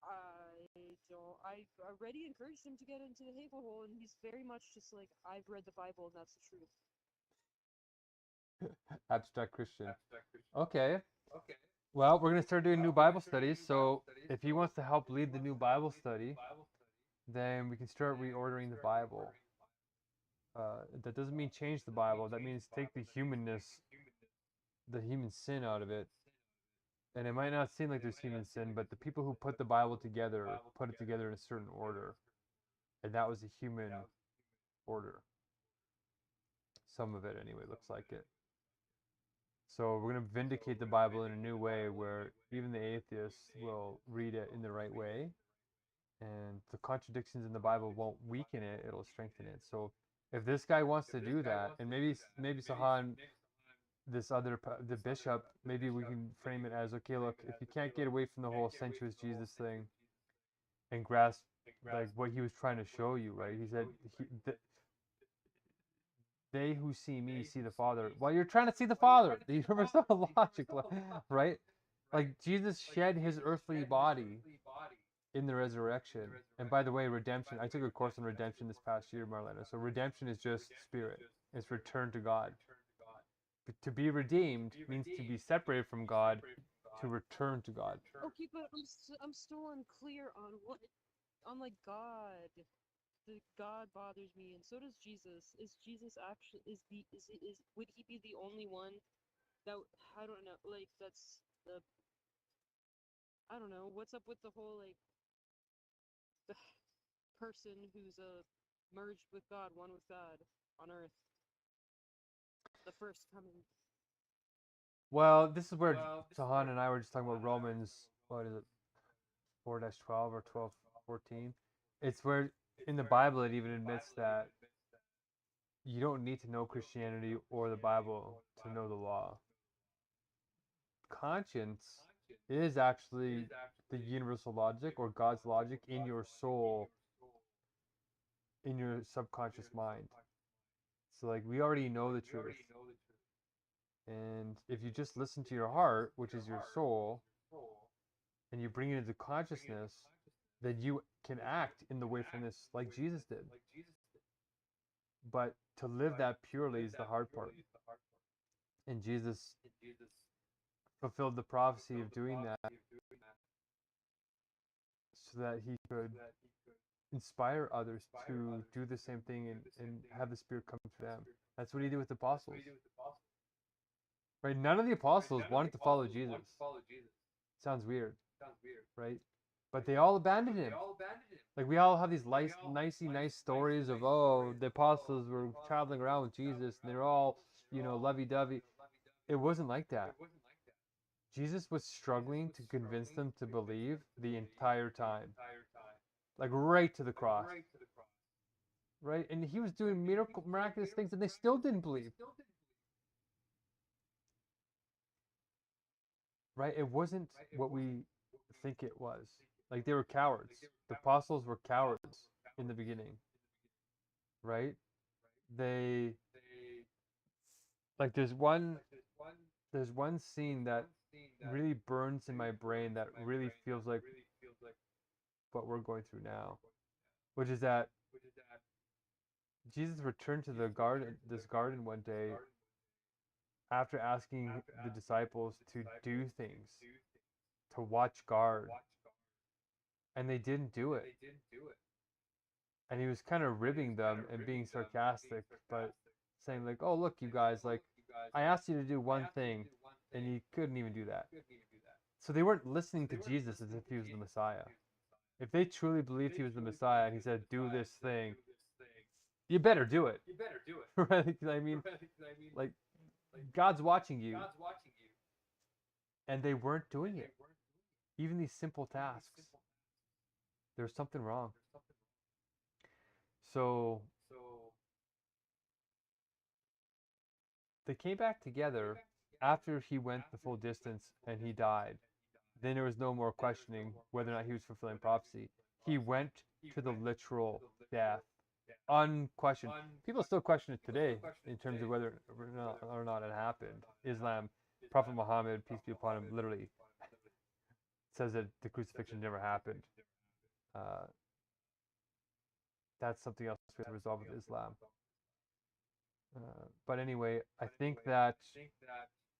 I don't. I've already encouraged him to get into the Hagel hole, and he's very much just like, I've read the Bible, and that's the truth. Abstract Christian. Okay. Well, we're going to start doing new Bible studies. So if he wants to help lead the new Bible study, then we can start reordering the Bible. That doesn't mean change the Bible. That means take the humanness, the human sin out of it. And it might not seem like there's human sin, but the people who put the Bible together put it together in a certain order. And that was a human order. Some of it, anyway, looks like it. So we're going to vindicate the Bible in a new way where even the atheists will read it in the right way. And the contradictions in the Bible won't weaken it, it'll strengthen it. So if this guy wants to do that, and maybe Sahan, the bishop, maybe we can frame it as, okay, look, if you can't get away from the whole sensuous Jesus thing and grasp like what he was trying to show you, right? He said, they who see me see the Father. Well, you're trying to see the Father. The universal logic, right? Like Jesus shed his earthly body in the resurrection. And by the way, redemption. I took a course on redemption this past year, Marlena. So redemption is just spirit. It's return to God. To be redeemed means to be separated from God, to return to God. Okay, but I'm still unclear on what, on like God. The God bothers me, and so does Jesus. Is Jesus actually is would he be the only one that, I don't know, like that's the, I don't know, what's up with the whole like the person who's merged with God, one with God on earth, the first coming. Well, this is where Sahan and I were just talking about Romans, what is it, 4-12 or 12:14. It's where in the Bible it even admits that you don't need to know Christianity or the Bible to know the law. Conscience is actually the universal logic or God's logic in your soul, in your subconscious mind. So, like, we already know the truth. And if you just listen to your heart, which is your soul, and you bring it into consciousness, then you can act in the way from this like Jesus did. But to live that purely is the hard part. And Jesus fulfilled the prophecy of doing that so that he could inspire others to do the same thing and have the Spirit come to them. That's what he did with the apostles. Right? None of the apostles wanted to follow Jesus. Sounds weird, right? But they all abandoned him. Like we all have these nice stories of, oh, the apostles were traveling around with Jesus and they're all, lovey-dovey. It wasn't like that. Jesus was struggling to convince them to believe the entire time, like right to the cross, right? And he was doing miraculous things, and they still didn't believe, right? It wasn't what we think it was. Like they were cowards. The apostles were cowards in the beginning, right? They like there's one scene that really burns in my brain that really feels like what we're going through now, which is that Jesus returned to this garden one day after asking the disciples to do things, to watch guard, and they didn't do it. And he was kind of ribbing them and being sarcastic, but saying like, "Oh, look, you guys, like, I asked you to do one thing, and you couldn't even do that." So they weren't listening to Jesus as if he was the Messiah. If they truly believed he was the Messiah and he said, "Do this thing," you better do it. Right? I mean, like, God's watching you, and they weren't doing it. Even these simple tasks, there's something wrong. So they came back together after he went the full distance and he died. Then there was no more questioning whether or not he was fulfilling prophecy. He went to the literal death, unquestioned. People still question it today in terms of whether or not it happened. Islam, Prophet Muhammad, peace be upon him, literally says that the crucifixion never happened. Uh, that's something else we have to resolve with Islam. But anyway, I think that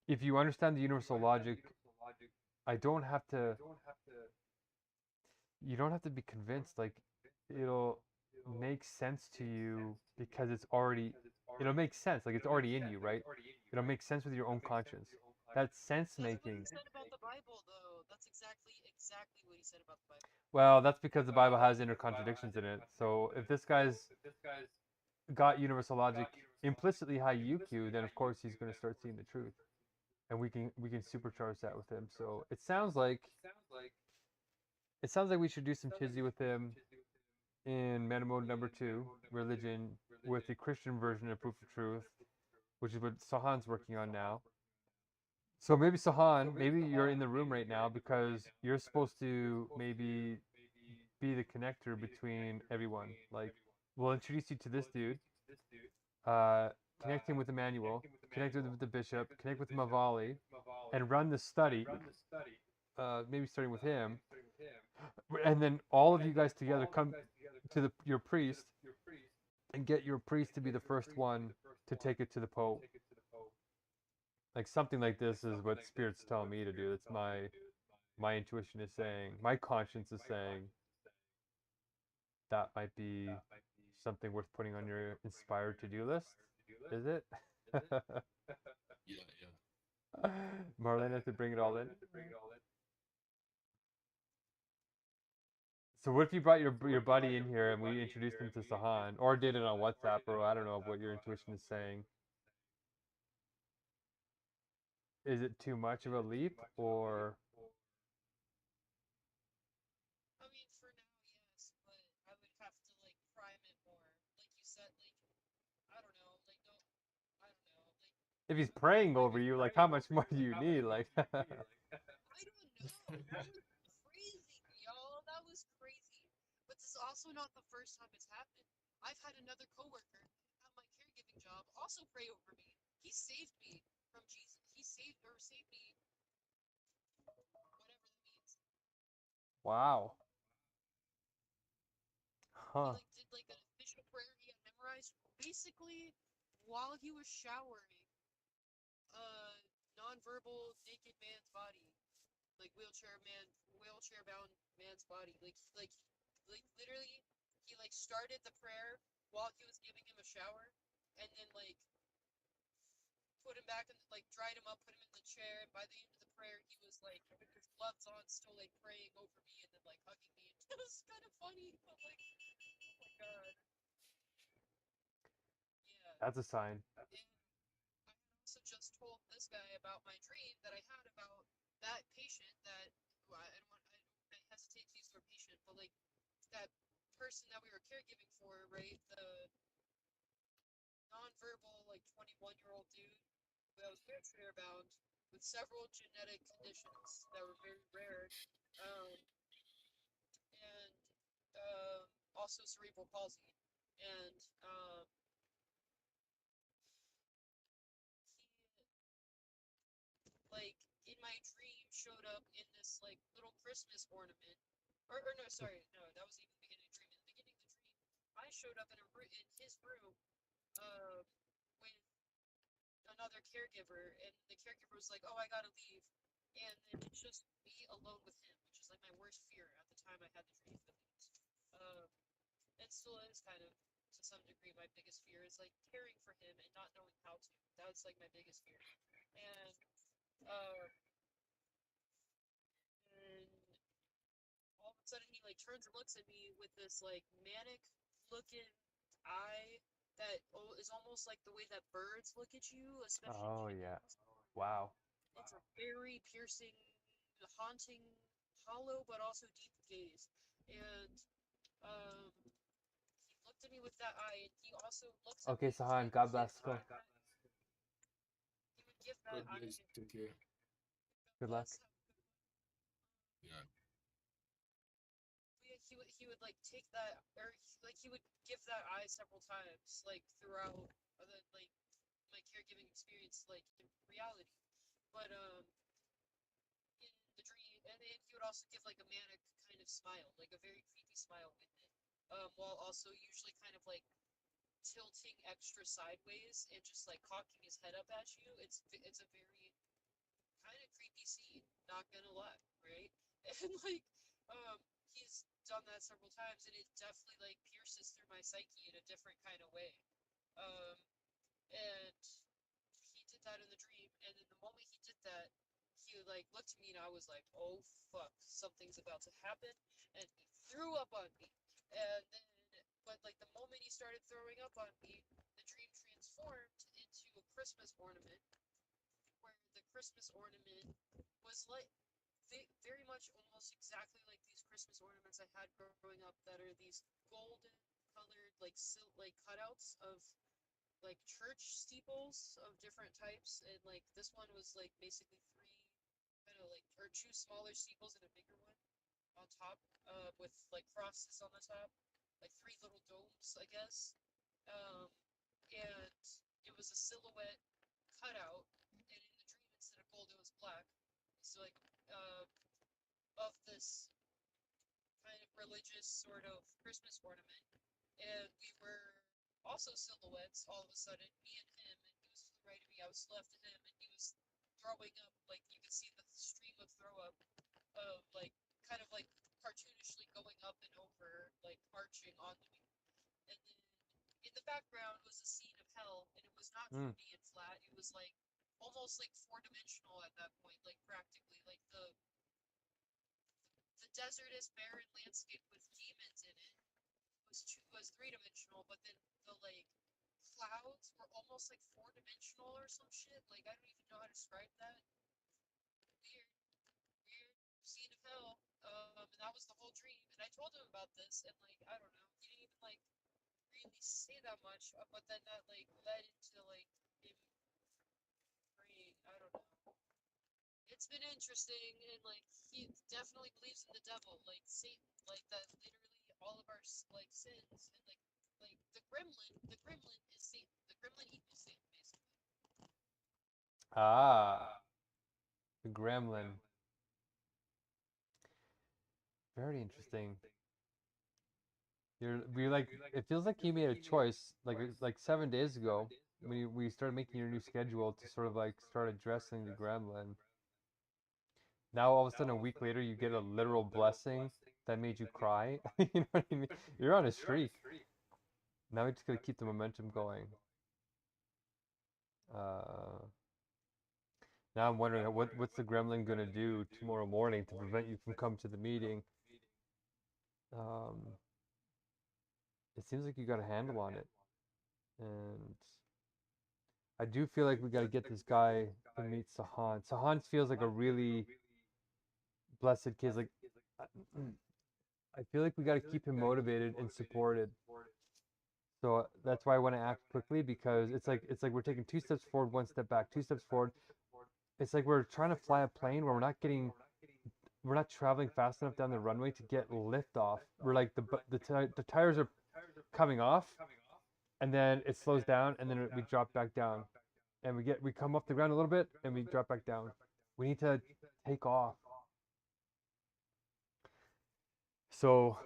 if you understand the universal logic, I don't have to. You don't have to be convinced. Like, it'll make sense to you because it's already. It'll make sense. Like, it's already in you, right? It'll make sense with your own conscience. That sense That's what he making. said about the Bible, though. That's exactly what he said about the Bible. Well, that's because the Bible has inner contradictions in it. So if this guy's got universal logic implicitly high UQ, then of course he's going to start seeing the truth, and we can supercharge that with him. So it sounds like we should do some chizzy with him in meta mode number 2, religion, with the Christian version of proof of truth, which is what Sahan's working on now. So maybe Sahan, maybe you're in the room right now because you're supposed to maybe be the connector between everyone. Like, we'll introduce you to this dude, uh, connect him with Emmanuel, connect with the bishop, connect with Mavali, and run the study. Maybe starting with him, and then all of you guys together come to your priest and get your priest to be the first one to take it to the Pope. Like something like this is what Spirit's telling me to do. That's my intuition is saying, my conscience is saying that might be something worth putting on your inspired to-do list. Is it? Yeah. Marlene has to bring it all in. So what if you brought your buddy in here and we introduced him to Sahan, or did it on WhatsApp, or I don't know what your intuition is saying? Is it too much of a leap, or? I mean, for now, yes, but I would have to like prime it more. Like you said, like I don't know, like no, I don't know, like If he's praying over you, like how much more do you need? Like, I don't know. That was crazy, y'all. That was crazy. But this is also not the first time it's happened. I've had another coworker at my caregiving job also pray over me. He saved me from Jesus. He saved me, whatever that means. wow, He huh? like did like an official prayer he had memorized basically while he was showering a nonverbal naked man's body. Like wheelchair bound man's body. Like literally he like started the prayer while he was giving him a shower and then like put him back and like dried him up, put him in the chair, and by the end of the prayer he was like with his gloves on still like praying over me and then like hugging me. It was kind of funny, but like oh my god. Yeah. That's a sign. And I also just told this guy about my dream that I had about that patient that well, I hesitate to use the word patient, but like that person that we were caregiving for, right? The nonverbal, like 21-year-old dude that was wheelchair bound with several genetic conditions that were very rare, um, and also cerebral palsy. And he like in my dream showed up in this like little Christmas ornament. Or no, sorry, no, that was even the beginning of the dream. In the beginning of the dream, I showed up in in his room, with another caregiver, and the caregiver was like, "Oh, I gotta leave," and then it's just me alone with him, which is like my worst fear at the time I had the dream, at least. Um, it still is kind of to some degree my biggest fear is like caring for him and not knowing how to. That's like my biggest fear, and uh, and all of a sudden he like turns and looks at me with this like manic looking eye that is almost like the way that birds look at you, especially Oh yeah. chickens. Wow. It's a very piercing, haunting, hollow but also deep gaze. And he looked at me with that eye, and he also looks at Okay, me. Sahan. God bless. Go. He would give God that eye. bless. Take care. Good luck. Yeah. He would like take that, or like he would give that eye several times, like throughout like my caregiving experience, like in reality. But in the dream, and then he would also give like a manic kind of smile, like a very creepy smile with it, while also usually kind of like tilting extra sideways and just like cocking his head up at you. It's a very kind of creepy scene, not gonna lie, right? And like, he's done that several times, and it definitely like pierces through my psyche in a different kind of way. Um, and he did that in the dream, and then the moment he did that, he like looked at me, and I was like, "Oh fuck, something's about to happen," and he threw up on me, and then. But like the moment he started throwing up on me, the dream transformed into a Christmas ornament, where the Christmas ornament was like very much almost exactly like these Christmas ornaments I had growing up that are these golden colored like cutouts of like church steeples of different types, and like this one was like basically three kind of like or two smaller steeples and a bigger one on top, with like crosses on the top, like three little domes, I guess. Um, and it was a silhouette cutout, and in the dream, instead of gold, it was black. So like, uh, of this kind of religious sort of Christmas ornament, and we were also silhouettes all of a sudden, me and him, and he was to the right of me, I was to the left of him, and he was throwing up, like you could see the stream of throw up of like kind of like cartoonishly going up and over, like arching onto me. And then in the background was a scene of hell, and it was not 3D and flat. It was like almost like four-dimensional at that point, like practically like the desertous barren landscape with demons in it was three-dimensional, but then the like clouds were almost like four-dimensional or some shit. Like I don't even know how to describe that. Weird, weird scene of hell. And that was the whole dream. And I told him about this, and like I don't know, he didn't even like really say that much. But then that like led into like him praying. I don't know. It's been interesting, and like he definitely believes in the devil, like Satan, like that. Literally, all of our like sins, and like the gremlin is Satan. The gremlin equals Satan, basically. Ah, the gremlin. Very interesting. We like. It feels like you made a choice, like 7 days ago, when we started making your new schedule to sort of like start addressing the gremlin. Now all of a sudden, a week later, you get a literal blessing that made you cry. You know what I mean? You're on a streak. Now we just gotta keep the momentum going. Uh, Now I'm wondering what's the gremlin gonna do tomorrow morning to prevent you from coming to the meeting. Um, it seems like you got a handle on it, and I do feel like we got to get this guy to meet Sahan. Sahan feels like a really blessed kid. Like, I I feel like we got to keep him motivated and supported. So that's why I want to act quickly, because it's like we're taking 2 steps forward, 1 step back, 2 steps forward. It's like we're trying to fly a plane where we're not traveling fast enough down the runway to get lift off. We're like the tires are coming off, and then it slows down, and then we drop back down, and we come off the ground a little bit, and we drop back down. We need to take off. So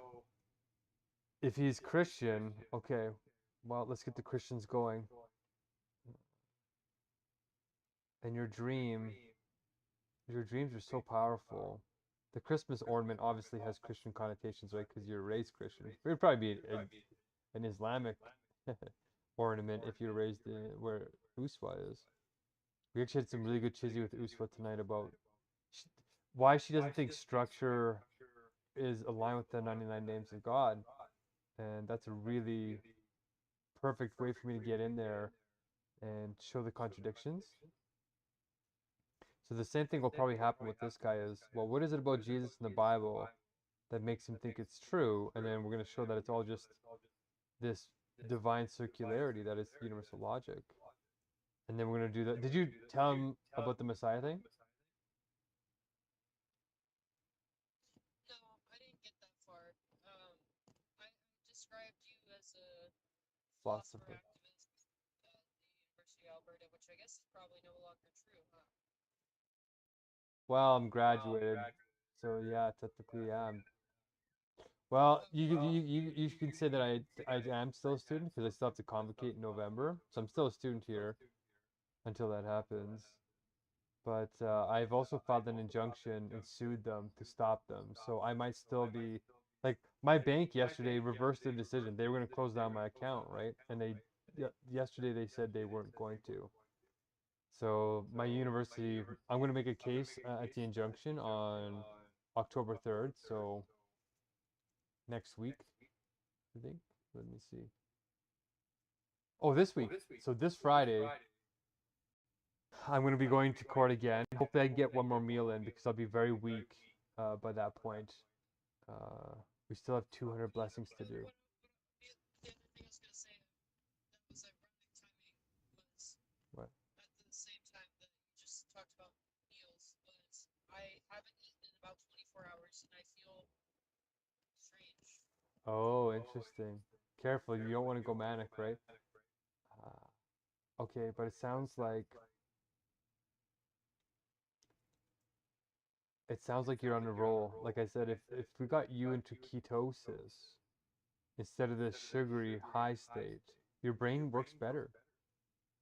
if he's Christian, okay, well, let's get the Christians going. And your dreams are so powerful. The Christmas ornament obviously has Christian connotations, right? Because you're raised Christian. It would probably be an Islamic ornament if you're raised in where Uswa is. We actually had some really good chizzy with Uswa tonight about sh why she doesn't think structure is aligned with the 99 names of God. And that's a really perfect way for me to get in there and show the contradictions. So the same thing will probably happen with this guy is, well, what is it about Jesus in the Bible that makes him think it's true? And then we're going to show that it's all just this divine circularity that is universal logic. And then we're going to do that. Did you tell him about the Messiah thing? No, I didn't get that far. I described you as a philosopher Philosopher. activist at the University of Alberta, which I guess is probably no longer true, huh? Well, I'm graduated, So yeah, technically, yeah. Well, you can say that I am still a student because I still have to convocate in November. So I'm still a student here until that happens. But I've also filed an injunction and sued them to stop them. So I might still be like my bank yesterday reversed their decision. They were going to close down my account, right? And yesterday they said they weren't going to. So my university, I'm going to make a case at the injunction on October 3rd. So next week, I think. Let me see. Oh, this week. So this Friday, I'm going to be going to court again. Hopefully, I can get one more meal in because I'll be very weak by that point. We still have 200 blessings to do. The other thing I was gonna say that was ironic timing was What? at the same time that you just talked about meals was I haven't eaten in about 24 hours and I feel strange. Oh, interesting. Careful, you don't want to go manic, right? Okay, but it sounds like you're on a roll. Like I said, if we got you into ketosis instead of this sugary high state, your brain works better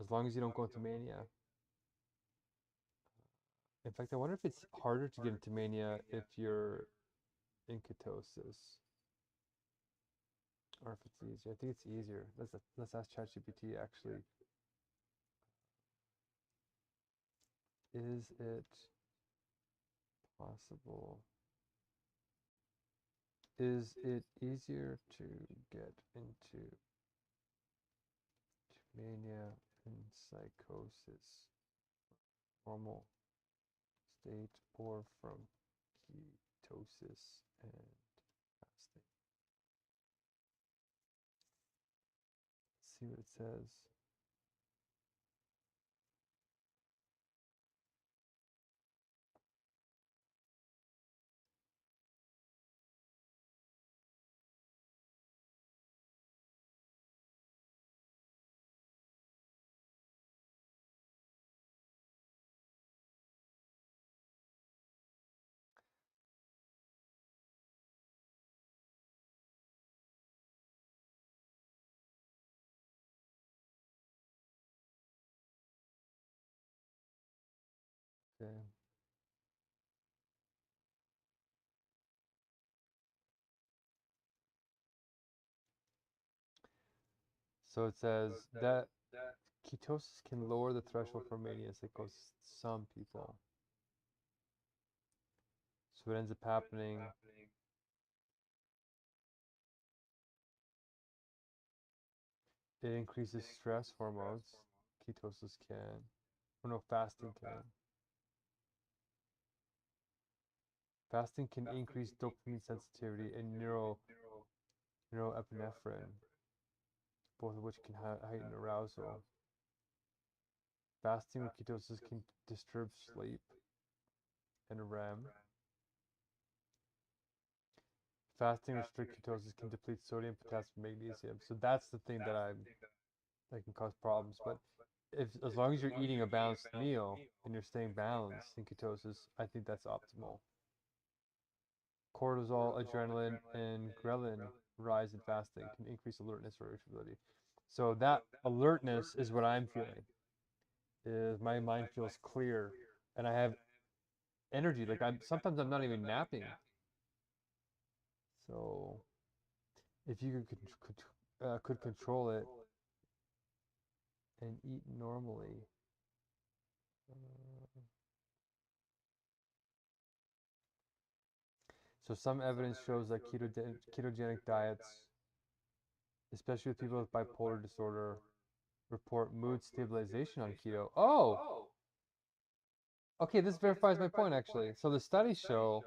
as long as you don't go into mania. In fact, I wonder if it's harder to get into mania if you're in ketosis, or if it's easier. I think it's easier. Let's ask ChatGPT actually. Is it possible? Is it easier to get into mania and psychosis, normal state, or from ketosis and fasting? Let's see what it says. Okay. So it says that ketosis can lower the threshold for mania psychosis to some people. So what ends up happening, it increases stress hormones. Ketosis can, or no, fasting can. Fasting can increase dopamine sensitivity and neuroepinephrine, both of which can heighten arousal. Fasting with ketosis can disturb sleep and REM. Fasting or strict ketosis can deplete sodium, potassium, magnesium. So that's the thing that can cause problems. But as long as you're eating a balanced meal and you're staying balanced in ketosis, I think that's optimal. Cortisol, adrenaline, and ghrelin rise in fasting can increase alertness or irritability. So that alertness is what I'm feeling. Is my mind feels clear, and I have energy. Like sometimes I'm not even napping. So if you could control it and eat normally. So some evidence shows that ketogenic diets, especially with people with bipolar disorder, report mood stabilization on keto. Oh, okay, this verifies my point actually. So the studies show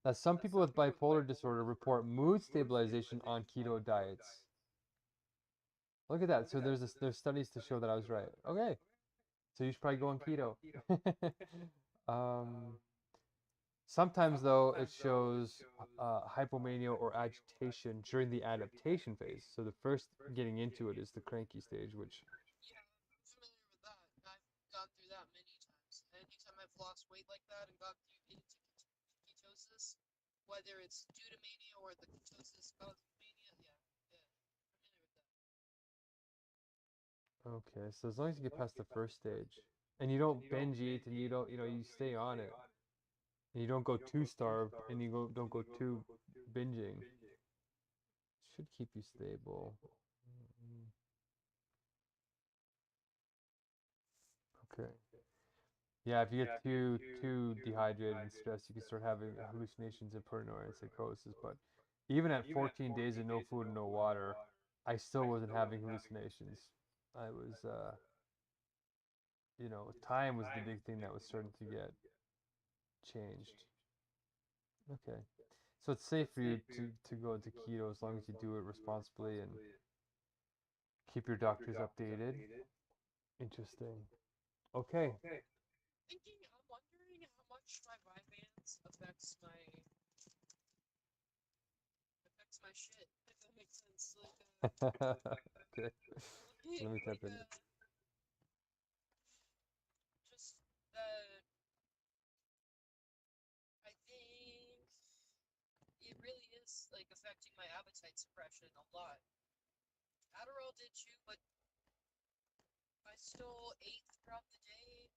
that some people with bipolar disorder report mood stabilization on keto diets. Look at that. So there's studies to show that I was right. Okay. So you should probably go on keto. Sometimes though it shows hypomania or agitation during the adaptation phase. So the first getting into it is the cranky stage, which Yeah, I'm familiar with that. I've gone through that many times. Anytime I've lost weight like that and gone through into ketosis, whether it's due to mania or the ketosis causing mania. Yeah, familiar with that. Okay, so as long as you get past the first stage, and you don't binge eat, and you don't, you stay on it, and you don't go too starved, and don't go too binging, should keep you stable. Okay. Yeah, if you get too dehydrated and stressed, you can start having hallucinations and paranoia and psychosis. But even at 14 days of no food and no water, I still wasn't having hallucinations. I was, time was the big thing that was starting to get changed. Okay. So it's safe for you to go into keto as long as you do it responsibly and keep your doctors updated. Interesting. Okay. I'm wondering how much my Vyvanse affects my shit, if that makes sense. Okay. Let me type in. Just that I think it really is like affecting my appetite suppression a lot. Adderall did too, but I still ate throughout the day.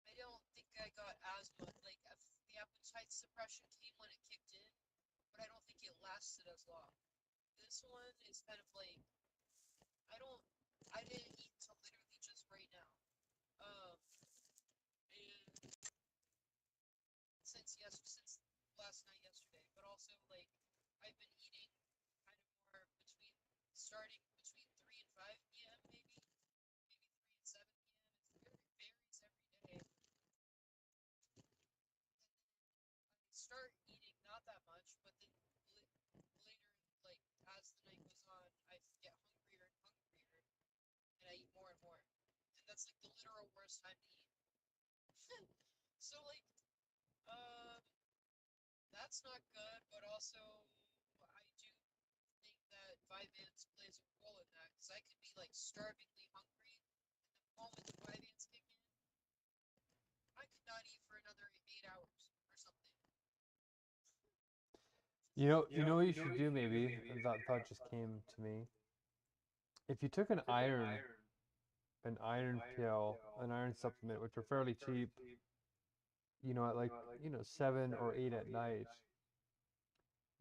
I don't think I got asthma. Like the appetite suppression came when it kicked in, but I don't think it lasted as long. This one is kind of like I didn't eat till literally just right now. And since last night yesterday, but also like I've been eating kind of more starting between 3 and 5 p.m. maybe 3 and 7 p.m. It varies every day. I start eating not that much, but then later, like as the night goes on, I get hungrier and hungrier, and I eat more and more. And that's like the literal worst time to eat. So like, that's not good, but also I do think that Vyvanse plays a role in that, because I could be like starvingly hungry, and the moment the Vyvanse kick in, I could not eat for another 8 hours or something. You know what you should do maybe, that thought just came to me. If you took an iron pill, an iron supplement, which are fairly cheap, at like, 7 or 8 at night,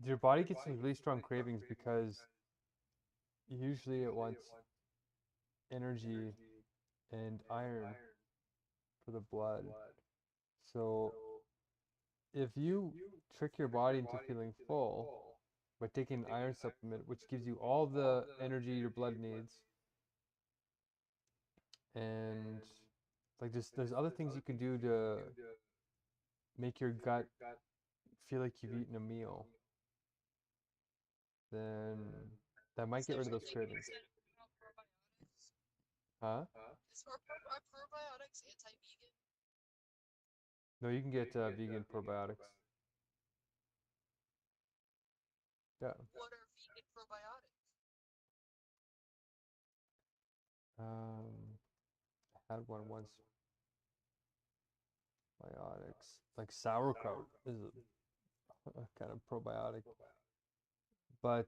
your body gets some really strong cravings because usually it wants energy and iron for the blood. So if you trick your body into feeling full by taking an iron supplement, which gives you all the energy your blood needs, and like there's other things you can do to make your gut feel like you've eaten a meal, then that might get rid of those cravings. Huh? Are probiotics anti-vegan? No, you can get vegan probiotics. Yeah. What are vegan probiotics? I had one once. Biotics, like sauerkraut is a kind of probiotic, but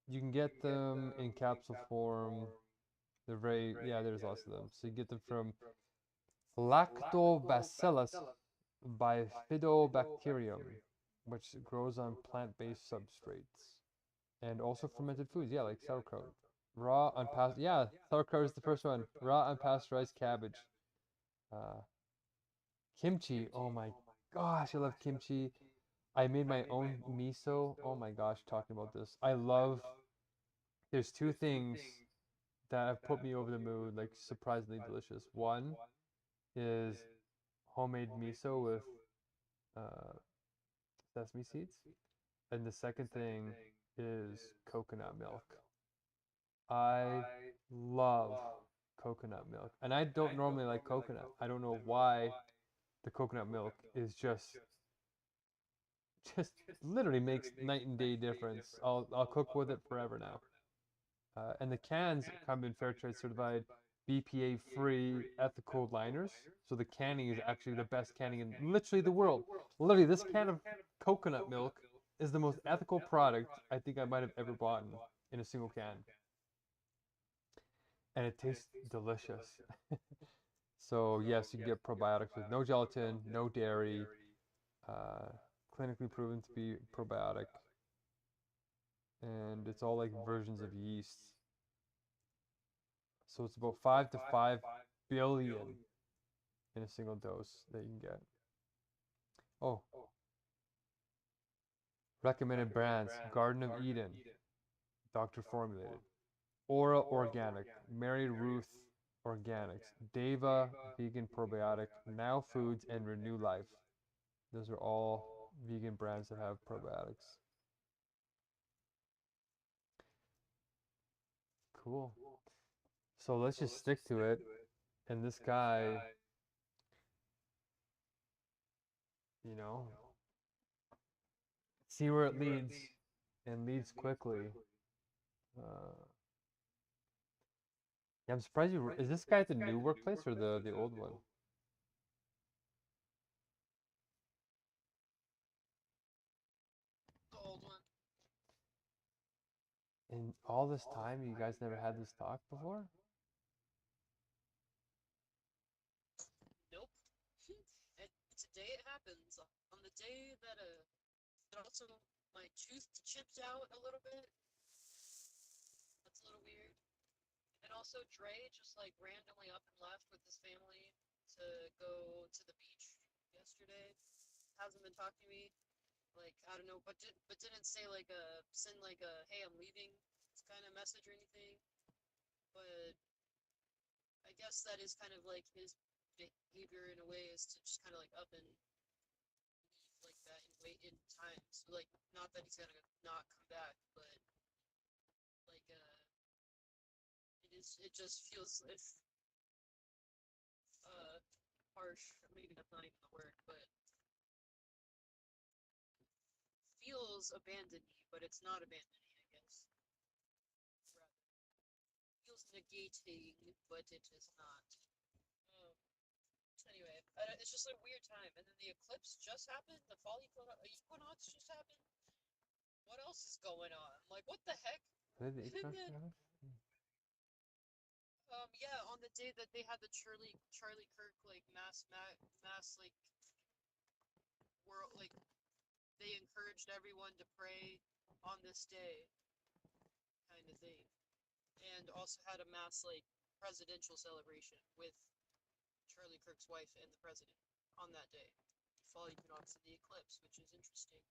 you can get them in capsule form. They're there's lots of them. So you get them from Lactobacillus bifidobacterium, which grows on plant-based substrates, and also fermented foods. Yeah, like sauerkraut. Raw, unpasteurized. Yeah, sauerkraut is the first one. Raw, unpasteurized cabbage. Kimchi. Oh my gosh, I love kimchi. I made my own miso. Oh my gosh, talking about this. There's two things that have put me over the moon, like surprisingly delicious. One is homemade miso with sesame seeds. And the second thing is coconut milk. I love coconut milk. And I don't normally like coconut. I don't know why the coconut milk is just literally makes night and day difference. I'll cook with it forever now. And the cans come in fair trade certified. BPA-free ethical liners. So the canning is actually the best canning in literally the world. Literally, this can of coconut milk is the most ethical product I think I might have ever bought in a single can. And it tastes delicious. So yes, you can get probiotics with no gelatin, no dairy, uh, clinically proven to be probiotic, and it's all like versions of yeast. So it's about 5 to 5 billion in a single dose that you can get. Oh, recommended brands: Garden of Eden, Doctor Formulated, Aura Organic, Mary Ruth Organics, Deva Vegan Probiotic, Now Foods, and Renew Life. Those are all vegan brands that have probiotics. Cool. So let's just stick to it. And this guy, you know, see where it leads and leads quickly. Yeah, I'm surprised you. Is this guy at the new workplace or the old one? The old one. In all this time, you guys never had this talk before? Nope. And today it happens. On the day that also my tooth chipped out a little bit. That's a little weird. And also Dre just like randomly up and left with his family to go to the beach yesterday. Hasn't been talking to me. Like, I don't know, but didn't say like send like a hey, I'm leaving kind of message or anything. But I guess that is kind of like his behavior in a way, is to just kind of like up and leave like that and wait in time. So like, not that he's gonna not come back, but like it just feels harsh. Maybe that's not even the word, but feels abandoned, but it's not abandoning, I guess. Rather, feels negating, but it is not. Anyway, it's just a weird time. And then the eclipse just happened. The fall equinox just happened. What else is going on? Like, what the heck? When did the equinox Then, happen? yeah, on the day that they had the Charlie Kirk like mass like world, like they encouraged everyone to pray on this day, kind of thing, and also had a mass like presidential celebration with Charlie Kirk's wife and the president on that day, the fall equinox and the eclipse, which is interesting.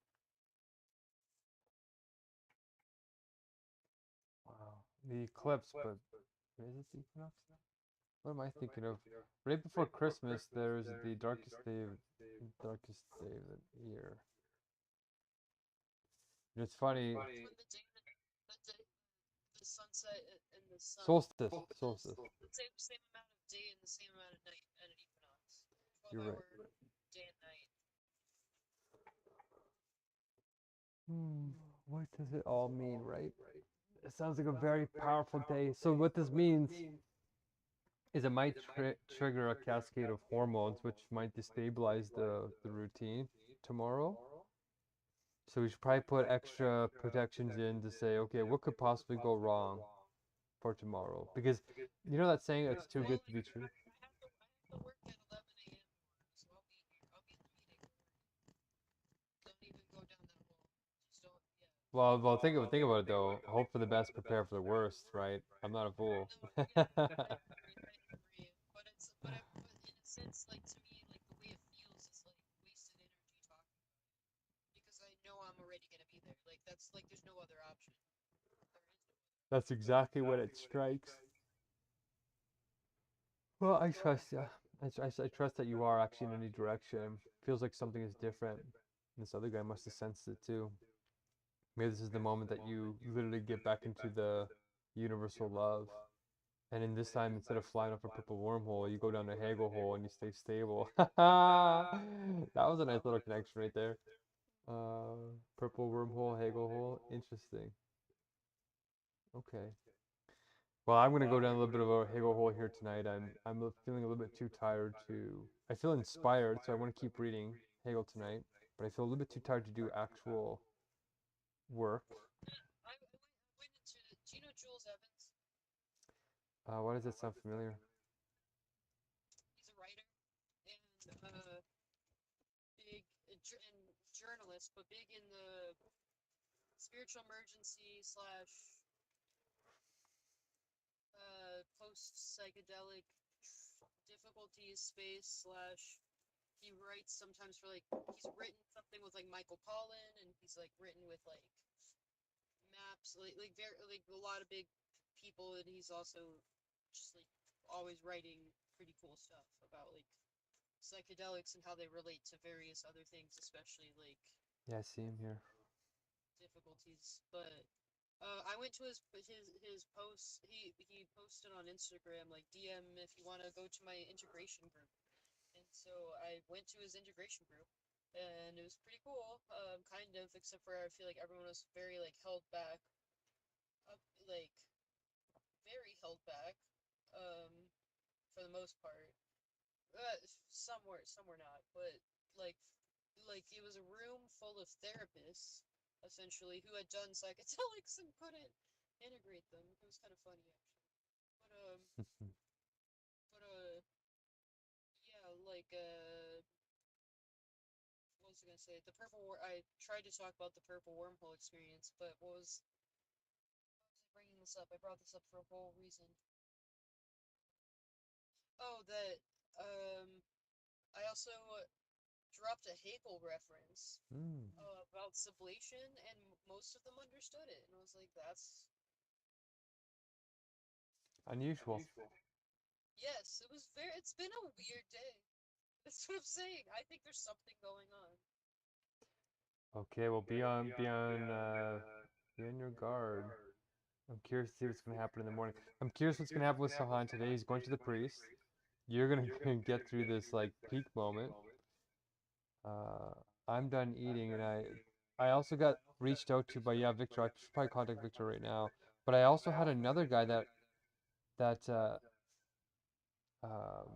Wow. The eclipse, but is it the equinox? What am I thinking of? Right before Christmas, there's the darkest day of the year. And it's funny. It's when the sunset and the sun. Solstice. The same amount of day and the same amount of night at an equinox. 12 You're hour right. day and night. What does it all mean, right? It sounds like a very powerful day. So what this means is it might trigger a cascade of hormones, which might destabilize the routine tomorrow. So we should probably put extra protections in to say, okay, what could possibly go wrong for tomorrow? Because you know that saying, it's too good to be true. I have to work at 11 a.m. so I'll be here. I'll be in the meeting. Don't even go down that hole. Just don't. Yeah. Well, think about it though. Hope for the best, prepare for the worst, right? I'm not a fool. No, yeah, I agree. But but in a sense, like to me, like the way it feels is like wasted energy talking about it, because I know I'm already gonna be there. Like that's like there's no other option. There is no other. That's exactly what it strikes. Well, I trust you. I trust that you are actually in a new direction. Feels like something is different. This other guy must have sensed it too. Maybe this is the moment that you literally get back into the universal love. And in this time, instead of flying off a purple wormhole, you go down a Hagel hole and you stay stable. That was a nice little connection right there. Purple wormhole, Hagel hole. Interesting. Okay. Well, I'm gonna go down a little bit of a Hegel hole here tonight. I'm feeling a little bit too tired to. I feel inspired, so I want to keep reading Hegel tonight, but I feel a little bit too tired to do actual work. I went into. Do you know Jules Evans? Why does that sound familiar? He's a writer and big and journalist, but big in the spiritual emergency slash post psychedelic difficulties space slash he writes sometimes for like he's written something with like Michael Pollan and he's like written with like maps like very like a lot of big people and he's also just like always writing pretty cool stuff about like psychedelics and how they relate to various other things, especially like Yeah, I see him here. difficulties. But I went to his posts. He posted on Instagram like DM if you want to go to my integration group, and so I went to his integration group, and it was pretty cool. Kind of, except for I feel like everyone was very like held back, like very held back, um, for the most part. Some were not, but like it was a room full of therapists essentially who had done psychedelics and couldn't integrate them. It was kind of funny actually. But yeah, like what was I gonna say? I tried to talk about the purple wormhole experience, but what was I bringing this up? I brought this up for a whole reason. Oh, that I also dropped a Hegel reference Mm. about sublation, and most of them understood it, and I was like, "That's Unusual. yes." It was very. It's been a weird day. That's what I'm saying. I think there's something going on. Okay, well, be on your guard. I'm curious to see what's gonna happen in the morning. I'm curious what's gonna happen with Sahan today. He's going to the priest. You're gonna get through this like peak moment. Uh, I'm done eating, and I also got reached out to by Victor. I should probably contact Victor right now. But I also had another guy that um,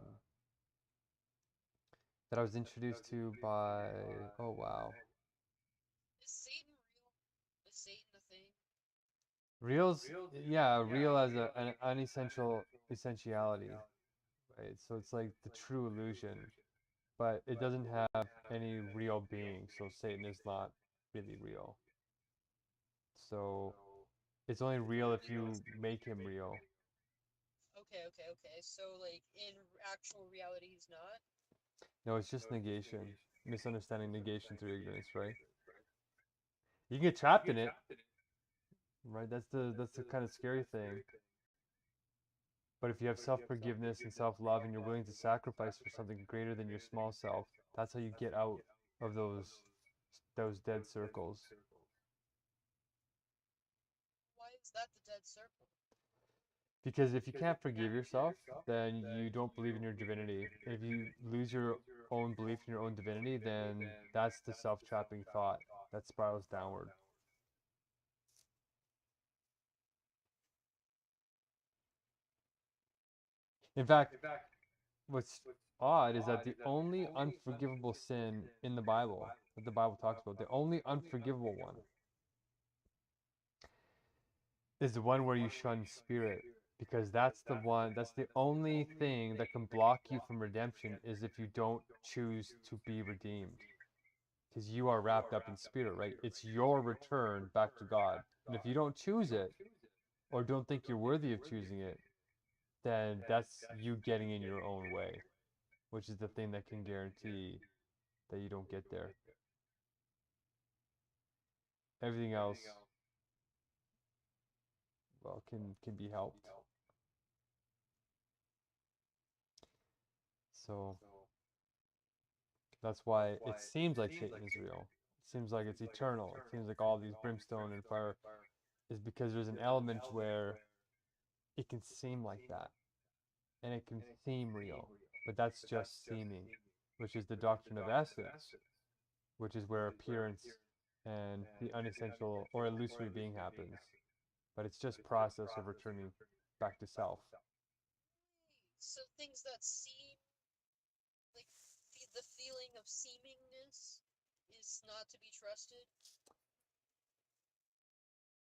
that I was introduced to by. Oh wow, Is Satan real? Is Satan a thing? reals. Yeah, real as an unessential essentiality, right? So it's like the true illusion, but it doesn't have any real being. So Satan is not really real. So it's only real if you make him real. Okay, okay, okay. So, like, in actual reality, he's not? No, it's just negation. Misunderstanding negation through ignorance, right? You can get trapped in it, right? That's the kind of scary thing. But if you have self-forgiveness and self-love and you're willing to sacrifice for something greater than your small self, that's how you get out of those dead circles. Why is that the dead circle? Because if you can't forgive yourself, then you don't believe in your divinity. If you lose your own belief in your own divinity, then that's the self-trapping thought that spirals downward. In fact, what's odd is that the only unforgivable sin in the Bible that the Bible talks about, the only unforgivable one, is the one where you shun spirit. Because that's the only thing that can block you from redemption is if you don't choose to be redeemed. Because you are wrapped up in spirit, right? It's your return back to God. And if you don't choose it, or don't think you're worthy of choosing it, then that's you getting in your own way, which is the thing that can guarantee that you don't get there. Everything else, well, can be helped. So that's why it seems like Satan is real. It seems like it's eternal. It seems like all these brimstone and fire is because there's an element where it can seem like that and it can seem real, but that's just seeming, which is the doctrine of essence, which is where appearance and the unessential or illusory being happens. But it's just process of returning back to self. So things that seem like the feeling of seemingness is not to be trusted.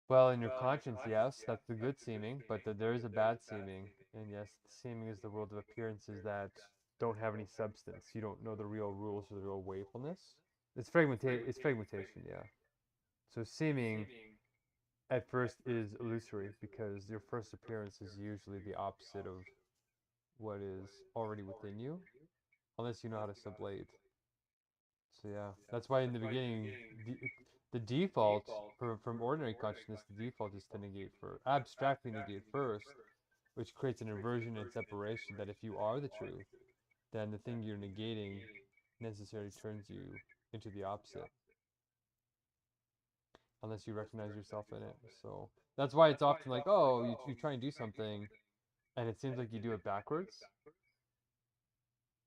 Well, in your conscience, yes, that's the good seeming, but there is a bad seeming, and yes, the seeming is the world of appearances that don't have any substance. You don't know the real rules or the real wakefulness. It's fragmentation, yeah. So seeming at first is illusory because your first appearance is usually the opposite of what is already within you, unless you know how to sublate. So yeah, that's why in the beginning, the default from ordinary consciousness, the default is to negate first, abstractly negate first, which creates an inversion and separation that if you are the truth, then the thing you're negating necessarily turns you into the opposite, unless you recognize yourself in it. So that's why it's often like, oh, you try and do something, and it seems like you do it backwards.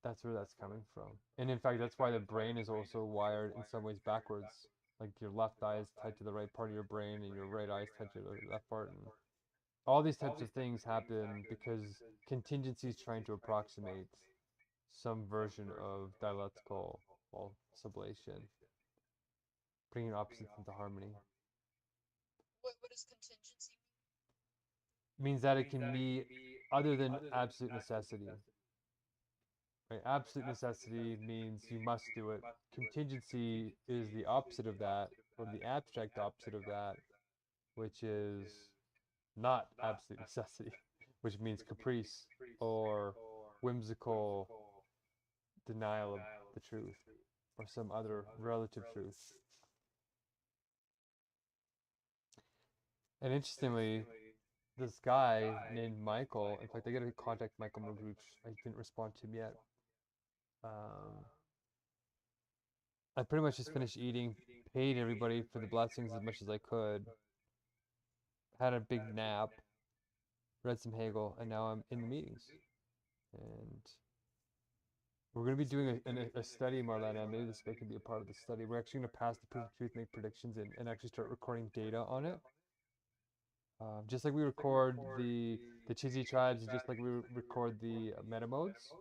That's where that's coming from. And in fact, that's why the brain is also wired in some ways backwards. Like your left eye is tied to the right part of your brain, and your right eye is tied to the left part. And all these types of things happen because contingency is trying to approximate some version of dialectical, well, sublation, bringing opposites into harmony. What does contingency Means that it can be other than absolute necessity. Right? Absolute necessity means you must do it. Contingency is the opposite of that, or the abstract opposite of that, which is not absolute necessity, which means caprice or whimsical denial of the truth or some other relative truth. And interestingly, this guy named Michael, in fact, I got to contact Michael Magruch. I didn't respond to him yet. I pretty much just finished eating, paid everybody for the blessings as much as I could, had a big nap, read some Hegel, and now I'm in the meetings. And we're going to be doing a study, Marlena. Maybe this can be a part of the study. We're actually going to pass the proof of truth, make predictions, and actually start recording data on it. Just like we record the Chizi tribes, and just like we record the meta modes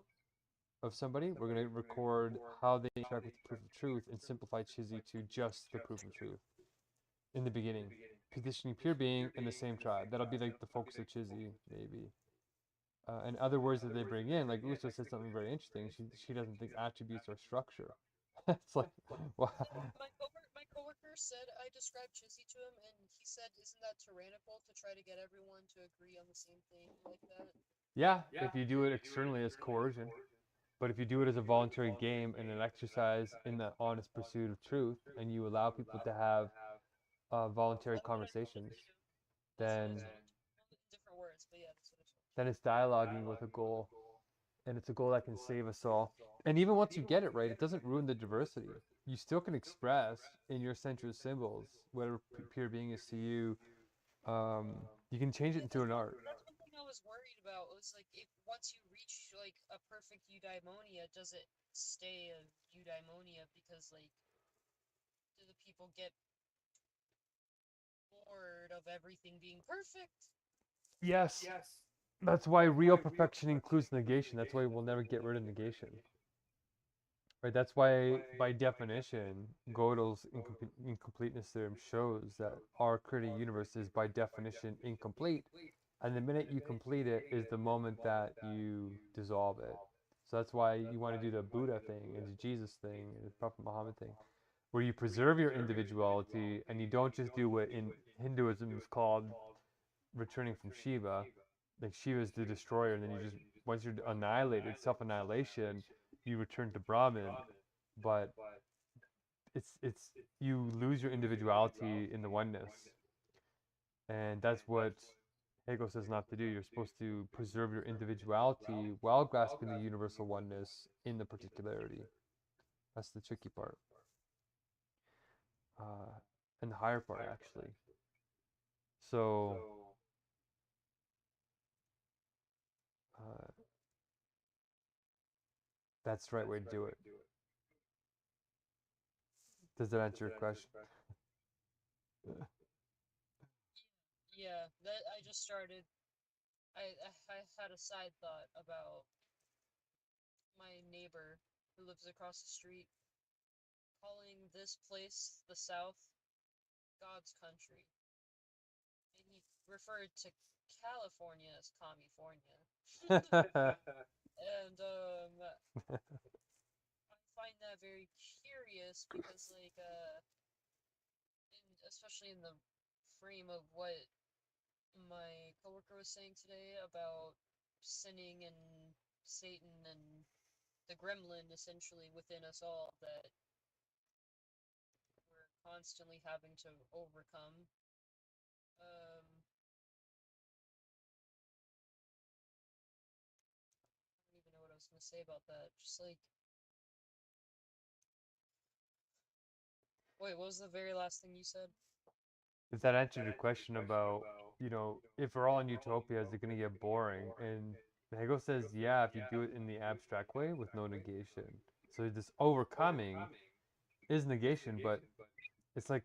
of somebody, we're going to record how they interact with the proof of truth and simplify Chizi to just the proof of truth in the beginning. Positioning pure being in the same tribe. That'll be like the focus of Chizi, maybe. And other words that they bring in, like Uso said something very interesting. She doesn't think attributes are structure. It's like, wow. My coworker said I described Chizzy to him, and he said, "Isn't that tyrannical to try to get everyone to agree on the same thing like that?" Yeah, if you do it externally as coercion, but if you do it as a voluntary game and an exercise in the honest pursuit of truth, and you allow people to have voluntary conversations, then Different words, but yeah, that's what I said. then it's dialoguing with a goal, and it's a goal that can save us all. And even once you get it right, it doesn't ruin the diversity. You still can express in your central symbols whatever pure being is to you. You can change it into an art. That's one thing I was worried about. Was like, if once you reach like a perfect eudaimonia, does it stay a eudaimonia? Because like, do the people get bored of everything being perfect? Yes. That's why real perfection includes negation. That's why we'll never get rid of negation. Right, that's why, by definition, Gödel's incompleteness theorem shows that our created universe is, by definition, incomplete. And the minute you complete it is the moment that you dissolve it. So that's why you want to do the Buddha thing and the Jesus thing and the Prophet Muhammad thing, where you preserve your individuality and you don't just do what in Hinduism is called returning from Shiva. Like Shiva is the destroyer, and then you just, once you're annihilated, self-annihilation, you return to Brahman. But it's you lose your individuality in the oneness, and that's what Hegel says not to do. You're supposed to preserve your individuality while grasping the universal oneness in the particularity. That's the tricky part, and the higher part actually. So that's the right way to do it. Does that answer your question? Yeah, that I just started. I had a side thought about my neighbor who lives across the street calling this place, the South, God's country. And he referred to California as California. And I find that very curious because especially in the frame of what my coworker was saying today about sinning and Satan and the gremlin essentially within us all that we're constantly having to overcome. I don't even know what I was gonna say about that. Just like, wait, what was the very last thing you said? If that answered your question about, if we're all in utopia, is it going to get boring? And Hegel says, yeah, if you do it in the abstract way with no negation. So this overcoming is negation, but it's like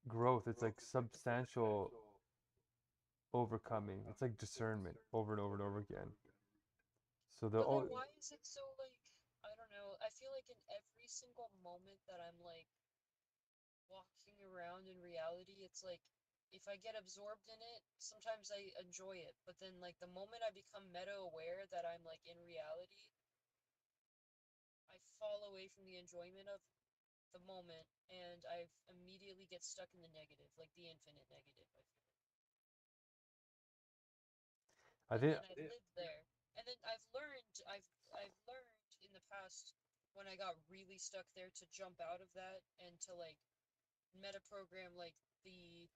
growth. It's like substantial overcoming. It's like discernment over and over and over again. So But then why is it so like, I don't know, I feel like in every single moment that I'm like walking around in reality, it's like if I get absorbed in it, sometimes I enjoy it, but then like the moment I become meta aware that I'm like in reality, I fall away from the enjoyment of the moment and I immediately get stuck in the negative, like the infinite negative, I feel. I And think then I live there. And then I've learned in the past when I got really stuck there to jump out of that and to like meta program like the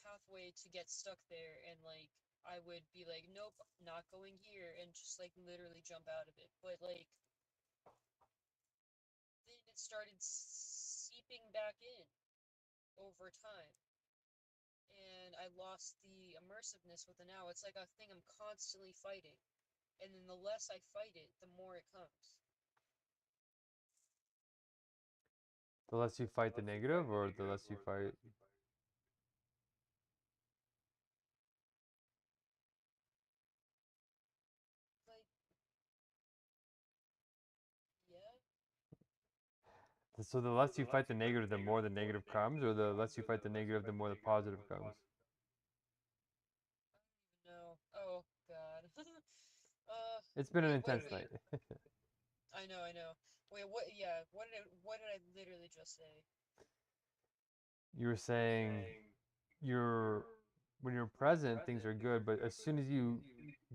pathway to get stuck there and like I would be like, nope, not going here and just like literally jump out of it. But like then it started seeping back in over time. And I lost the immersiveness with it now. It's like a thing I'm constantly fighting. And then the less I fight it, the more it comes. the less you fight the negative, or the less you fight. Like, yeah. So the less you fight the negative, the more the negative comes, or the less you fight the negative, the more the positive comes. No. Oh, God. It's been an wait, intense night. I know, I know. Wait, what? Yeah, what did I literally just say? You were saying you're when you're present, things are good, but as soon as you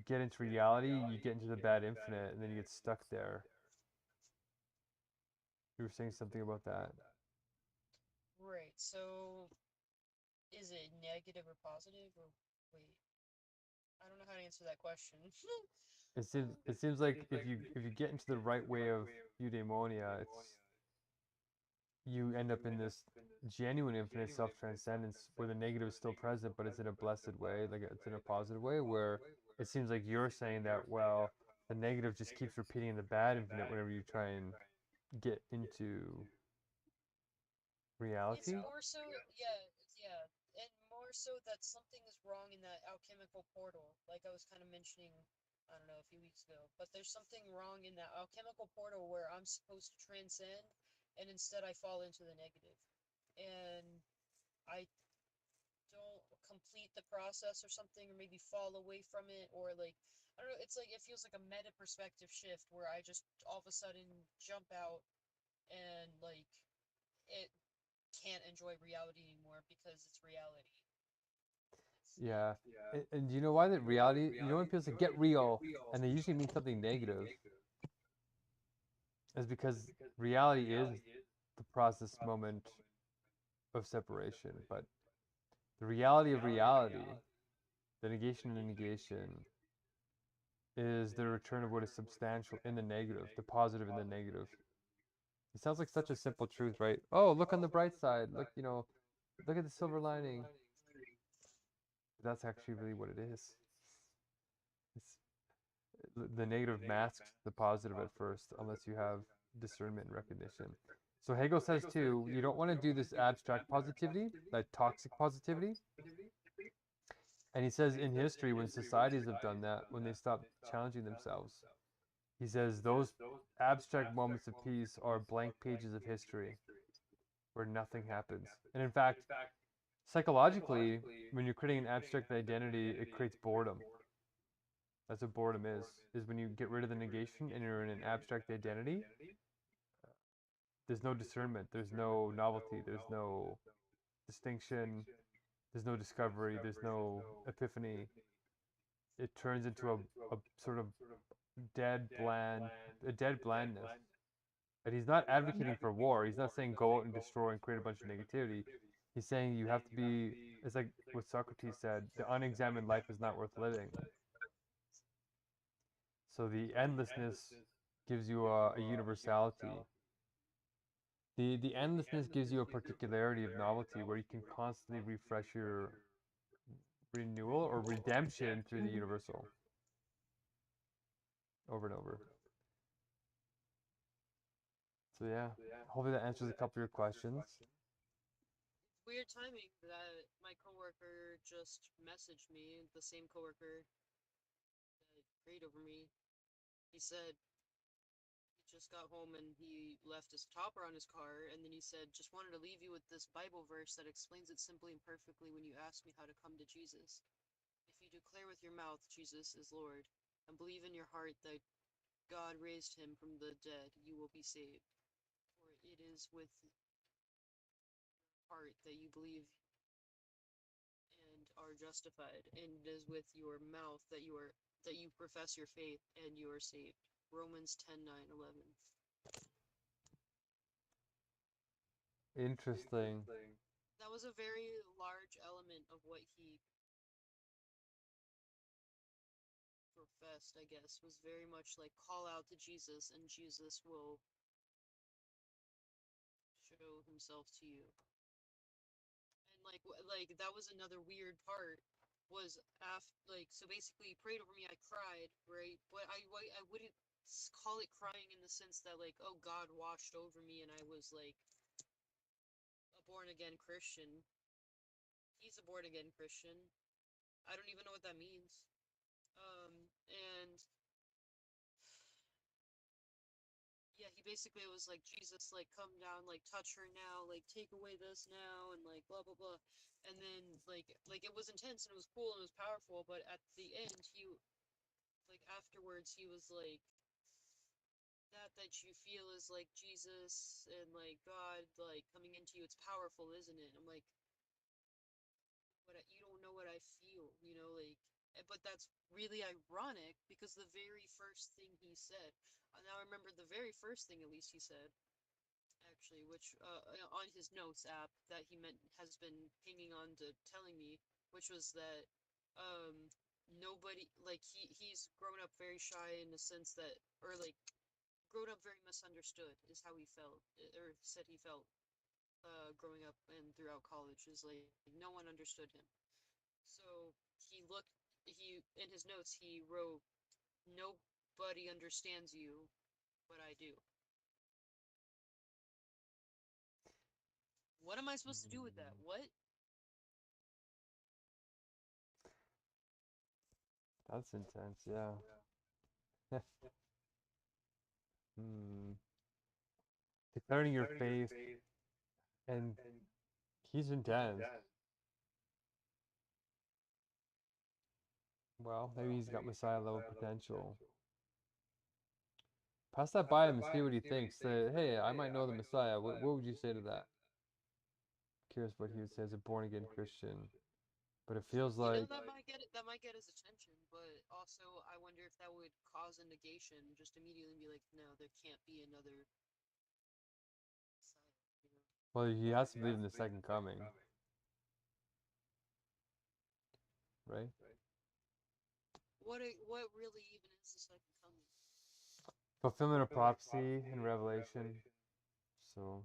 get into reality, you get into the bad infinite, and then you get stuck there. You were saying something about that. Right, so is it negative or positive or wait? I don't know how to answer that question. It seems like if you get into the right way of eudaimonia, you end up in this genuine infinite self-transcendence where the negative is still present, but it's in a blessed way, like it's in a positive way, where it seems like you're saying that, well, the negative just keeps repeating the bad infinite whenever you try and get into It's reality. more so, yeah, yeah, and more so that something is wrong in that alchemical portal, like I was kind of mentioning, I don't know, a few weeks ago. But there's something wrong in that alchemical portal where I'm supposed to transcend, and instead I fall into the negative, and I don't complete the process or something, or maybe fall away from it, or like I don't know. It's like it feels like a meta perspective shift where I just all of a sudden jump out and like it can't enjoy reality anymore because it's reality. Yeah. And you know why that reality, when people say get real, and they usually mean something negative, is because reality is the process moment of separation. But the reality of reality, the negation of the negation, is the return of what is substantial in the negative, the positive in the negative. It sounds like such a simple truth, right? Oh, look on the bright side. Look, look at the silver lining. That's actually really what it is. The negative masks the positive at first, unless you have discernment and recognition. So Hegel says too, you don't want to do this abstract positivity, that toxic positivity, And he says in history, when societies have done that, when they stop challenging themselves, he says those abstract moments of peace are blank pages of history where nothing happens. And in fact, psychologically, when you're creating an abstract identity, it creates boredom. That's what boredom is when you get rid of the negation and you're in an abstract identity, there's no discernment, there's no novelty, there's no distinction, there's no discovery, there's no epiphany. It turns into a sort of dead bland, a dead blandness. And he's not advocating for war. He's not saying go out and destroy and create a bunch of negativity. He's saying you have to be, it's like what Socrates said, the unexamined life is not worth living. So the endlessness gives you a universality. The endlessness gives you a particularity of novelty where you can constantly refresh your renewal or redemption through the universal over and over. So yeah, hopefully that answers a couple of your questions. Weird timing that my coworker just messaged me, the same coworker that prayed over me. He said he just got home and he left his topper on his car, and then he said, just wanted to leave you with this Bible verse that explains it simply and perfectly when you ask me how to come to Jesus. If you declare with your mouth Jesus is Lord, and believe in your heart that God raised him from the dead, you will be saved. For it is with your heart that you believe and are justified, and it is with your mouth that you profess your faith and you are saved. Romans 10:9-11. Interesting. That was a very large element of what he professed, I guess, was very much like call out to Jesus and Jesus will show himself to you. And like that was another weird part was after so basically he prayed over me, I cried, right? But I wouldn't call it crying in the sense that like, oh, God washed over me and I was like a born again Christian. He's a born again Christian. I don't even know what that means. And yeah, he basically was like, Jesus, like, come down, like, touch her now, like, take away this now, and like, blah blah blah. And then like it was intense and it was cool and it was powerful, but at the end, afterwards, he was like, that you feel is like Jesus and like God, like coming into you. It's powerful, isn't it? I'm like, you don't know what I feel, like. But that's really ironic because the very first thing he said. Now I remember the very first thing, at least he said, actually, which on his notes app that has been hanging on to telling me, which was that nobody like he's grown up very shy in the sense that, or like grown up very misunderstood is how he felt, or said he felt growing up and throughout college, is like no one understood him. So he in his notes he wrote, nobody understands you, but I do. What am I supposed to do with that? What? That's intense, yeah. Declaring your faith, and he's intense. Well, maybe he's got Messiah level potential. Pass that by him and see what he thinks. Say, hey, I might know the Messiah. What would you say to that? Curious what he would say as a born again Christian. But it feels like that might get his attention, but also I wonder if that would cause a negation, just immediately be like, no, there can't be another Messiah. Well, he has to believe in the second coming, right? What really even is the second coming? Fulfillment of prophecy in Revelation. So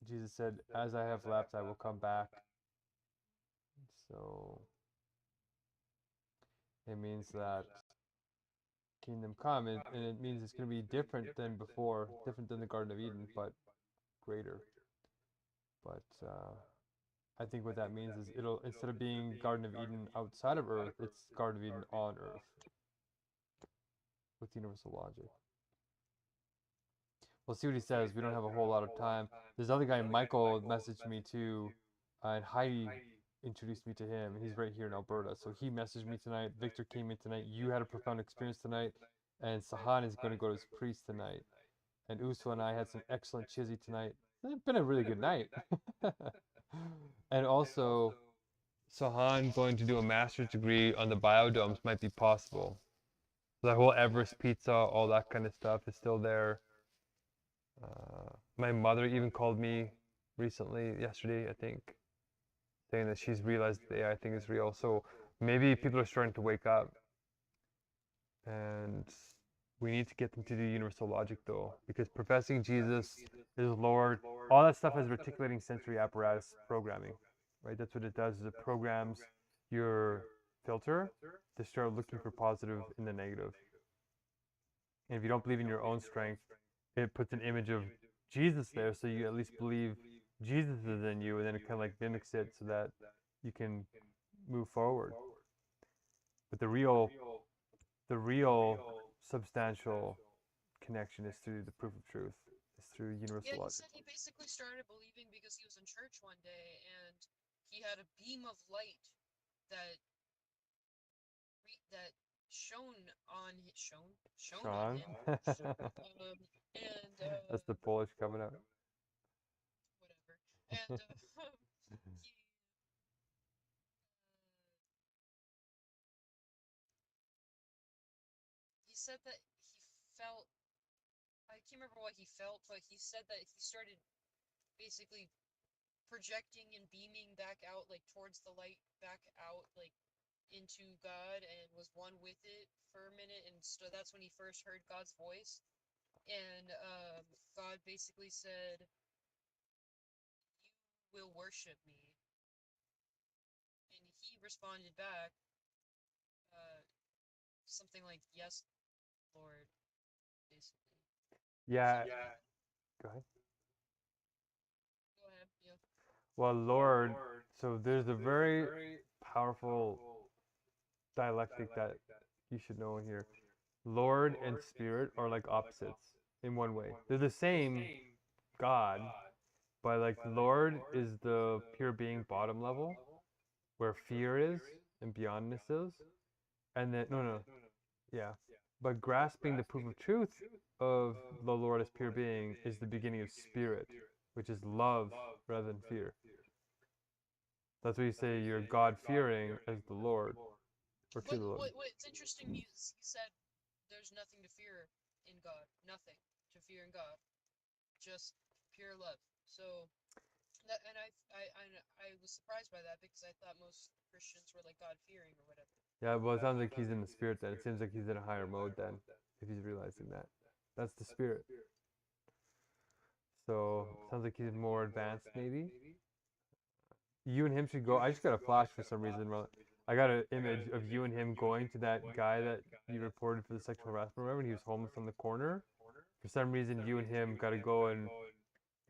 Jesus said, as I have left, I will come back. So it means that kingdom come, and it means it's going to be different than before, different than the Garden of Eden, but greater. But I think what that means is it'll, instead of being Garden of Eden outside of Earth, it's Garden of Eden on Earth with universal logic. We'll see what he says. We don't have a whole lot of time. This other guy, Michael, messaged me too, and Heidi introduced me to him. He's right here in Alberta. So he messaged me tonight. Victor came in tonight. You had a profound experience tonight. And Sahan is going to go to his priest tonight. And Uso and I had some excellent chizzy tonight. It's been a really good night. And also, Sahan going to do a master's degree on the biodomes might be possible. The whole Everest pizza, all that kind of stuff is still there. My mother even called me recently, yesterday, I think, saying that she's realized the AI thing is real. So maybe people are starting to wake up. And we need to get them to do universal logic, though, because professing Jesus is Lord, all that stuff is reticulating sensory apparatus programming, right? That's what it does, is it programs your filter to start looking for positive in the negative. And if you don't believe in your own strength, it puts an image of Jesus there, so you at least believe Jesus is in you, and then it kind of like mimics it so that you can move forward. But the real substantial connection is through the proof of truth. It's through universal Yeah, he logic. said he basically started believing because he was in church one day and he had a beam of light that that shone on Sean? him. And That's the Polish coming out. whatever. And he said that he felt, I can't remember what he felt, but he said that he started basically projecting and beaming back out, like towards the light, back out, like into God, and was one with it for a minute. And so that's when he first heard God's voice. And God basically said, "You will worship me." And he responded back, something like, "Yes, Lord," basically. Yeah. Something Go ahead. Go ahead, yeah. Well, Lord, so there's a very powerful dialectic that you should know here. Lord and Spirit are like opposites in one way. They're the same God, but like Lord is the pure being bottom level, where fear is and beyondness is. And then, no, yeah. But grasping the proof of truth of the Lord as pure being is the beginning of spirit, which is love rather than fear. That's why you say you're God fearing as the Lord, or to the Lord. What's interesting is he said there's nothing to fear in God. Nothing to fear in God. Just pure love. So that, and I was surprised by that because I thought most Christians were like God fearing or whatever. Yeah, well, it sounds like he's in the spirit then. It seems like he's in a higher mode then, if he's realizing that. That's the spirit. So, it sounds like he's more advanced, maybe. You and him should go. I just got a flash for some reason. I got an image of you and him going to that guy that you reported for the sexual harassment. Remember when he was homeless on the corner? For some reason, you and him got to go and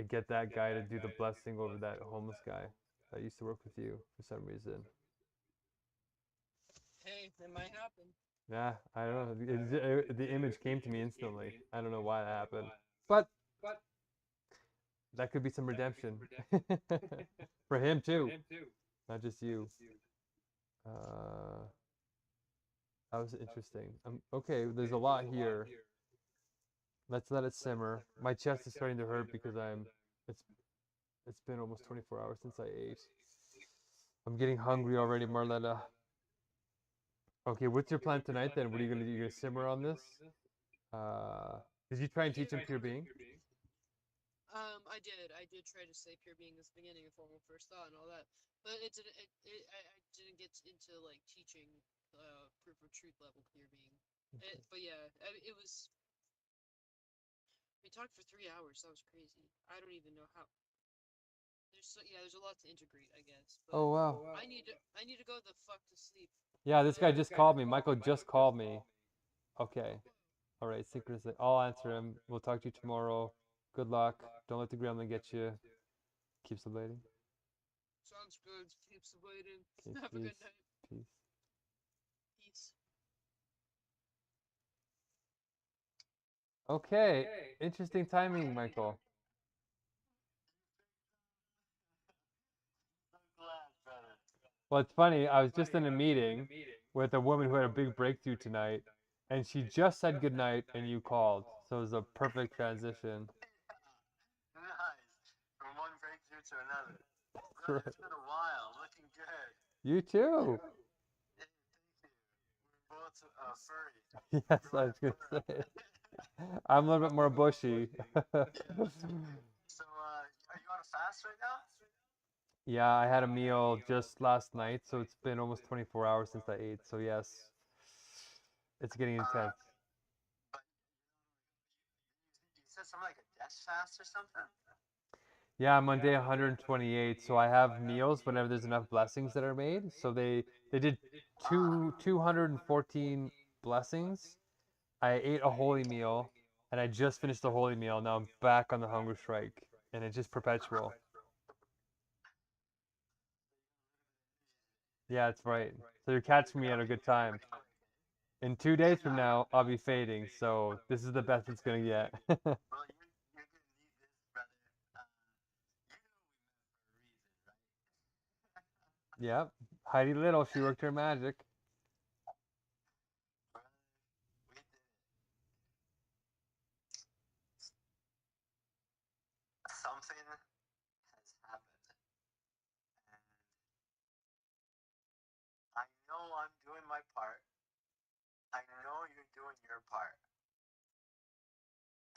get that guy to do the blessing over that homeless guy that used to work with you for some reason. Hey, it might happen. Yeah, I don't know. The image came to me instantly. I don't know why that happened. But that could be some redemption for him too, not just you. That was interesting. Okay, there's a lot here. Let's let it simmer. My chest is starting to hurt because it's it's been almost 24 hours since I ate. I'm getting hungry already, Marletta. Okay, what's your plan tonight then? What are you gonna do? You gonna simmer on this? Did you try and teach him pure being? I did try to say pure being at the beginning of formal first thought and all that, but it didn't. I didn't get into like teaching proof of truth level pure being. But yeah, it was. We talked for 3 hours. That was crazy. I don't even know how. There's a lot to integrate, I guess. But Oh wow. I need to go the fuck to sleep. Yeah, this guy just called me. Michael just called me. Okay. All right, synchronously. I'll answer him. We'll talk to you tomorrow. Good luck. Don't let the gremlin get you. Keep sublating. Sounds good. Keep waiting. Okay, Have a good peace. night. Peace. Peace. Okay, interesting timing, Michael. So glad, brother. Well, it's funny. I was just in a meeting with a woman who had a big breakthrough tonight, and she just said goodnight, and you called. So it was a perfect transition. Nice. From one breakthrough to another. That's Brother, right. it's been a while. Looking good. You too. Hey, thank you. We're both furry. Yes, We're I both was gonna fur. say. I'm a little bit more bushy. Yeah. So, are you on a fast right now? Yeah, I had a meal just last night, so it's been almost 24 hours since I ate. So yes, it's getting Uh, intense. but you said something like a death fast or something? Yeah, I'm on day 128, so I have meals whenever there's enough blessings that are made. So they did Ah, 214 blessings. I ate a holy meal, and I just finished the holy meal. Now I'm back on the hunger strike, and it's just perpetual. Yeah, that's right. So you're catching me at a good time. In 2 days from now, I'll be fading, so this is the best it's gonna get. well, you're gonna need this, brother. You know we met for a reason, right? Yep. Heidi Little, she worked her magic. Brother, we did it. Something has happened, and I know I'm doing my part. I know you're doing your part.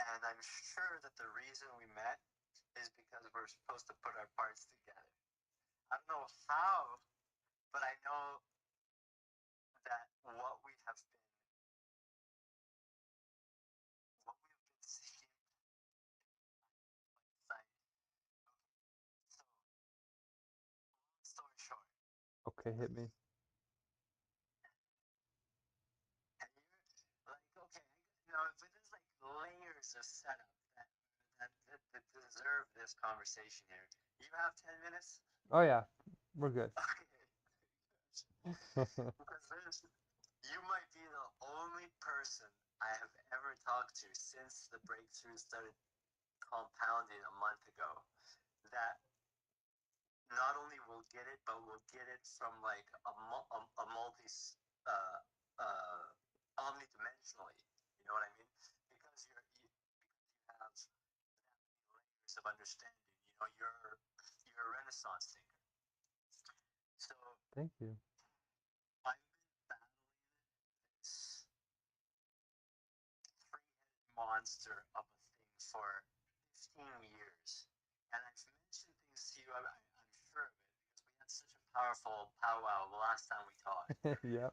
And I'm sure that the reason we met is because we're supposed to put our parts together. I don't know how, but I know that what we have been seeking inside. So, long story short, Okay, hit me. and you're like, okay, but there's like layers of setup that deserve this conversation here. You have 10 minutes? Oh yeah, we're good. Okay. Because you might be the only person I have ever talked to since the breakthrough started compounding a month ago that not only will get it, but will get it from like a multi, uh, omnidimensionally. You know what I mean? Because you have that many layers of understanding. You're a Renaissance thinker. So Thank you. I've been battling this three-headed monster of a thing for 15 years. And I've mentioned things to you, I'm sure of it, because we had such a powerful powwow the last time we talked. Yep.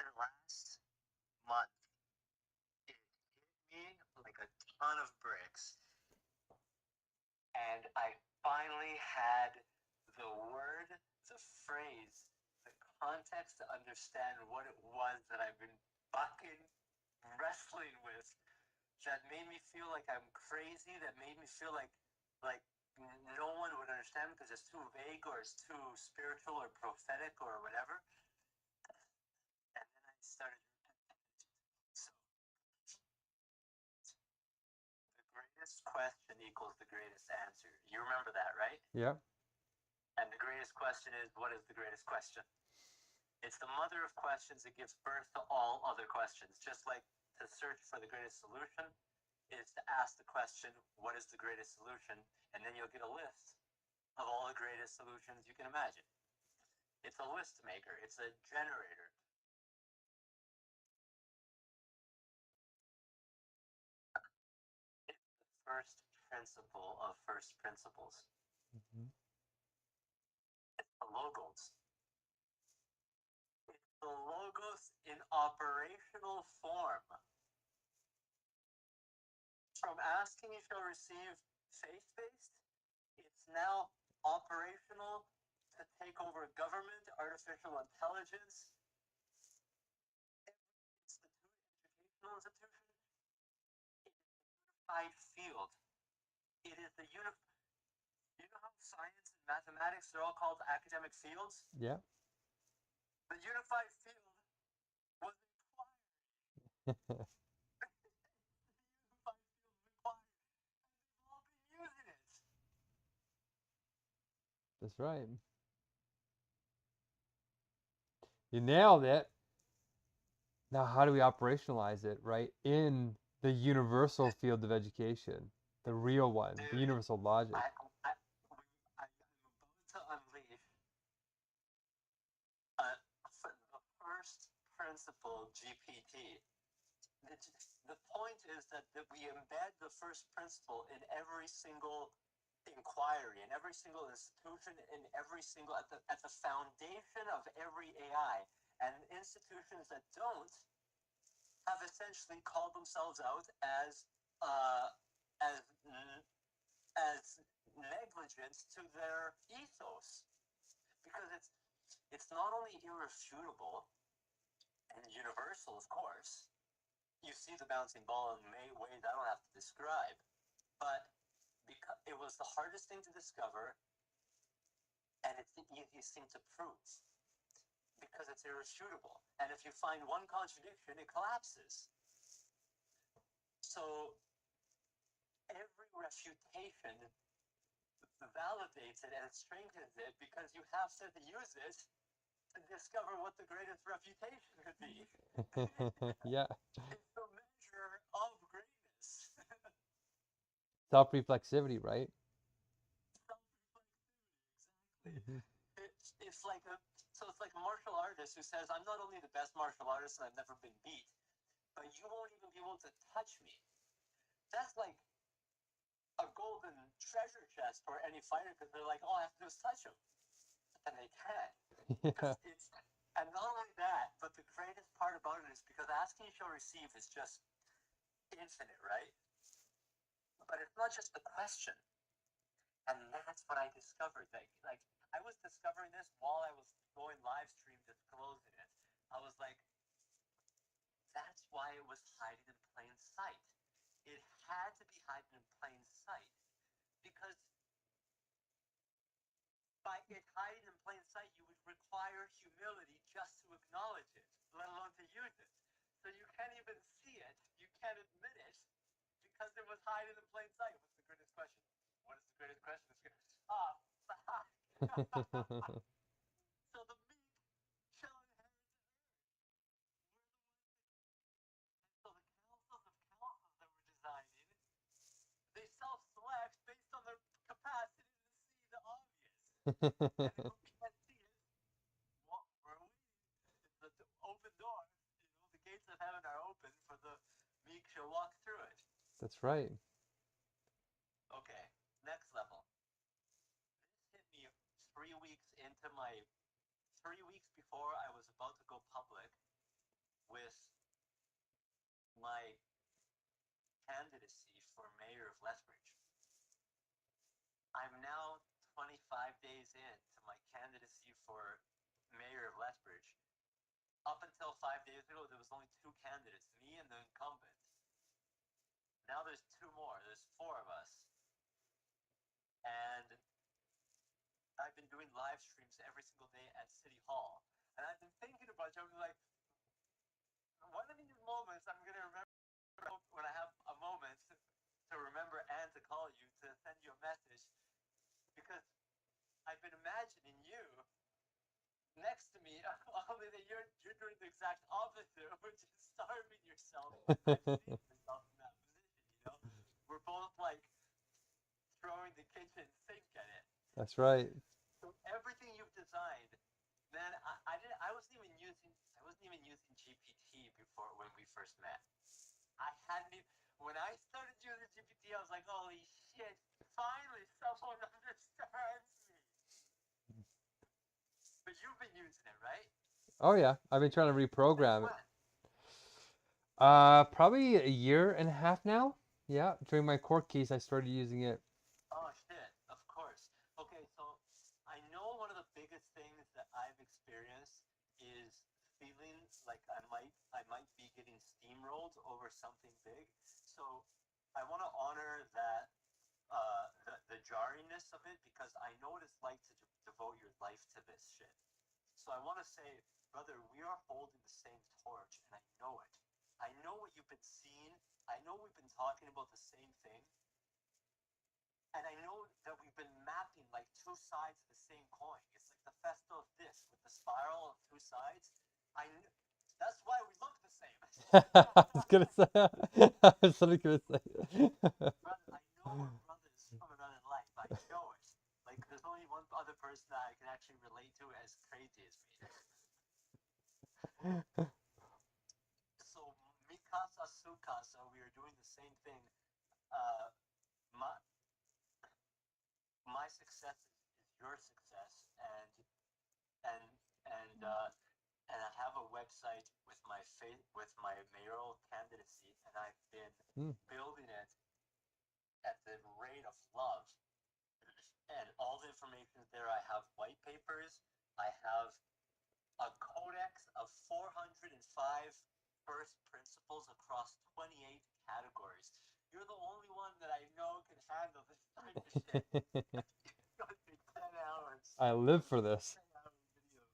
And last month, it hit me like a ton of bricks. And I finally had the word, the phrase, the context to understand what it was that I've been fucking wrestling with that made me feel like I'm crazy, that made me feel like no one would understand because it's too vague or it's too spiritual or prophetic or whatever. And then I started. So the greatest question equals the greatest answer. You remember that, right? Yep. And the greatest question is, what is the greatest question? It's the mother of questions that gives birth to all other questions. Just like to search for the greatest solution is to ask the question, what is the greatest solution? And then you'll get a list of all the greatest solutions you can imagine. It's a list maker, it's a generator. It's the first principle of first principles. Mhm. It's the logos. It's the logos in operational form. From asking you shall receive faith-based, it's now operational to take over government, artificial intelligence, educational institution. It is the unified field. It is the You know how science and mathematics are all called academic fields? Yeah. The unified field was inquiry. The unified field of inquiry. They've all been using it. That's right. You nailed it. Now, how do we operationalize it, right? In the universal field of education, the real one, the Dude, universal logic. I'm about to unleash the first principle GPT. The point is that we embed the first principle in every single inquiry, in every single institution, in every single at the foundation of every AI. And institutions that don't have essentially called themselves out as uh, as as negligent to their ethos, because it's not only irrefutable and universal, of course. You see the bouncing ball in ways I don't have to describe, but because it was the hardest thing to discover, and it's the easiest thing to prove because it's irrefutable. And if you find one contradiction, it collapses. So every refutation validates it and strengthens it because you have to use it to discover what the greatest refutation could be. Yeah. It's the measure of greatness. Self-reflexivity, right? Exactly. It's like it's like a martial artist who says, I'm not only the best martial artist and I've never been beat, but you won't even be able to touch me. That's like a golden treasure chest for any fighter because they're like, all I have to do is touch him. And they can't. Yeah. And not only that, but the greatest part about it is because asking you shall receive is just infinite, right? But it's not just the question. And that's what I discovered. Like I was discovering this while I was going live stream disclosing it. I was like, that's why it was hiding in plain sight. It had to be hiding in plain sight because by it hiding in plain sight, you would require humility just to acknowledge it, let alone to use it. So you can't even see it. You can't admit it because it was hiding in plain sight. What's the greatest question? What is the greatest question? Ah, fuck. So the meek shall inherit the earth. We're the ones that. So the councils of councils that we're designing, they self-select based on their capacity to see the obvious. And if we can't see it, what were we? It's the open door. The gates of heaven are open for the meek shall walk through it. That's right. Okay, next level. This hit me 3 weeks into my 3 weeks before I was about to go public with my candidacy for mayor of Lethbridge. I'm now 25 days into my candidacy for mayor of Lethbridge. Up until 5 days ago, there was only two candidates, me and the incumbent. Now there's two more. There's four of us. And I've been doing live streams every single day at City Hall. And I've been thinking about you. I'm like, one of these moments I'm going to remember when I have a moment to remember and to call you, to send you a message. Because I've been imagining you next to me, only that you're doing the exact opposite, which is starving yourself. I've seen myself in that position, We're both like throwing the kitchen sink at it. That's right. So everything you've designed, man, I wasn't even using GPT before when we first met. I hadn't even, when I started using GPT, I was like, holy shit, finally someone understands me. But you've been using it, right? Oh yeah, I've been trying to reprogram it. Probably a year and a half now. Yeah, during my court case, I started using it. Oh shit, of course. Okay, so I know one of the biggest things that I've experienced is feeling like I might be getting steamrolled over something big. So I want to honor that the jarriness of it, because I know what it's like to devote your life to this shit. So I want to say, brother, we are holding the same torch, and I know it. I know what you've been seeing. I know we've been talking about the same thing. And I know that we've been mapping like two sides of the same coin. It's like the festo of this with the spiral of two sides. That's why we look the same. I was gonna say. I was literally gonna say. Brother, I know we're brothers from another life. I know it. Like, there's only one other person that I can actually relate to as crazy as me. So, Mikasa Sukasa, we are doing the same thing. My my success is your success, and and and I have a website with with my mayoral candidacy, and I've been building it at the rate of love. And all the information is there. I have white papers. I have a codex of 405 first principles across 28 categories. You're the only one that I know can handle this type of shit. It's going to be 10 hours. I live for this. 10-hour video.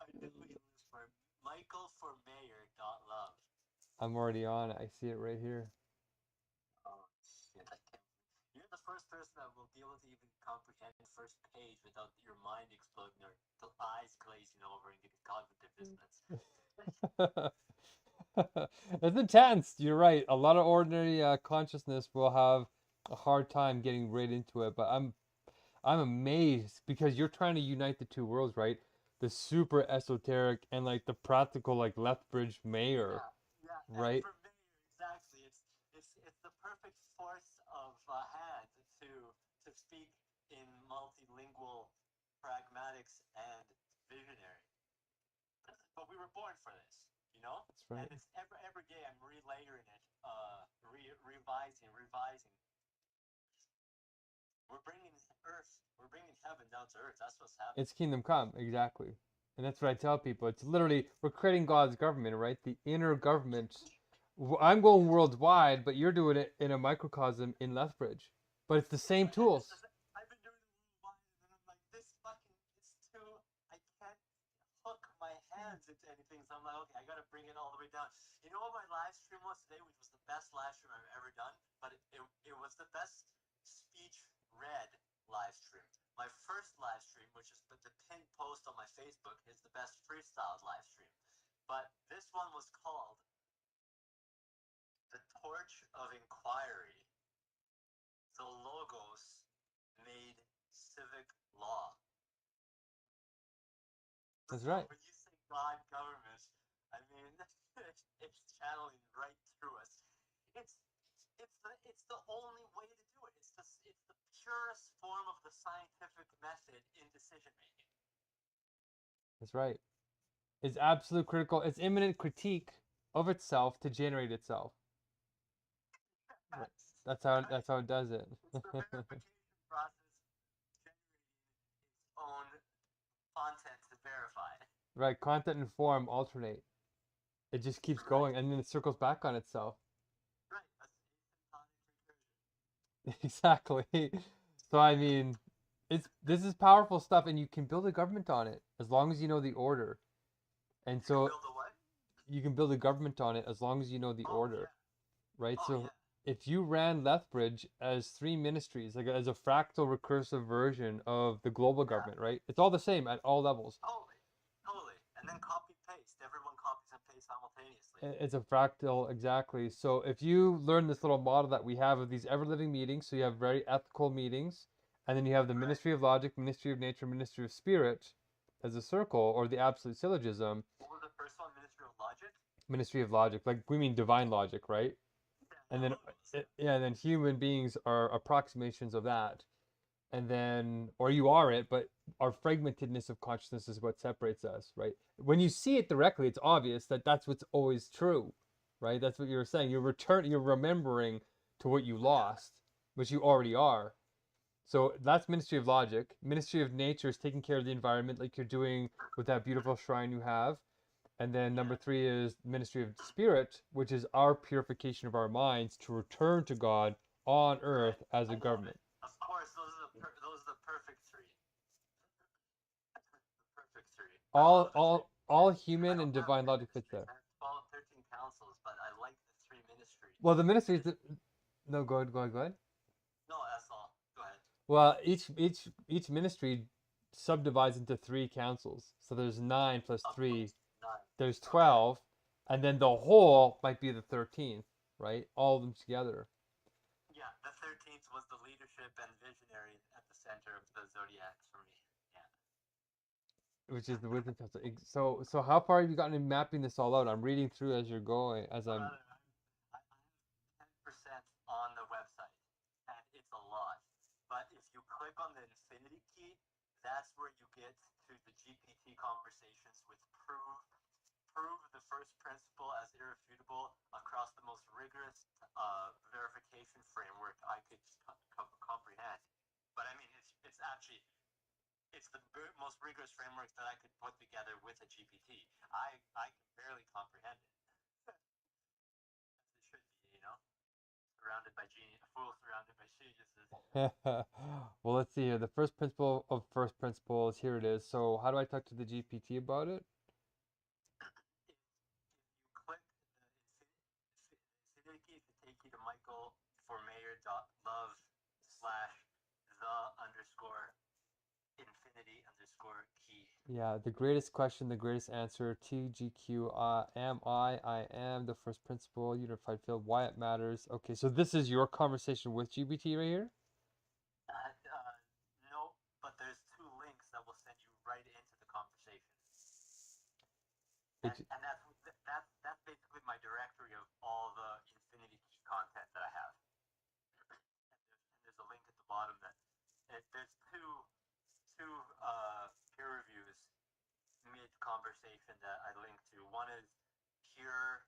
I literally live for michaelformayor.love. I'm already on it. I see it right here. Oh, shit. I can't. You're the first person that will be able to even comprehend the first page without your mind exploding or the eyes glazing over and getting cognitive dissonance. It's intense. You're right. A lot of ordinary consciousness will have a hard time getting right into it. But I'm amazed because you're trying to unite the two worlds, right? The super esoteric and like the practical, like Lethbridge mayor, Yeah, right? and for mayor, exactly. It's the perfect force of hand to speak in multilingual pragmatics and visionary. But we were born for this, you know. That's right. And it's every day I'm relayering it, revising. We're bringing heaven down to earth. That's what's happening. It's kingdom come, exactly. And that's what I tell people. It's literally, we're creating God's government, right? The inner government. I'm going worldwide, but you're doing it in a microcosm in Lethbridge. But it's the same tools. I've been doing it worldwide, and I'm like, this fucking, it's too, I can't hook my hands into anything. So I'm like, okay, I gotta bring it all the way down. You know what my live stream was today, which was the best live stream I've ever done? But it was the best speech read live stream. My first live stream, which is the pinned post on my Facebook, is the best freestyle live stream. But this one was called The Torch of Inquiry. The Logos Made Civic Law. That's right. When you say God government, I mean, it's channeling right through us. It's the only way to do it. It's the purest form of the scientific method in decision making. That's right. It's absolute critical. It's imminent critique of itself to generate itself. That's how it does it. It's the verification process generating its own content to verify. Right, content and form alternate. It just keeps going and then it circles back on itself. Right. That's asymptotic recursion. Exactly. So I mean, this is powerful stuff and you can build a government on it as long as you know the order. And so Build a what? you can build a government on it as long as you know the order. Yeah. Right? Oh, So yeah. if you ran Lethbridge as 3 ministries, like as a fractal recursive version of the global government, right? It's all the same at all levels. Totally. And then copy paste. Everyone copies and pastes simultaneously. It's a fractal, exactly. So if you learn this little model that we have of these ever-living meetings, so you have very ethical meetings, and then you have the Ministry of Logic, Ministry of Nature, Ministry of Spirit as a circle, or the absolute syllogism. What was the first one? Ministry of Logic? Ministry of Logic, like we mean divine logic, right? And then, and then human beings are approximations of that. And then, or you are it, but our fragmentedness of consciousness is what separates us, right? When you see it directly, it's obvious that that's what's always true, right? That's what you were saying. You're remembering to what you lost, which you already are. So that's Ministry of Logic. Ministry of Nature is taking care of the environment, like you're doing with that beautiful shrine you have. And then number 3 is Ministry of Spirit, which is our purification of our minds to return to God on earth as a government. Of course, those are the all human and divine logic fits there. 13 councils, but I like the 3 ministries. Well, the ministries. No, go ahead. No, that's all. Go ahead. Well, each ministry subdivides into 3 councils. So there's 9 plus 3. 9. There's 12, and then the whole might be the 13th, right? All of them together. Yeah, the 13th was the leadership and visionary at the center of the zodiacs for me. Yeah. Which is the wisdom council. So how far have you gotten in mapping this all out? I'm reading through as you're going, as I'm. I have 10% on the website, and it's a lot. But if you click on the infinity key, that's where you get to the GPT conversations with prove the first principle as irrefutable across the most rigorous verification framework I could comprehend. But I mean, it's actually the most rigorous framework that I could put together with a GPT. I can barely comprehend it. As it should be, surrounded by fools surrounded by geniuses. Well, let's see here. The first principle of first principles. Here it is. So how do I talk to the GPT about it? Click the infinity key to take you to Michael for mayor.love/the_infinity_key. Yeah, the greatest question, the greatest answer. TGQ. Am I am the first principle. Unified field. Why it matters. Okay, so this is your conversation with GPT right here. No, but there's 2 links that will send you right into the conversation. And that's basically my directory of all the infinity key content that I have. And there's a link at the bottom that there's two peer reviews mid conversation that I link to. One is pure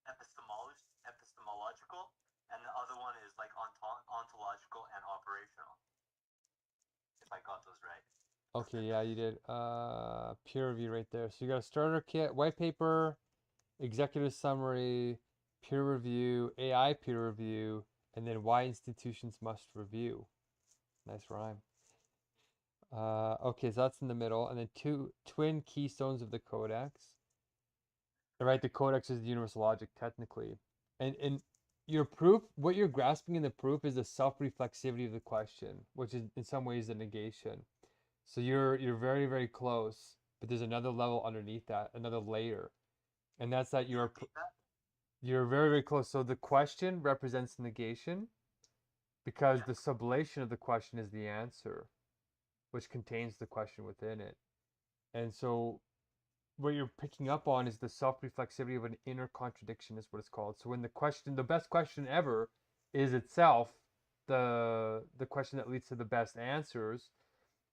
epistemological, and the other one is like ontological and operational. If I got those right. Okay, yeah, you did. Peer review right there. So you got a starter kit, white paper, executive summary, peer review, AI peer review, and then why institutions must review. Nice rhyme. Okay, so that's in the middle, and then 2 twin keystones of the codex. Right, the codex is the universal logic technically, and your proof, what you're grasping in the proof is the self-reflexivity of the question, which is in some ways a negation. So you're very, very close, but there's another level underneath that, another layer, and that's that you're very, very close. So the question represents negation because the sublation of the question is the answer, which contains the question within it. And so what you're picking up on is the self-reflexivity of an inner contradiction is what it's called. So when the best question ever is itself the question that leads to the best answers,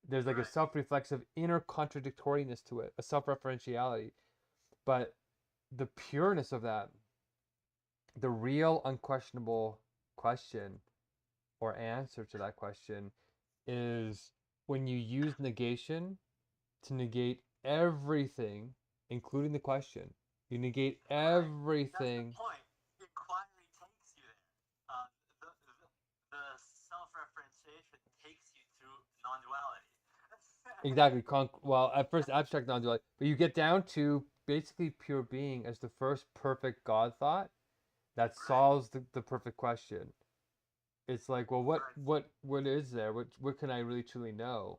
there's like a self-reflexive inner contradictoriness to it, a self-referentiality. But the pureness of that, the real unquestionable question or answer to that question is when you use negation to negate everything, including the question. You negate everything. That's the point. Inquiry takes you there. The self-referentiation takes you to non-duality. Exactly. Well, at first abstract non-duality, but you get down to basically pure being as the first perfect God thought that solves the perfect question. It's like, well, what is there? What can I really truly know,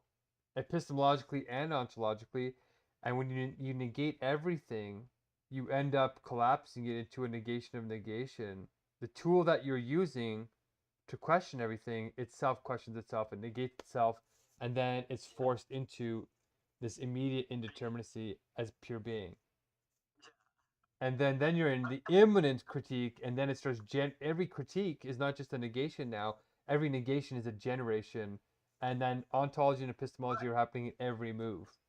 epistemologically and ontologically? And when you negate everything, you end up collapsing it into a negation of negation. The tool that you're using to question everything itself questions itself, it negates itself, and then it's forced into this immediate indeterminacy as pure being. And then you're in the immanent critique, and then it starts every critique is not just a negation now. Every negation is a generation, and then ontology and epistemology are happening in every move.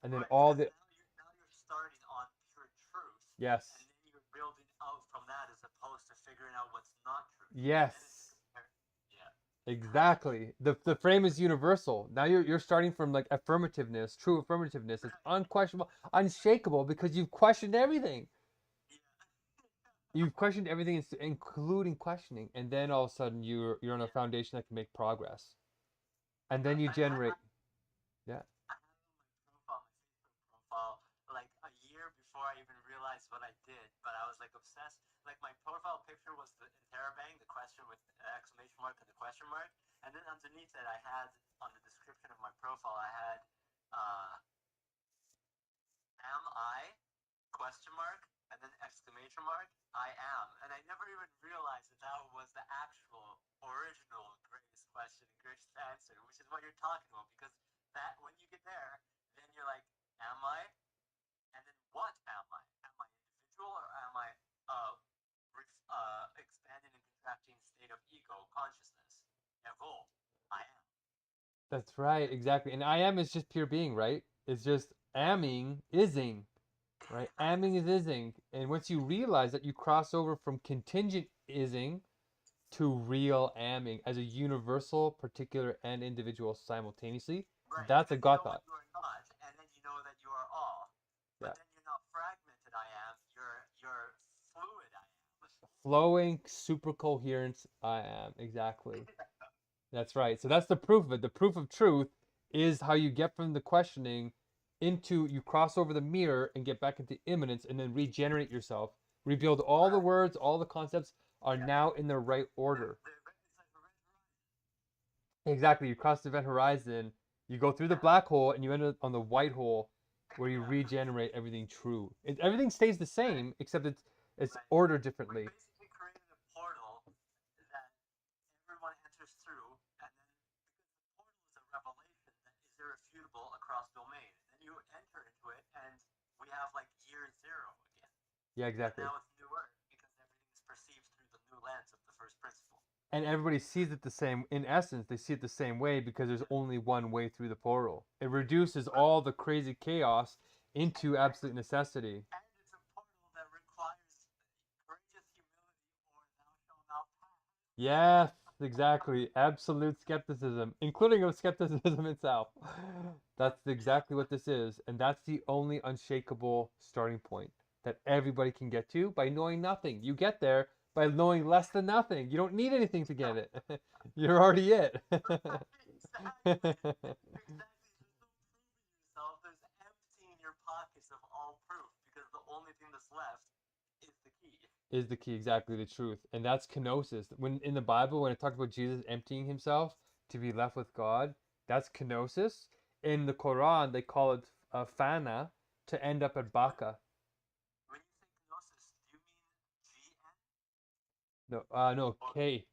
And then all the now you're starting on pure truth. Yes. And then you're building out from that as opposed to figuring out what's not true. Yes. Yeah. Exactly. The frame is universal. Now you're starting from like affirmativeness, true affirmativeness. It's unquestionable, unshakable because you've questioned everything. You've questioned everything, including questioning, and then all of a sudden you're on a foundation that can make progress. And then you generate. Yeah. I have on my profile, even realize what I did, but I was like obsessed. Like my profile picture was the interrobang, the question with exclamation mark and the question mark, and then underneath it I had on the description of my profile I had am I question mark and then exclamation mark I am, and I never even realized that that was the actual original greatest question and greatest answer, which is what you're talking about, because that when you get there, then you're like, am I? And then what am I? Am I individual or am I expanding and contracting state of ego consciousness? Ego, I am. That's right, exactly. And I am is just pure being, right? It's just amming, ising, right? Amming is ising. And once you realize that, you cross over from contingent ising to real amming as a universal, particular, and individual simultaneously. Right. That's a You God know thought. what you are not, and then you know that you are all. But Yeah. then you're not fragmented. I am. You're fluid. I am. Flowing, super coherent, I am. Exactly. That's right. So that's the proof of it. The proof of truth is how you get from the questioning into, you cross over the mirror and get back into immanence and then regenerate yourself. Rebuild all the words, all the concepts are now in the right order. It's like a red horizon. Exactly. You cross the event horizon, you go through the black hole, and you end up on the white hole where you regenerate everything true. Everything stays the same, except it's Right. ordered We differently. basically created a portal that everyone enters through, and then because the portal is a revelation that is irrefutable across domain, then you enter into it, and we have like year zero again. Yeah, And exactly. now it's new earth because everything is perceived through the new lens of the first principle. And everybody sees it the same, in essence, they see it the same way because there's only one way through the portal. It reduces all the crazy chaos into absolute necessity. And it's a portal that requires courageous humility or thou shalt not pass. Yes, exactly. Absolute skepticism, including of skepticism itself. That's exactly what this is. And that's the only unshakable starting point that everybody can get to by knowing nothing. You get there by knowing less than nothing. You don't need anything to get it. You're already it. Exactly. There's no proving yourself. There's emptying your pockets of all proof because the only thing that's left is the key. Is the key, exactly the truth. And that's kenosis. When in the Bible, when it talks about Jesus emptying himself to be left with God, that's kenosis. In the Quran, they call it fana, to end up at baka. When you say kenosis, do you mean GN? No, K.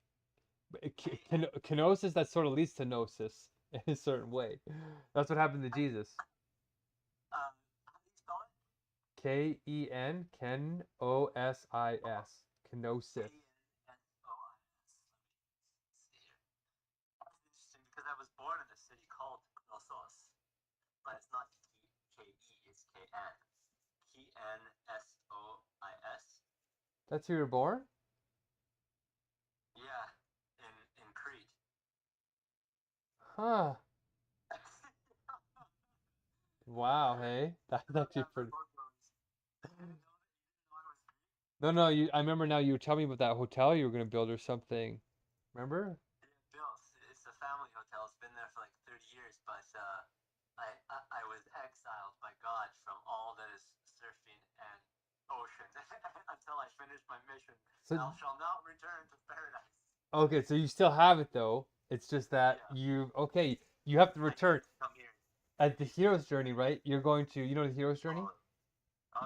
Kenosis, that sort of leads to gnosis in a certain way. That's what happened to Jesus. How do you spell it? Ken, Kenosis. Kenosis. KNSOIS. Let me see here. That's interesting because I was born in a city called Knossos, but it's not KE, it's KN. KNSOIS. That's who you were born? Yeah, in Crete. Huh. Wow, hey. That's actually pretty. No, I remember now you were telling me about that hotel you were going to build or something. Remember? Yeah, Bill, it's a family hotel. It's been there for like 30 years, but I was exiled by God from all that is surfing and ocean until I finished my mission. So, Thou shalt not return to paradise. okay, so you still have it though. It's just that Yeah. you have to I return can't come here. at the hero's journey, right? You're going to, you know the hero's journey? Oh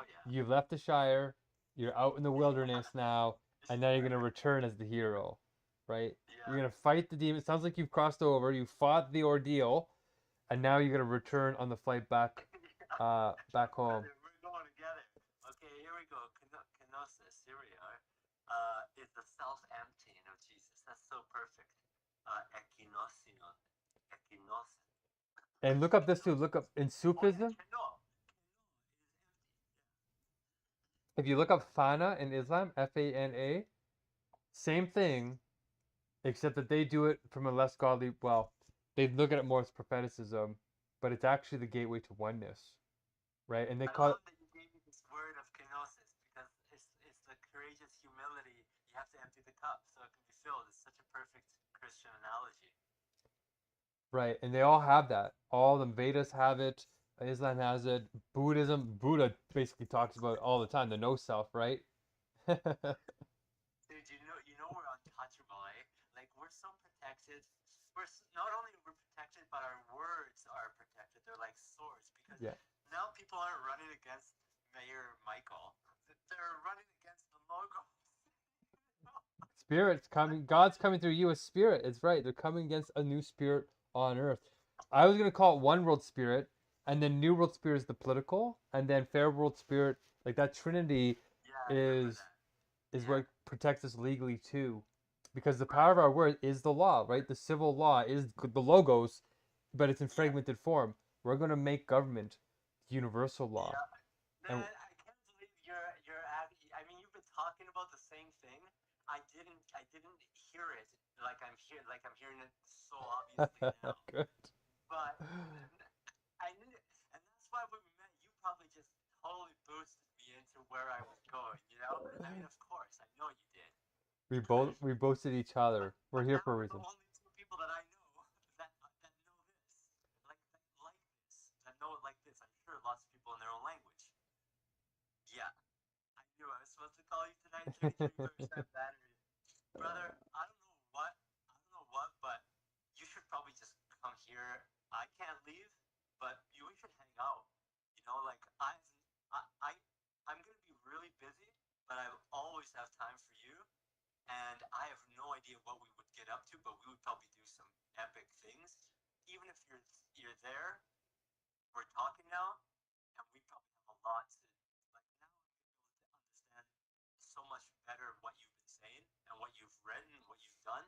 yeah. You've left the Shire, you're out in the wilderness now, and now you're going to return as the hero, right? You're Yeah. going to fight the demon. It sounds like you've crossed over, you fought the ordeal, and now you're going to return on the flight back back home. We're going together. Okay, here we go. Kenosis. Here we are. Is the self-emptying of Jesus. That's so perfect. Ekinosion. Ekinosin. And look up this too. Look up in Sufism. If you look up Fana in Islam, Fana, same thing, except that they do it from a less godly. Well, they look at it more as propheticism, but it's actually the gateway to oneness, right? And they I call it. love that you gave me this word of kenosis because it's the courageous humility. You have to empty the cup so it can be filled. It's such a perfect Christian analogy. Right, and they all have that. All the Vedas have it. Islam has it. Buddha basically talks about it all the time, the no self, right? Dude, you know we're untouchable, eh? Like we're so protected. Not only we're protected, but our words are protected. They're like swords because Yeah. now people aren't running against Mayor Michael. They're running against the logo. Spirit's coming. God's coming through you as spirit. It's right. They're coming against a new spirit on earth. I was gonna call it one world spirit, and then new world spirit is the political, and then fair world spirit, like that trinity, Yeah, I remember is that. is Yeah. what protects us legally too, because the Right. power of our word is the law, right? The civil law is the logos, but it's in Yeah. fragmented form. We're gonna make government universal law, Yeah. and Man, I can't believe you're at. I mean, you've been talking about the same thing. I didn't hear it like I'm hearing it so obviously now. good. But I knew, and that's why when we met, you probably just totally boosted me into where I was going. You know, I mean, of course, I know you did. We boasted each other. We're But here now for a we're the reason. only two people that I know that know this, like this, that know it like this. I'm sure lots of people in their own language. Yeah, I knew I was supposed to call you tonight. 33% battery, brother. I don't know what, but you should probably just come here. I can't leave, but we should hang out. You know, like I I'm gonna be really busy, but I always have time for you. And I have no idea what we would get up to, but we would probably do some epic things. Even if you're there, we're talking now, and we probably have a lot to like. Now I'm able to understand so much better what you've been saying and what you've written, what you've done.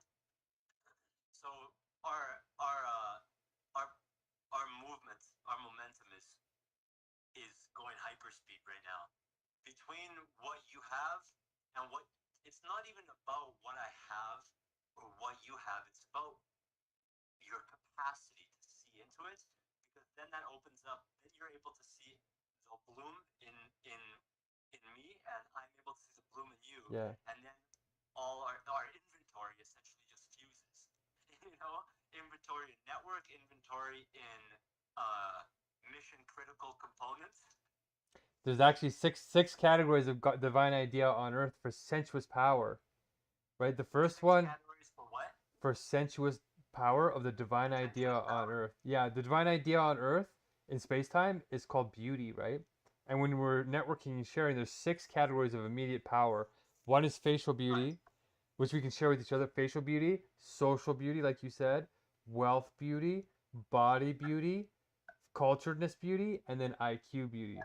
So our our our movement, our momentum is going hyperspeed right now. Between what you have and what it's not even about what I have or what you have. It's about your capacity to see into it because then that opens up. Then you're able to see the bloom in me, and I'm able to see the bloom in you, Yeah. and then all our inventory essentially just fuses. You know, inventory in network, inventory in mission critical components. There's actually six categories of divine idea on earth for sensuous power, right? The first Six one categories for what? for sensuous power of the divine idea Sensuous on power. earth. Yeah, the divine idea on earth in space time is called beauty, right? And when we're networking and sharing, there's six categories of immediate power. One is facial beauty, which we can share with each other. Facial beauty, social beauty, like you said, wealth beauty, body beauty, culturedness beauty, and then IQ beauty.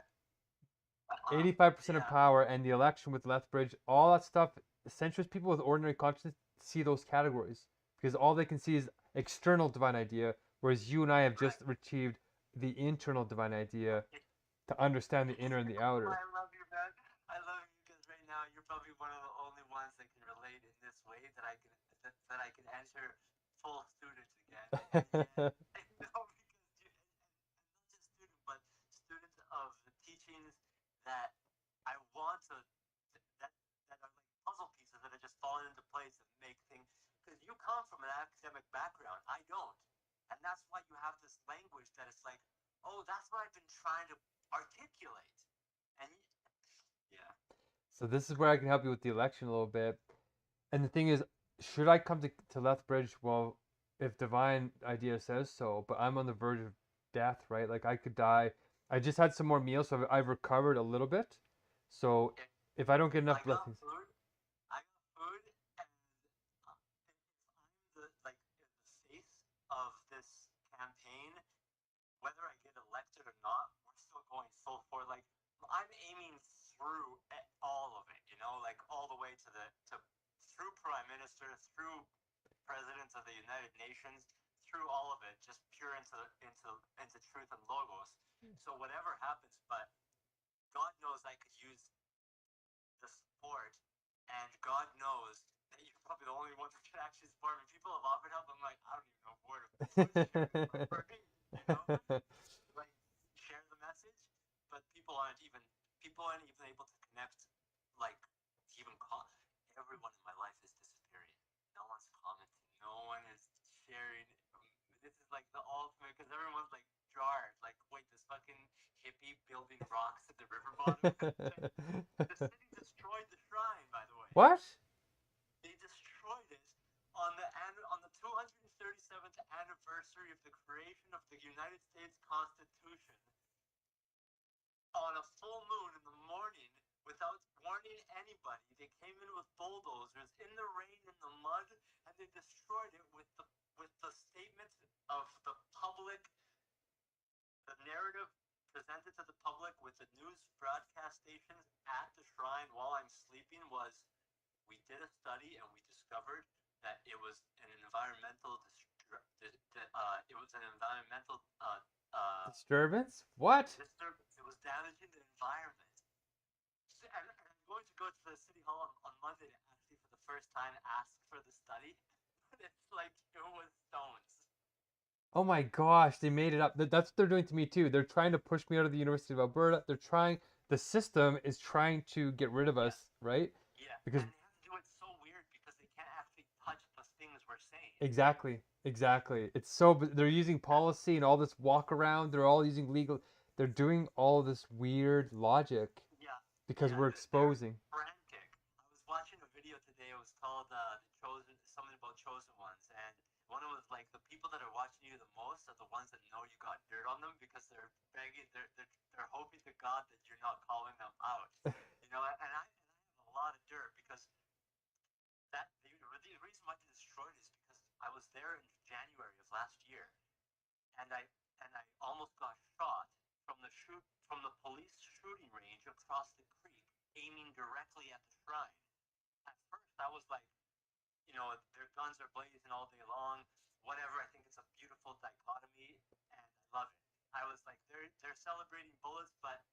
85% of Yeah. power and the election with Lethbridge, all that stuff, sensuous people with ordinary consciousness see those categories because all they can see is external divine idea, whereas you and I have Right. just achieved the internal divine idea to understand the inner and the outer. I love you, man. I love you because right now you're probably one of the only ones that can relate in this way that I can enter full student again. And I know because you and not just student, but student of the teachings that I want to that that are like puzzle pieces that are just falling into place and make things. Because you come from an academic background, I don't, and that's why you have this language that it's like, oh, that's what I've been trying to articulate. And yeah, So this is where I can help you with the election a little bit. And the thing is, should I come to Lethbridge? Well, if divine idea says so, but I'm on the verge of death, right? Like I could die. I just had some more meals, so I've recovered a little bit. So if if I don't get I enough got blessings, food, I got food, and if I'm in the face of this campaign, whether I get elected or not, we're still going full for like I'm aiming through all of it, you know, like all the way to through prime minister, through presidents of the United Nations, through all of it, just pure into truth and logos. So whatever happens, but God knows I could use the support, and God knows that you're probably the only one that can actually support me. People have offered help. I'm like, I don't even know a word of English, you know, like share the message, but people aren't even able to connect, like even call. Everyone in my life is disappearing. No one's commenting. No one is sharing. This is like the ultimate because everyone's like jarred. Like, wait, this fucking hippie building rocks at the river bottom. The city destroyed the shrine, by the way. What? They destroyed it on the 237th anniversary of the creation of the United States Constitution. On a full moon in the morning, without warning anybody, they came in with bulldozers in the rain, in the mud, and they destroyed it with the statement of the public, the narrative presented to the public with the news broadcast stations at the shrine while I'm sleeping was, we did a study and we discovered that it was an environmental Disturbance? What? disturbance. It was damaging the environment. And I'm going to go to the city hall on Monday to actually, for the first time, ask for the study. But it's like it was stones. Oh my gosh, they made it up. That's what they're doing to me too. They're trying to push me out of the University of Alberta. The system is trying to get rid of us, right? Yeah. Because and they have to do it so weird because they can't actually touch the things we're saying. exactly. They're using policy and all this walk around. They're all using legal. They're doing all this weird logic. Yeah. Because we're exposing. Frantic. I was watching a video today. It was called something about chosen ones, and one of them was like, the people that are watching you the most are the ones that know you got dirt on them because they're begging, they're hoping to God that you're not calling them out. And I have a lot of dirt because the reason why they destroyed it is because I was there in January of last year, and I almost got shot from the police shooting range across the creek, aiming directly at the shrine. At first, I was like, their guns are blazing all day long. Whatever. I think it's a beautiful dichotomy, and I love it. I was like, they're celebrating bullets, but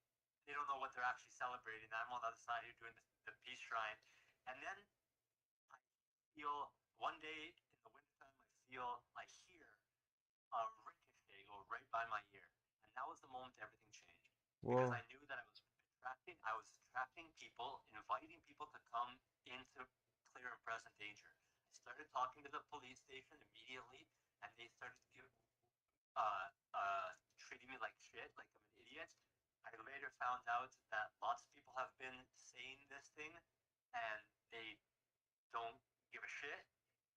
they don't know what they're actually celebrating. I'm on the other side here doing the peace shrine, and then I feel one day in the wintertime, I hear a ricochet go right by my ear, and that was the moment everything changed. Because Whoa. I knew that I was attracting people, inviting people to come into clear and present danger. I started talking to the police station immediately, and they started treating me like shit, like I'm an idiot. I later found out that lots of people have been saying this thing, and they don't give a shit.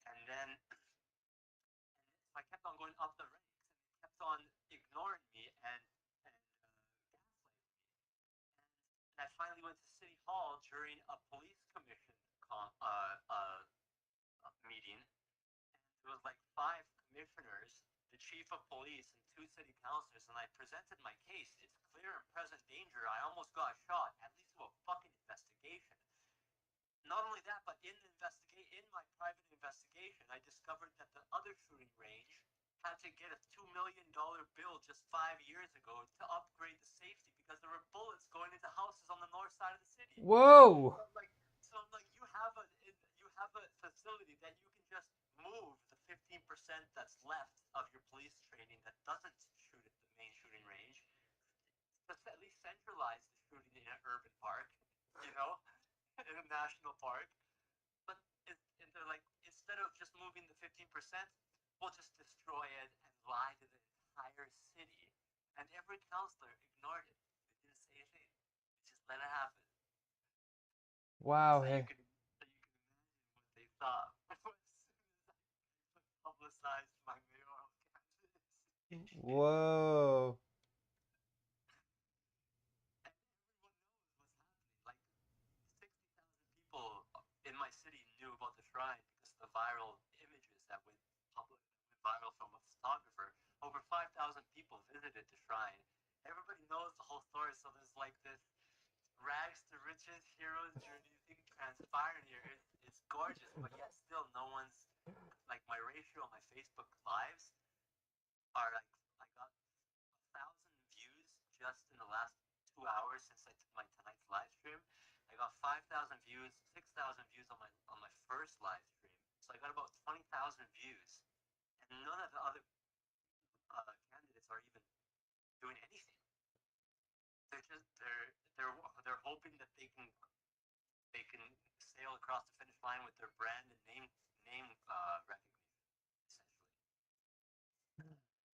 And then I kept on going up the ranks, and they kept on ignoring me and gaslighting me. And I finally went to City Hall during a police commission meeting. And it was like 5 commissioners, the chief of police, and 2 city councilors, and I presented my case. It's clear and present danger. I almost got shot. At least do a fucking investigation. Not only that, but in my private investigation, I discovered that the other shooting range had to get a $2 million bill just 5 years ago to upgrade the safety because there were bullets going into houses on the north side of the city. Whoa! So I'm like, you have a facility that you can just move the 15% that's left of your police training that doesn't shoot at the main shooting range, to at least centralize the shooting in an urban park, in a national park. But and they're like, instead of just moving the 15%, we'll just destroy it and lie to the entire city. And every counselor ignored it. They didn't say anything. They just let it happen. Wow. So Hey. you can imagine what they thought as soon as I publicized my mayoral candidacy. Whoa. And everyone knows what's happening. Like 60,000 people in my city knew about the shrine because of the viral images that went viral from a photographer. Over 5,000 people visited the shrine. Everybody knows the whole story, so there's like this rags to riches hero's journey thing transpiring here. It's gorgeous, but yet still no one's like, my ratio on my Facebook lives are like, I got 1,000 views just in the last 2 hours since I took my tonight's live stream. I got 5,000 views, 6,000 views on my first live stream. So I got about 20,000 views, and none of the other candidates are even doing anything. They're hoping that they can sail across the finish line with their brand and name recognition, essentially.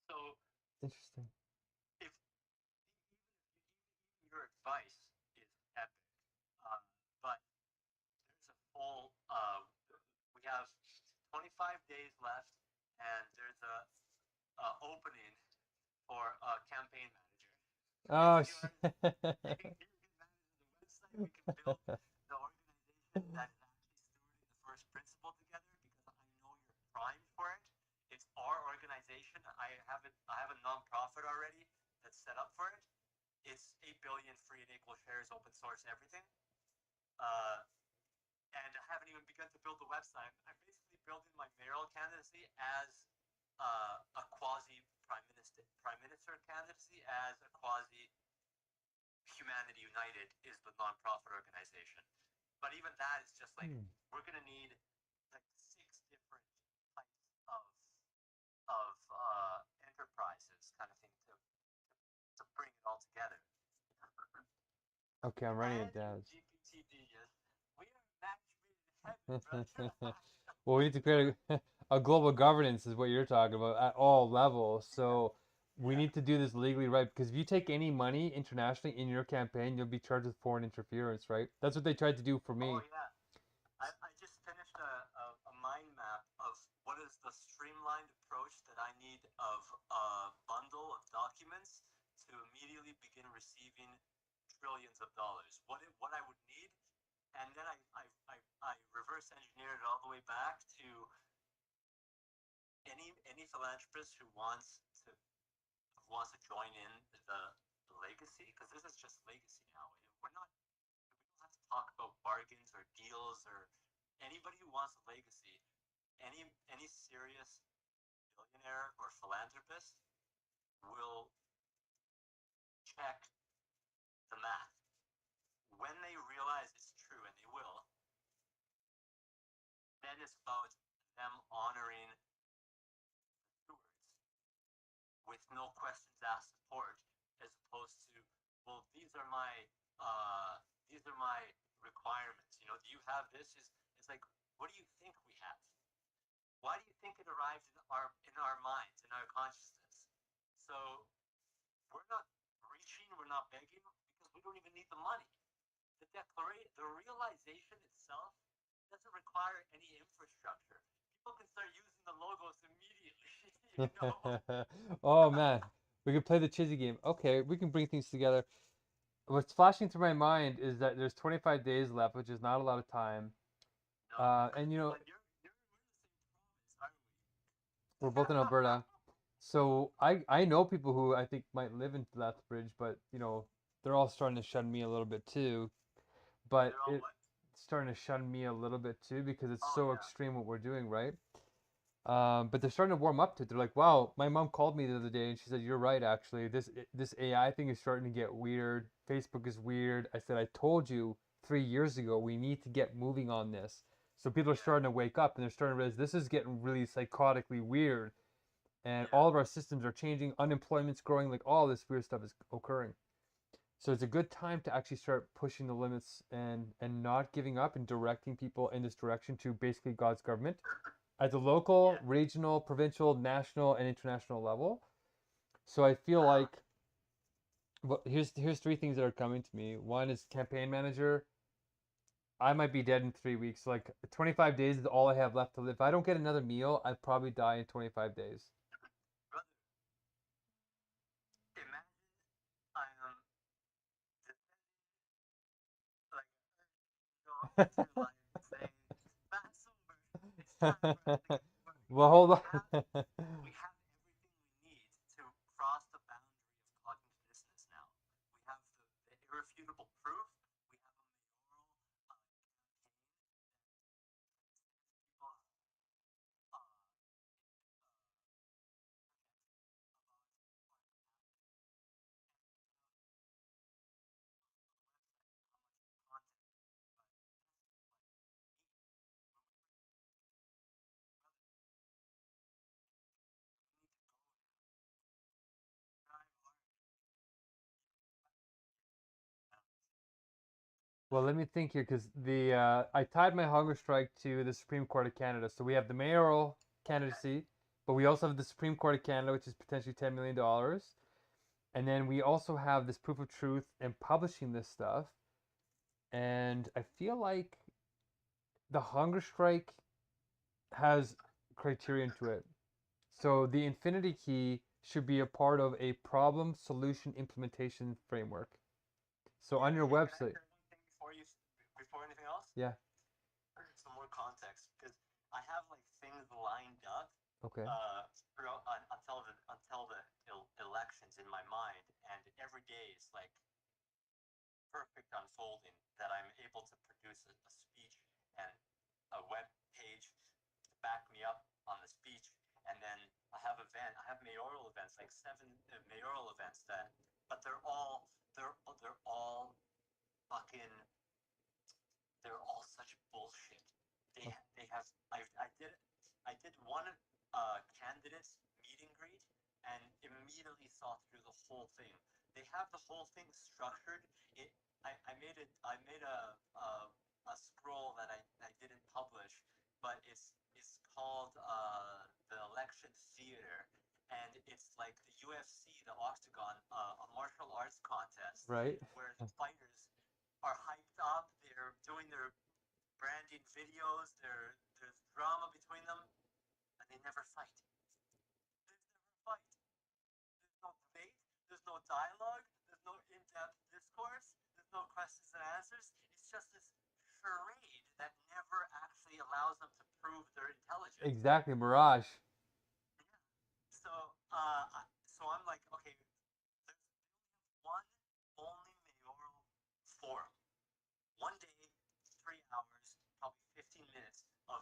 So Interesting. if advice is epic. But there's a full. We have 25 days left, and there's a opening for a campaign manager. Oh If you shit. you can manage the website, we can build the organization that is actually stewarding the first principle together, because I know you're primed for it. It's our organization. I have a non-profit already that's set up for it. It's 8 billion free and equal shares, open source, everything. Uh, and I haven't even begun to build the website. I'm basically building my mayoral candidacy as a quasi prime minister candidacy, as a quasi Humanity United is the nonprofit organization. But even that is just like, we're gonna need like 6 different types of enterprises kind of thing to bring it all together. Okay, I'm writing it down. GPTD, yes. We are match made in heaven, brother. Well, we need to create a global governance, is what you're talking about, at all levels. So we need to do this legally right, because if you take any money internationally in your campaign, you'll be charged with foreign interference, right? That's what they tried to do for me. Oh yeah. I just finished a mind map of what is the streamlined approach that I need of a bundle of documents to immediately begin receiving trillions of dollars. What I would need, and then I reverse engineered it all the way back to any philanthropist who wants to join in the legacy, because this is just legacy now. We don't have to talk about bargains or deals, or anybody who wants a legacy, any serious billionaire or philanthropist will check the math. When they realize it's true, and they will, then it's about them honoring stewards with no questions asked support, as opposed to, well, these are my requirements. You know, do you have this? It's like, what do you think we have? Why do you think it arrived in our minds, in our consciousness? So we're not reaching, we're not begging, because we don't even need the money. The realization itself doesn't require any infrastructure. People can start using the logos immediately. You know? Oh man, we could play the Chizzy game. Okay, we can bring things together. What's flashing through my mind is that there's 25 days left, which is not a lot of time. No. And you know, But we're in the same province, aren't we? we're both in Alberta. So I know people who I think might live in Lethbridge, but you know, they're all starting to shun me a little bit too. But They're all what? it's starting to shun me a little bit too, because it's Oh so yeah. extreme what we're doing, right? But they're starting to warm up to it. They're like, "Wow, my mom called me the other day and she said you're right. Actually, this AI thing is starting to get weird. Facebook is weird." I said, "I told you 3 years ago we need to get moving on this." So people are starting to wake up, and they're starting to realize this is getting really psychotically weird, and all of our systems are changing. Unemployment's growing. Like all this weird stuff is occurring. So it's a good time to actually start pushing the limits and not giving up and directing people in this direction to basically God's government at the local, regional, provincial, national, and international level. So I feel like, well, here's 3 things that are coming to me. One is campaign manager. I might be dead in 3 weeks. Like 25 days is all I have left to live. If I don't get another meal, I'd probably die in 25 days. Brother, imagine I am like, into life and saying, Passover, it's time for us to get to work. Well, hold We on. have we have everything we need to cross the boundary of cognitiveness now. We have the irrefutable proof. We have a mayoral campaign that people Well, let me think here, because I tied my hunger strike to the Supreme Court of Canada. So we have the mayoral candidacy, but we also have the Supreme Court of Canada, which is potentially $10 million. And then we also have this proof of truth and publishing this stuff. And I feel like the hunger strike has criterion to it. So the infinity key should be a part of a problem solution implementation framework. So on your website. Can I share one thing before anything else? Yeah. Some more context, because I have like things lined up Okay. throughout until the elections in my mind, and every day is like perfect unfolding that I'm able to produce a speech and a web page to back me up on the speech, and then I have mayoral events, like 7 mayoral events but they're all fucking they're all such bullshit. They have I did one candidates meet and greet and immediately saw through the whole thing. They have the whole thing structured. I made a scroll that I didn't publish, but it's called the election theater, and it's like the UFC, the Octagon, a martial arts contest, Right. where the fighters are hyped up. They're doing their branding videos. There's drama between them, and they never fight. There's never a fight. There's no debate. There's no dialogue. There's no in-depth discourse. There's no questions and answers. It's just this charade that never actually allows them to prove their intelligence. Exactly, mirage. So, so I'm like, okay, there's one only mayoral forum. One day, 3 hours, probably 15 minutes of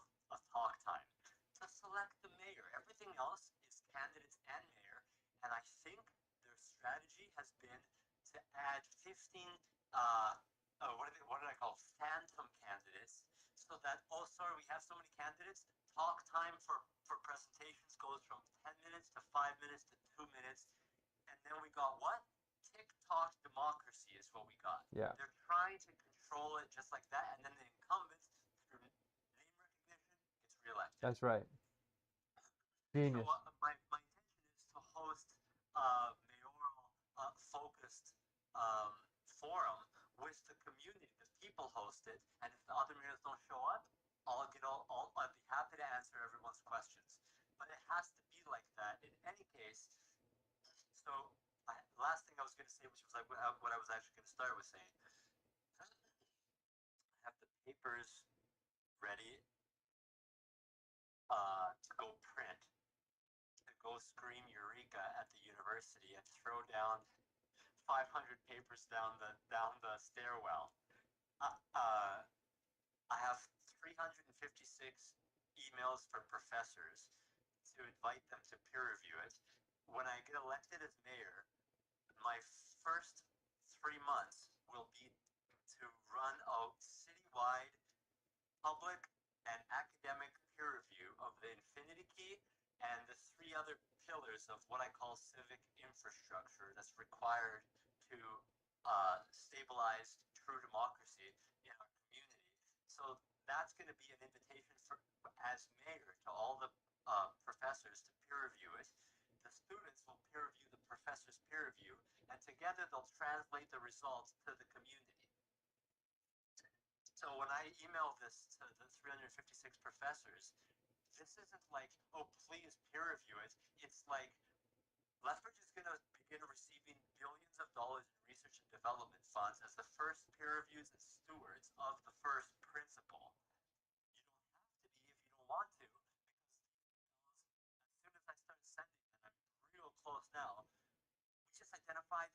talk time to select the mayor. Everything else is candidates and mayor, and I think their strategy has been to add 15, what did I call phantom candidates, so that, oh, sorry, we have so many candidates, talk time for presentations goes from 10 minutes to 5 minutes to 2 minutes, and then we got what? TikTok democracy is what we got. Yeah. They're trying to control it just like that, and then the incumbent, through name recognition, gets reelected. That's right. Genius. So my intention is to host a mayoral focused forum with the community. The people host it, and if the other mayors don't show up, I'd be happy to answer everyone's questions. But it has to be like that in any case. So last thing I was going to say, which was like what I was actually going to start with saying, I have the papers ready to go print, to go scream Eureka at the university and throw down 500 papers down the stairwell. I have 356 emails for professors to invite them to peer review it. When I get elected as mayor, my first 3 months will be to run a citywide public and academic peer review of the Infinity Key and the 3 other pillars of what I call civic infrastructure that's required to stabilize true democracy in our community. So that's going to be an invitation as mayor to all the professors to peer review it. The students will peer review the professor's peer review, and together they'll translate the results to the community. So when I email this to the 356 professors, this isn't like, oh, please peer review it. It's like Lethbridge is going to begin receiving billions of dollars in research and development funds as the first peer reviews and stewards of the first principle. You don't have to be if you don't want to, because as soon as I start sending them, I'm real close now, we just identified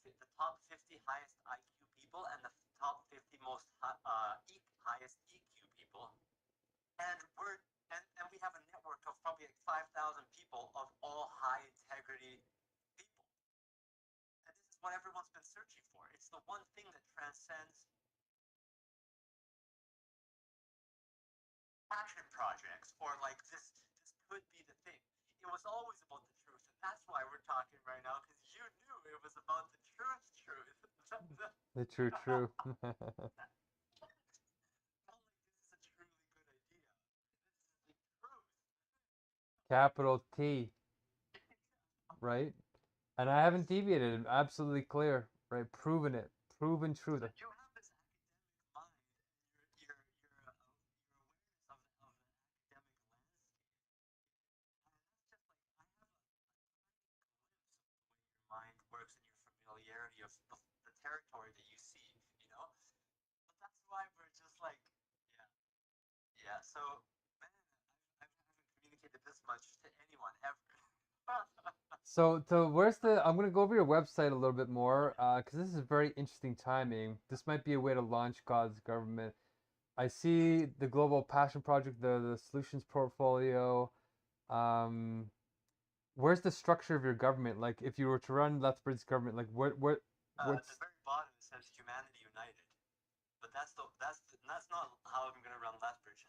the top 50 highest IQ people and the top 50 most highest EQ people, and we have a network of probably like 5,000 people of all high integrity people, and this is what everyone's been searching for. It's the one thing that transcends passion projects, or like this could be the thing. It was always about the truth, and that's why we're talking right now, because you knew it was about the truth. The true. Not like this is a truly good idea. This is the truth. Capital T. Right? And I haven't deviated. Absolutely clear, right? Proven it. Proven truth. So you have this academic mind, and your awareness of the academic landscape. And that's just like I have a glimpse of the way your mind works and your familiarity of the territory that you see, you know? But that's why we're just like, yeah, yeah. So, man, I haven't communicated this much to anyone ever. So where's the? I'm gonna go over your website a little bit more, because this is very interesting timing. This might be a way to launch God's government. I see the Global Passion Project, the solutions portfolio. Um, where's the structure of your government? Like, if you were to run Lethbridge's government, like what's At the very bottom it says Humanity United. But that's not how I'm gonna run Lethbridge.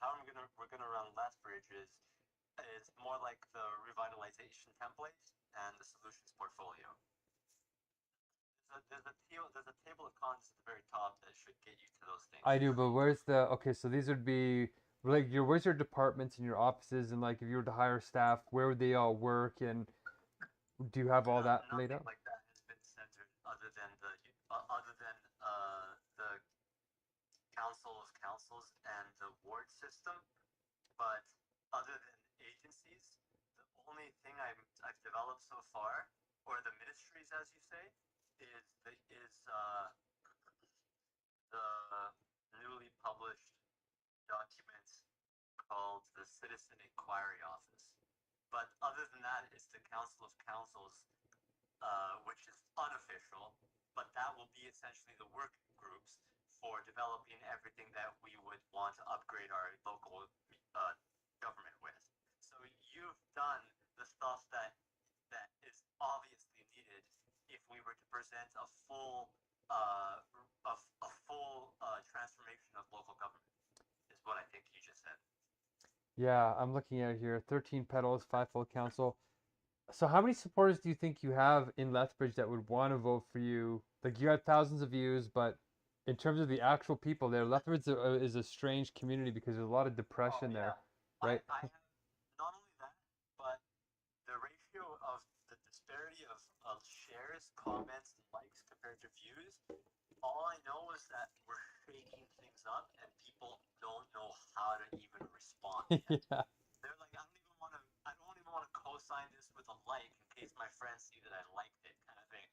We're gonna run Lethbridge is more like the revitalization template and the solutions portfolio. There's a table of contents at the very top that should get you to those things. I do, but where's the? Okay, so these would be like where's your departments and your offices, and like if you were to hire staff, where would they all work, and do you have all that laid out? Nothing like that has been centered other than the council of councils and the ward system. But other than agencies, the only thing I've developed so far, or the ministries, as you say, the newly published document called the Citizen Inquiry Office. But other than that, it's the Council of Councils, which is unofficial, but that will be essentially the working groups for developing everything that we would want to upgrade our local government with. So you've done the stuff that is obviously needed if we were to present a full transformation of local government, is what I think you just said. Yeah, I'm looking at it here. 13 petals, fivefold council. So how many supporters do you think you have in Lethbridge that would want to vote for you? Like you had thousands of views, but in terms of the actual people there, Lethbridge is a strange community because there's a lot of depression there, right? I have not only that, but the ratio of the disparity of shares, comments, and likes compared to views. All I know is that we're shaking things up, and people don't know how to even respond yet. Yeah. They're like, I don't even want to co-sign this with a like in case my friends see that I liked it, kind of thing.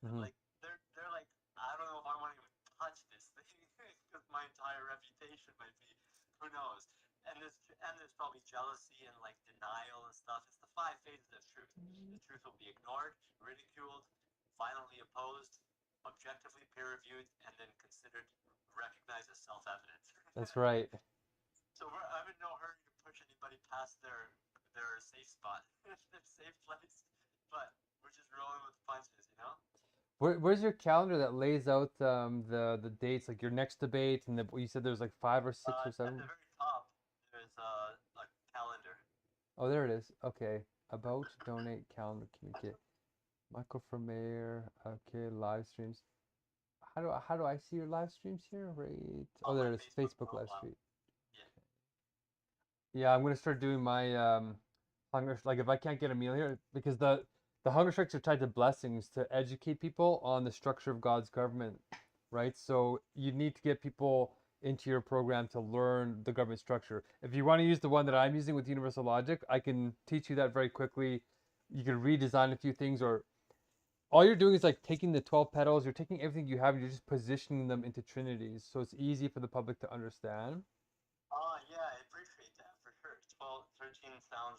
Mhm. Like they're like, I don't know if I want to even touch this thing because my entire reputation might be, who knows. And there's probably jealousy and like denial and stuff. It's the 5 phases of truth. The truth will be ignored, ridiculed, violently opposed, objectively peer-reviewed, and then considered recognized as self-evident. That's right. So I'm in no hurry to push anybody past their safe spot, their safe place. But we're just rolling with the punches, you know. Where's your calendar that lays out the dates, like your next debate, and you said there's like 5 or 6 or At 7? the very top, there's a calendar. Oh, there it is. Okay. About, donate, calendar, communicate. Michael for mayor. Okay, live streams. How do I see your live streams here? Right. Oh, On my there it is. Facebook live profile. stream. Yeah. Yeah, I'm gonna start doing my hunger, like if I can't get a meal here, because the hunger strikes are tied to blessings to educate people on the structure of God's government, right? So you need to get people into your program to learn the government structure. If you want to use the one that I'm using with universal logic, I can teach you that very quickly. You can redesign a few things, or all you're doing is like taking the 12 petals, you're taking everything you have and you're just positioning them into trinities, so it's easy for the public to understand. Yeah, I appreciate that for sure. 12, 13 sounds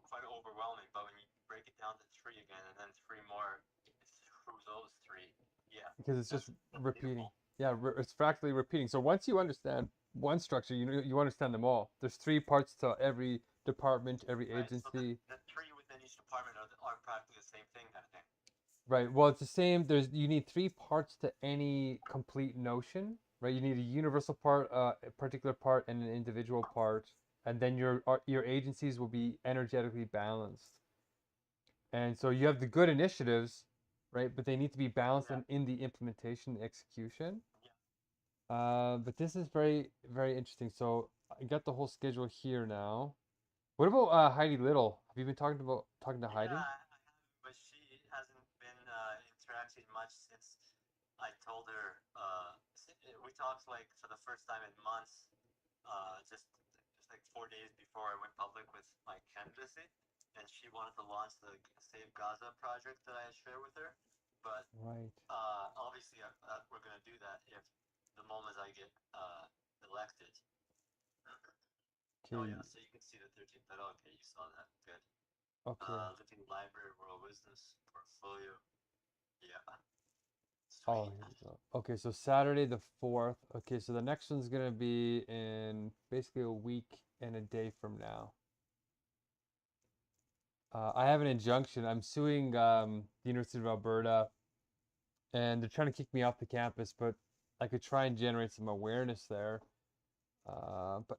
quite overwhelming, but when you break it down to 3 again and then 3 more, it's through those 3. Yeah. Because it's just That's repeating. beautiful. Yeah, it's fractally repeating. So once you understand one structure, you understand them all. There's 3 parts to every department, every Right. So agency. the 3 within each department are practically the same thing, kind of thing. Right. Well, it's the same. You need 3 parts to any complete notion, right? You need a universal part, a particular part, and an individual part, and then your agencies will be energetically balanced. And so you have the good initiatives, right? But they need to be balanced in the implementation, execution. But this is very, very interesting. So I got the whole schedule here now. What about Heidi Little? Have you been talking to Heidi? Yeah, I have, but she hasn't been I told her, we talked like for the first time in months, just like 4 days before I went public with my candidacy, and she wanted to launch the Save Gaza project that I had shared with her. But Right. obviously, we're gonna do that if the moment I get elected. Oh Okay. yeah, so you can see the 13th title. Okay, you saw that. Good. Okay. Living Library, World Business Portfolio. Yeah. Oh, Sweet. here we go. Okay, so Saturday the 4th. Okay, so the next one's gonna be in basically a week and a day from now. I have an injunction. I'm suing the University of Alberta, and they're trying to kick me off the campus, but I could try and generate some awareness there. But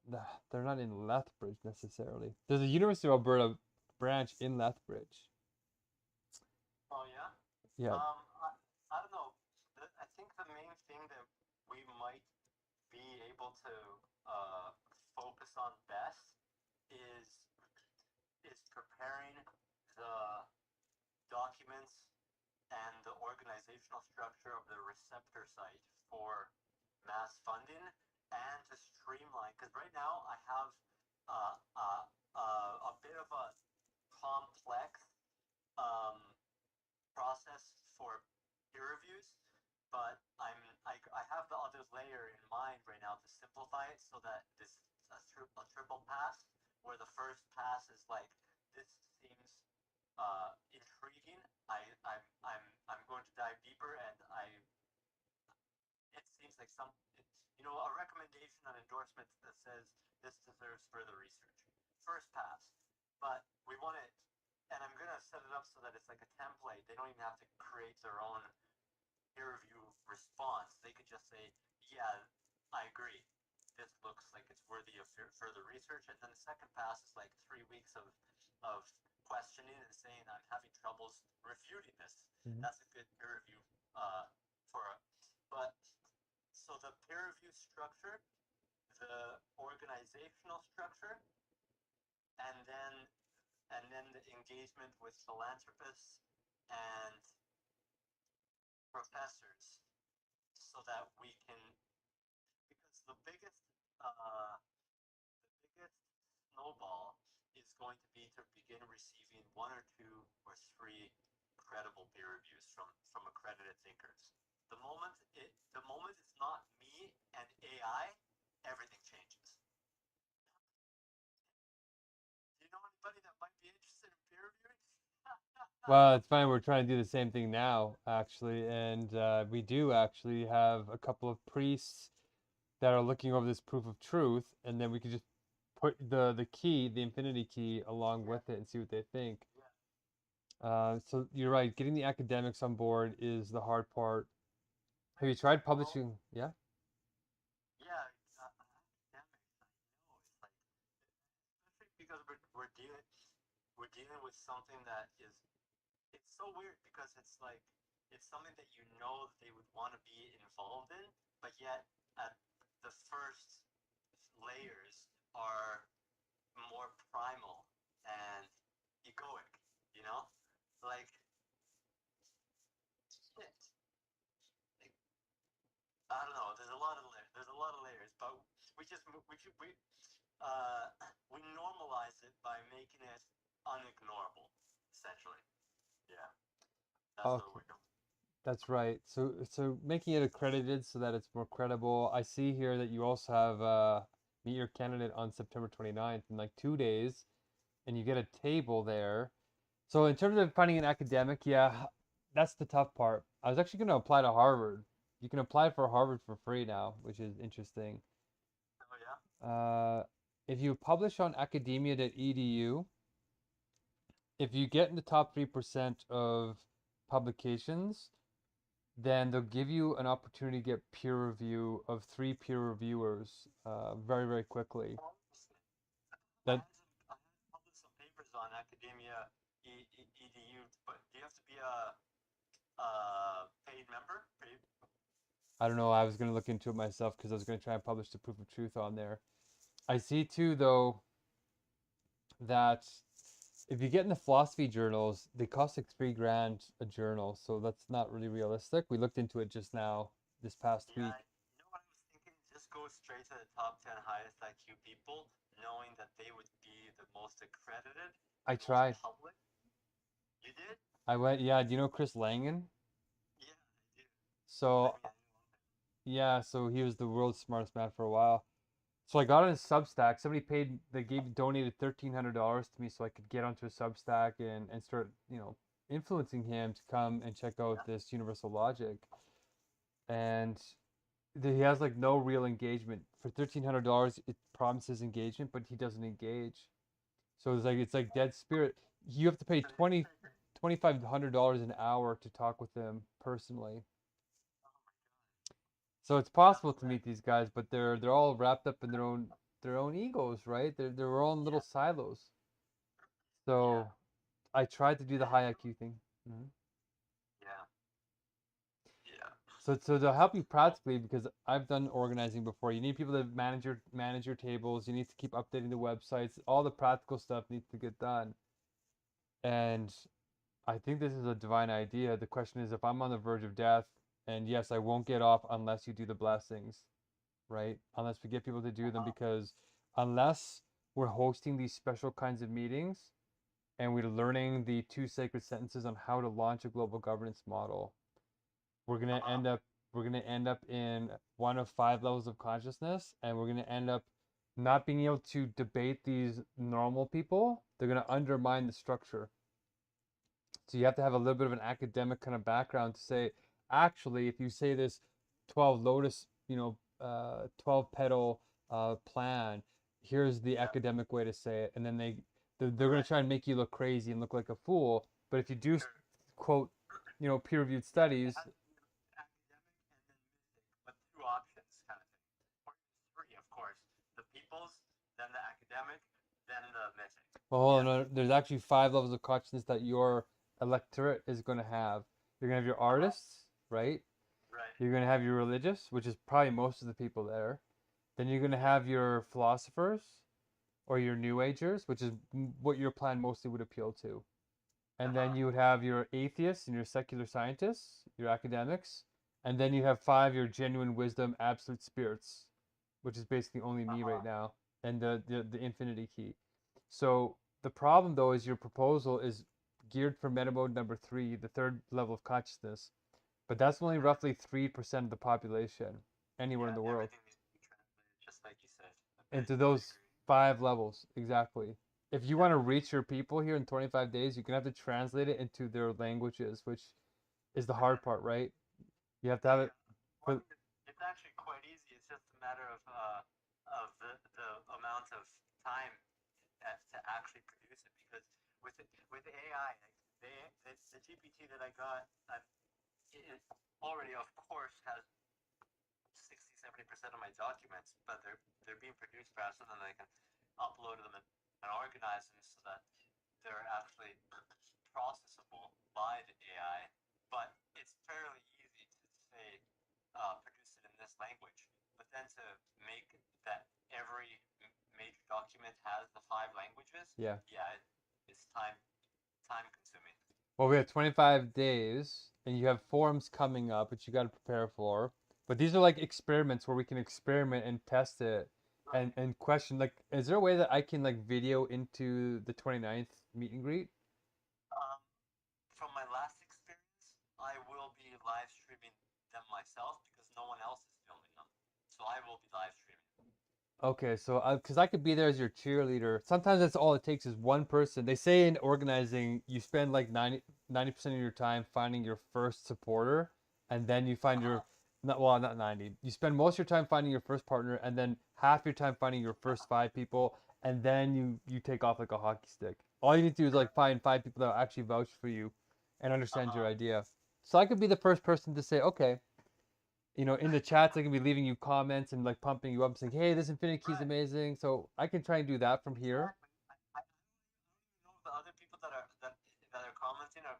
they're not in Lethbridge necessarily. There's a University of Alberta branch in Lethbridge. Oh yeah. Yeah. I don't know. I think the main thing that we might be able to focus on best is preparing the documents and the organizational structure of the receptor site for mass funding and to streamline. Because right now I have a bit of a complex um, process for peer reviews, but I have the other layer in mind right now to simplify it so that this a triple pass where the first pass is like this seems intriguing. I'm going to dive deeper, and it seems like a recommendation on endorsement that says this deserves further research. First pass, but we want it, and I'm gonna set it up so that it's like a template. They don't even have to create their own peer review response. They could just say, yeah, I agree. This looks like it's worthy of further research. And then the second pass is like 3 weeks of questioning and saying, I'm having troubles refuting this. Mhm. That's a good peer review but so the peer review structure, the organizational structure, and then the engagement with philanthropists and professors so that we can, because the biggest snowball is going to be to begin receiving one or two or three credible peer reviews from accredited thinkers. The moment it's not me and AI, everything changes. Do you know anybody that might be interested in peer reviewing? Well, it's fine. We're trying to do the same thing now, actually, and we do actually have a couple of priests that are looking over this proof of truth, and then we can just put the key, the infinity key, along with it and see what they think. So you're right. Getting the academics on board is the hard part. Have you tried publishing? Yeah. Yeah, academics. I know it's like, especially because we're dealing with something that is, it's so weird because it's like it's something that you know that they would want to be involved in, but yet at the first layers are more primal and egoic, you know? Like shit. Like, I don't know. There's a lot of layers. There's a lot of layers, but we just we normalize it by making it unignorable, essentially. Yeah, that's what Okay. we're doing. That's right. So making it accredited so that it's more credible. I see here that you also have meet your candidate on September 29th in like 2 days, and you get a table there. So in terms of finding an academic, yeah, that's the tough part. I was actually going to apply to Harvard. You can apply for Harvard for free now, which is interesting. Oh yeah. If you publish on academia.edu, if you get in the top 3% of publications, then they'll give you an opportunity to get peer review of 3 peer reviewers very, very quickly. That I had published some papers on academia edu, but do you have to be a paid member? I don't know. I was going to look into it myself because I was going to try and publish the proof of truth on there. I see too, though, that if you get in the philosophy journals, they cost like $3,000 a journal, so that's not really realistic. We looked into it just now this past Yeah, week. you know what I was thinking? Just go straight to the top 10 highest IQ people, knowing that they would be the most accredited, I the most tried. public. You did? I went, yeah, do you know Chris Langan? Yeah, I do. So, I mean, yeah, so he was the world's smartest man for a while. So I got on his Substack. Somebody donated $1,300 to me so I could get onto a Substack and start, influencing him to come and check out this universal logic. And he has like no real engagement. For $1,300, it promises engagement, but he doesn't engage. So it's like dead spirit. You have to pay $2,500 an hour to talk with him personally. So it's possible to meet these guys, but they're all wrapped up in their own egos, right? They're their own little silos. So I tried to do the high IQ thing. Mhm. yeah, yeah. So to help you practically, because I've done organizing before, you need people to manage your tables. You need to keep updating the websites. All the practical stuff needs to get done. And I think this is a divine idea. The question is, if I'm on the verge of death, and yes, I won't get off unless you do the blessings, right? Unless we get people to do them, because unless we're hosting these special kinds of meetings and we're learning the two sacred sentences on how to launch a global governance model, we're gonna end up in one of five levels of consciousness, and we're gonna end up not being able to debate these normal people. They're gonna undermine the structure. So you have to have a little bit of an academic kind of background to say, actually, if you say this 12 lotus, 12 petal plan, here's the academic way to say it. And then they're going to try and make you look crazy and look like a fool. But if you do quote, peer-reviewed studies, Academic and then mythic, but two options kind of thing. Or three, of course. The people's, then the academic, then the mythic. well, hold on, there's actually five levels of consciousness that your electorate is going to have. You're going to have your artists, right? Right. You're going to have your religious, which is probably most of the people there. Then you're going to have your philosophers or your new agers, which is what your plan mostly would appeal to. And then you would have your atheists and your secular scientists, your academics. And then you have five your genuine wisdom, absolute spirits, which is basically only me right now, and the infinity key. So the problem though is your proposal is geared for meta mode number 3, the third level of consciousness. But that's only roughly 3% of the population anywhere in the world. Everything needs to be translated, just like you said. Into those 5 levels, exactly. If you want to reach your people here in 25 days, you're going to have to translate it into their languages, which is the hard part, right? You have to have it. Well, it's actually quite easy. It's just a matter of the amount of time to actually produce it. Because with AI, the GPT that I got, it already, of course, has 60-70% of my documents, but they're being produced faster than I can upload them and organize them so that they're actually processable by the AI. But it's fairly easy to say produce it in this language. But then to make that every major document has the 5 languages, Yeah. It's time consuming. Well, we have 25 days, and you have forums coming up, which you got to prepare for. But these are like experiments where we can experiment and test it and question, like, is there a way that I can like video into the 29th meet and greet? From my last experience, I will be live streaming them myself because no one else is filming them. So I will be live streaming. Okay, so because I could be there as your cheerleader. Sometimes that's all it takes is one person. They say in organizing, you spend like 90% of your time finding your first supporter, and then you find your, not 90. You spend most of your time finding your first partner, and then half your time finding your first 5 people, and then you take off like a hockey stick. All you need to do is like find 5 people that will actually vouch for you and understand your idea. So I could be the first person to say, okay, in the chats, I can be leaving you comments and like pumping you up, saying, "Hey, this infinity key is amazing." So I can try and do that from here. I don't know if the other people that are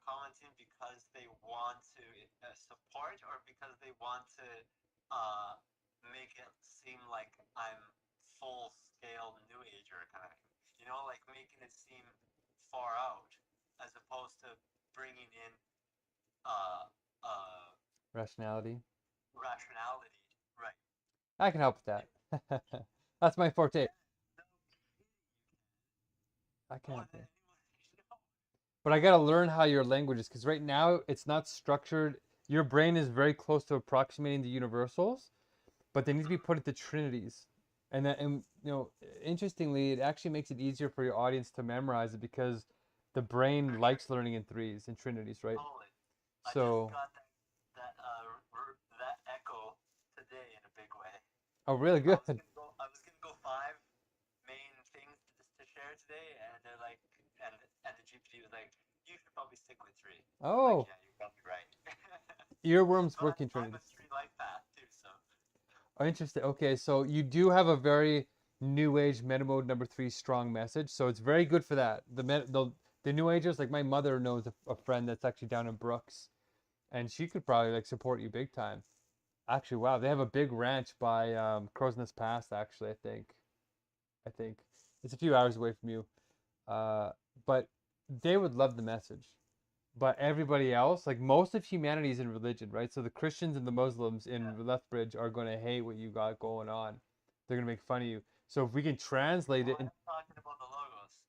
commenting because they want to support or because they want to uh, make it seem like I'm full scale new ager kind of, like making it seem far out, as opposed to bringing in uh, Rationality. rationality. Right. I can help with that. That's my forte. I can More help than you. anyone I know. But I gotta learn how your language is, because right now it's not structured. Your brain is very close to approximating the universals, but they need to be put into trinities. And interestingly, it actually makes it easier for your audience to memorize it because the brain likes learning in threes and trinities, right? Totally. I So, just got that echo today in a big way. oh, really good. I was gonna go 5 main things to share today, and they're like, and the GPT was like, you should probably stick with 3. Oh, Like, yeah, you're probably right. earworms But working I'm a trinities. 3 life path too, so. Oh, interesting. Okay, so you do have a very new age meta mode number 3 strong message, so it's very good for that. The new agers, like my mother knows a friend that's actually down in Brooks, and she could probably like support you big time. Actually, wow, they have a big ranch by Crow's Nest Pass. Actually, I think it's a few hours away from you. Uh, but they would love the message. But everybody else, like most of humanity is in religion, right? So the Christians and the Muslims in Lethbridge are going to hate what you got going on. They're going to make fun of you. So if we can translate it, I'm talking about the logos.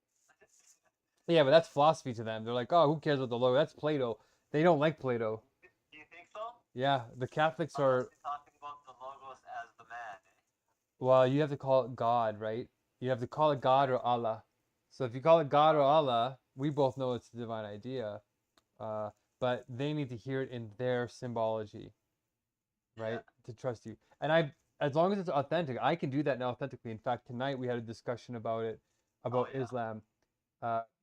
yeah, but that's philosophy to them. They're like, oh, who cares about the logo? That's Plato. They don't like Plato. Do you think so? Yeah, the Catholics Unless are. you're talking about the logos as the man. Well, you have to call it God, right? You have to call it God or Allah. So if you call it God or Allah, we both know it's a divine idea. Uh, but they need to hear it in their symbology, right? To trust you. And as long as it's authentic, I can do that now authentically. In fact, tonight we had a discussion about it, about Islam,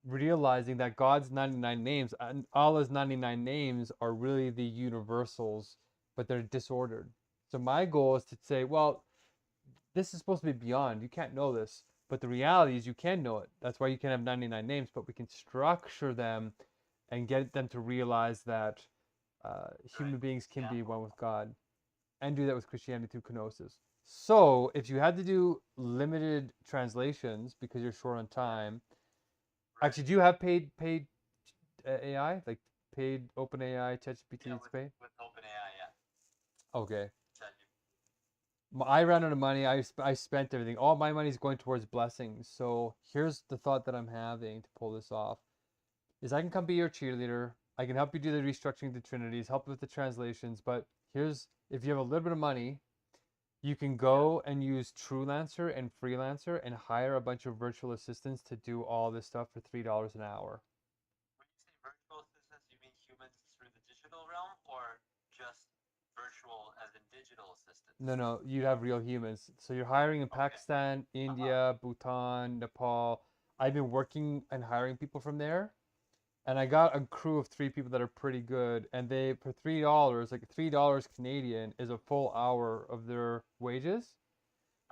realizing that God's 99 names and Allah's 99 names are really the universals, but they're disordered. So my goal is to say, well, this is supposed to be beyond. You can't know this. But the reality is you can know it. That's why you can have 99 names, but we can structure them and get them to realize that human beings can be one with God and do that with Christianity through kenosis. So if you had to do limited translations because you're short on time, actually, do you have paid AI, like paid OpenAI, ChatGPT to pay? With OpenAI, Okay. I ran out of money. I spent everything. All my money is going towards blessings. So here's the thought that I'm having to pull this off: is I can come be your cheerleader. I can help you do the restructuring of the trinities, help with the translations. But here's, if you have a little bit of money, you can go and use Truelancer and Freelancer and hire a bunch of virtual assistants to do all this stuff for $3 an hour. When you say virtual assistants, you mean humans through the digital realm, or just virtual as in digital assistants? No, you have real humans. So you're hiring in Pakistan, India, Bhutan, Nepal. I've been working and hiring people from there, and I got a crew of 3 people that are pretty good. And they, for $3, like $3 Canadian, is a full hour of their wages.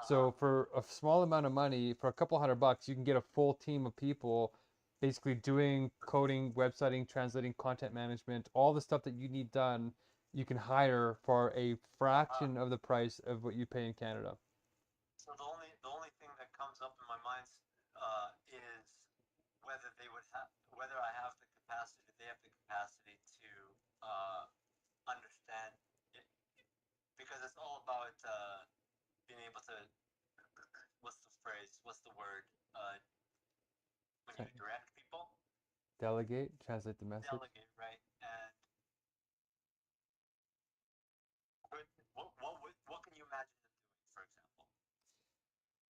So for a small amount of money, for a couple $100, you can get a full team of people, basically doing coding, websiting, translating, content management, all the stuff that you need done. You can hire for a fraction of the price of what you pay in Canada. So the only thing that comes up in my mind is whether I have the capacity, they have the capacity to understand it, because it's all about being able to, what's the phrase, what's the word, when you direct people, Delegate, translate the message. delegate, right? And what can you imagine them doing, for example?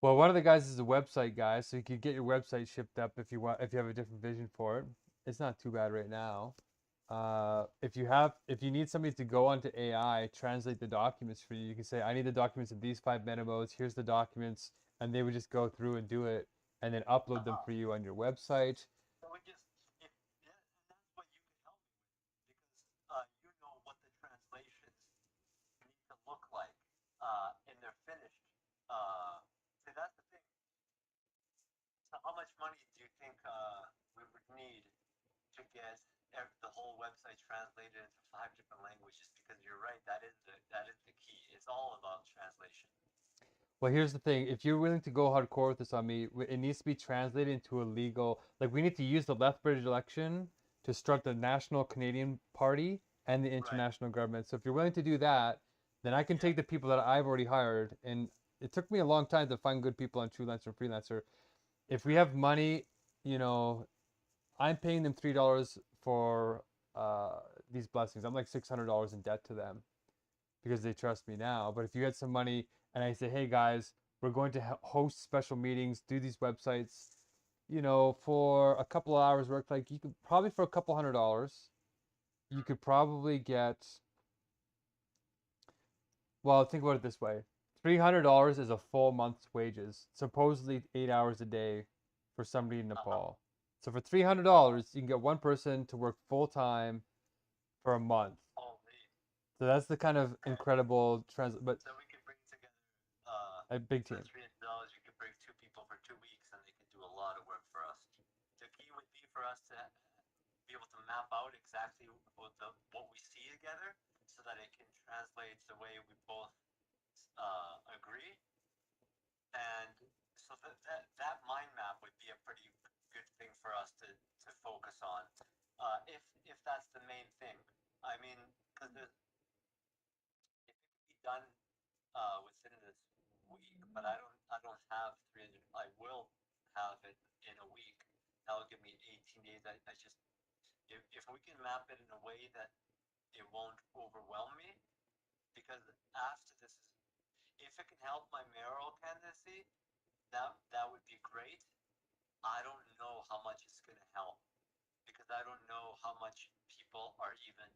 Well, one of the guys is a website guy, so you could get your website shipped up if you want, if you have a different vision for it. It's not too bad right now. If you need somebody to go onto AI, translate the documents for you, you can say, I need the documents in these 5 meta modes. Here's the documents, and they would just go through and do it, and then upload them for you on your website. So we just, and that's what you can help me with, because you know what the translations need to look like in their finished. See, that's the thing. So how much money do you think we would need to get the whole website translated into 5 different languages? Because you're right, that is the key. It's all about translation. Well, here's the thing. If you're willing to go hardcore with this on me, it needs to be translated into a legal. Like, we need to use the Lethbridge election to start the National Canadian Party and the international government. So if you're willing to do that, then I can take the people that I've already hired. And it took me a long time to find good people on Truelancer and Freelancer. If we have money, you know, I'm paying them $3 for these blessings. I'm like $600 in debt to them because they trust me now. But if you had some money and I say, hey guys, we're going to host special meetings, do these websites, you know, for a couple of hours work, like you could probably for a couple $100, you could probably get, well, think about it this way. $300 is a full month's wages, supposedly 8 hours a day for somebody in Nepal. So for $300, you can get one person to work full time for a month. So that's the kind of incredible but So we could bring together a big team. for $300, you could bring 2 people for 2 weeks, and they could do a lot of work for us. The key would be for us to be able to map out exactly what we see together, so that it can translate the way we both agree. And so that mind map would be a pretty good thing for us to focus on, if that's the main thing. I mean, because if it could be done within this week, but I don't have 300. I will have it in a week. That'll give me 18 days. I just, if we can map it in a way that it won't overwhelm me, because after this, if it can help my mayoral candidacy, that would be great. I don't know how much it's going to help, because I don't know how much people are even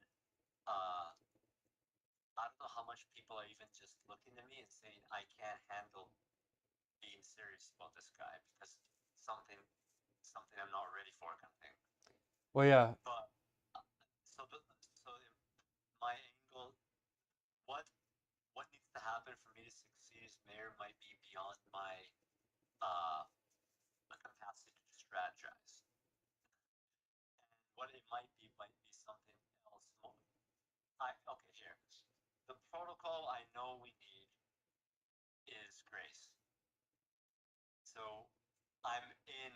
I don't know how much people are even just looking at me and saying I can't handle being serious about this guy, because something I'm not ready for, kind of thing. Well, yeah. But so my angle, what needs to happen for me to succeed as mayor might be beyond my capacity to strategize. And what it might be something else more. Okay, here. The protocol I know we need is grace. So I'm in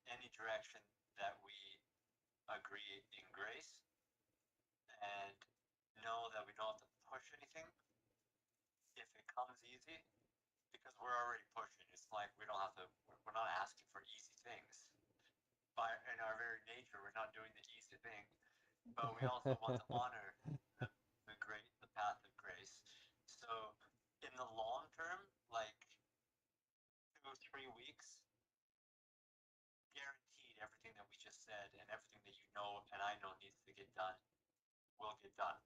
any direction that we agree in grace, and know that we don't have to push anything if it comes easy, because we're already pushing. It's like we don't have to. We're not asking for easy things. In our very nature, we're not doing the easy thing, but we also want to honor the path of grace. So in the long term, like 2 or 3 weeks, guaranteed everything that we just said and everything that you know and I know needs to get done will get done.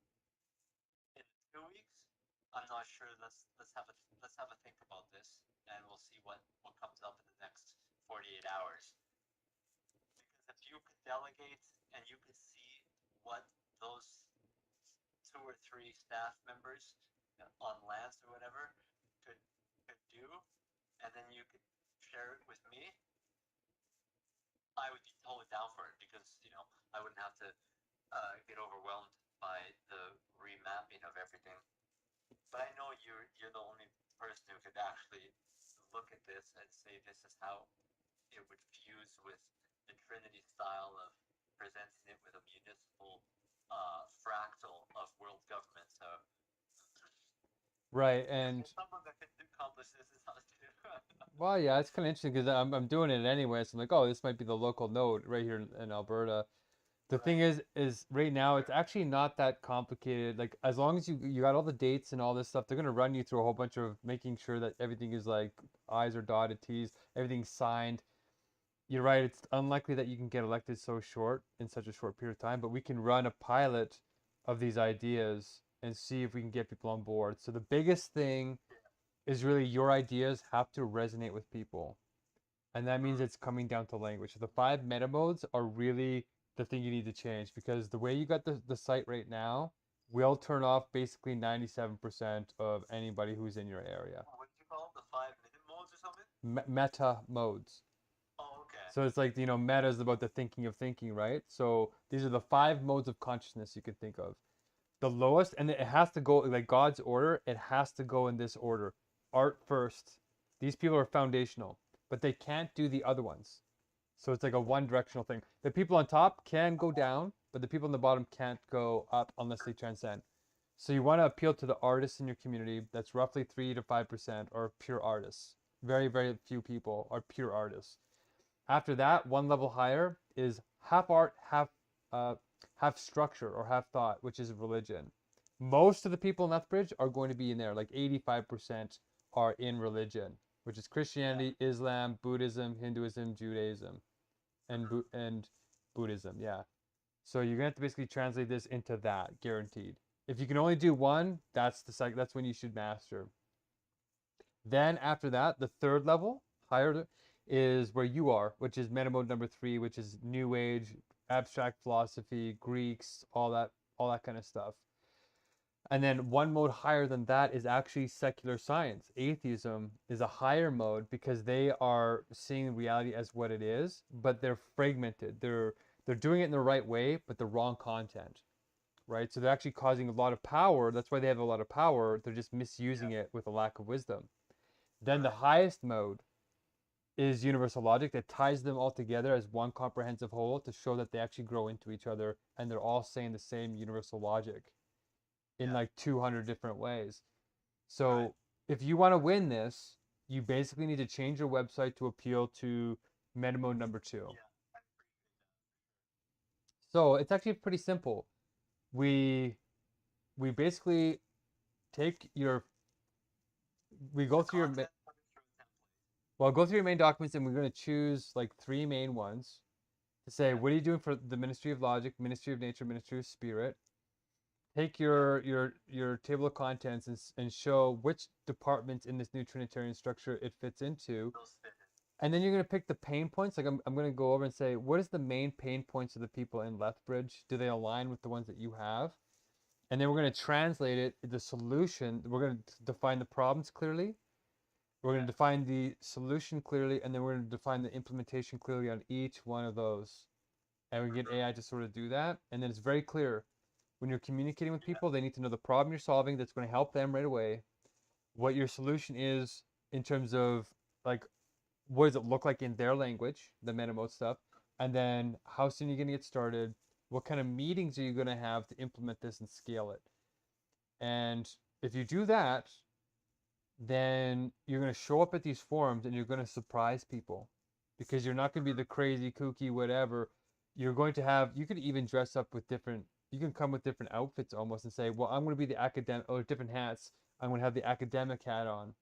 In 2 weeks, I'm not sure. Let's have a think about this, and we'll see what comes up in the next 48 hours. Because if you could delegate and you could see what those 2 or 3 staff members on Lance or whatever could do, and then you could share it with me, I would be totally down for it, because I wouldn't have to get overwhelmed by the remapping of everything. But I know you're the only person who could actually look at this and say this is how it would fuse with the Trinity style of presenting it with a municipal fractal of world government. So Right, and someone that could accomplish this is us too. well, yeah, it's kind of interesting because I'm doing it anyway. So I'm like, oh, this might be the local node right here in Alberta. The thing is right now it's actually not that complicated. Like as long as you got all the dates and all this stuff, they're gonna run you through a whole bunch of making sure that everything is like I's are dotted, T's, everything's signed. You're right, it's unlikely that you can get elected so short in such a short period of time, but we can run a pilot of these ideas and see if we can get people on board. So the biggest thing is really your ideas have to resonate with people. And that means it's coming down to language. So the 5 meta modes are really the thing you need to change, because the way you got the site right now will turn off basically 97% of anybody who's in your area. What did you call them? The 5-minute modes or something? Meta modes. Oh, okay. So it's like, meta is about the thinking of thinking, right? So these are the 5 modes of consciousness you can think of. The lowest, and it has to go, like God's order, it has to go in this order. art first. These people are foundational, but they can't do the other ones. So it's like a one directional thing. The people on top can go down, but the people on the bottom can't go up unless they transcend. So you want to appeal to the artists in your community. That's roughly 3 to 5% are pure artists. Very, very few people are pure artists. After that, one level higher is half art, half structure or half thought, which is religion. Most of the people in Lethbridge are going to be in there. Like 85% are in religion, which is Christianity, Islam, Buddhism, Hinduism, Judaism, and Buddhism. Yeah. So you're gonna have to basically translate this into that, guaranteed. If you can only do one, that's when you should master. Then after that, the third level, higher, is where you are, which is meta mode number 3, which is New Age, abstract philosophy, Greeks, all that kind of stuff. And then one mode higher than that is actually secular science. Atheism is a higher mode because they are seeing reality as what it is, but they're fragmented. They're doing it in the right way, but the wrong content, right? So they're actually causing a lot of power. That's why they have a lot of power. They're just misusing it with a lack of wisdom. Then the highest mode is universal logic that ties them all together as one comprehensive whole to show that they actually grow into each other and they're all saying the same universal logic in like 200 different ways. So if you want to win this, you basically need to change your website to appeal to meta mode number 2. So it's actually pretty simple. We basically take your go through your main documents, and we're going to choose like 3 main ones to say, what are you doing for the Ministry of Logic, Ministry of Nature, Ministry of Spirit? Take your table of contents and show which departments in this new Trinitarian structure it fits into. And then you're going to pick the pain points. Like I'm going to go over and say, what is the main pain points of the people in Lethbridge? Do they align with the ones that you have? And then we're going to translate it, the solution. We're going to define the problems clearly. We're going to define the solution clearly, and then we're going to define the implementation clearly on each one of those. And we get AI to sort of do that. And then it's very clear. When you're communicating with people, they need to know the problem you're solving that's going to help them right away. What your solution is in terms of, like, what does it look like in their language, the meta mode stuff, and then how soon are you going to get started? What kind of meetings are you going to have to implement this and scale it? And if you do that, then you're going to show up at these forums and you're going to surprise people, because you're not going to be the crazy, kooky, whatever. You're going to have, you could even dress up with different, you can come with different outfits almost and say, well, I'm going to be the academic, or different hats. I'm going to have the academic hat on.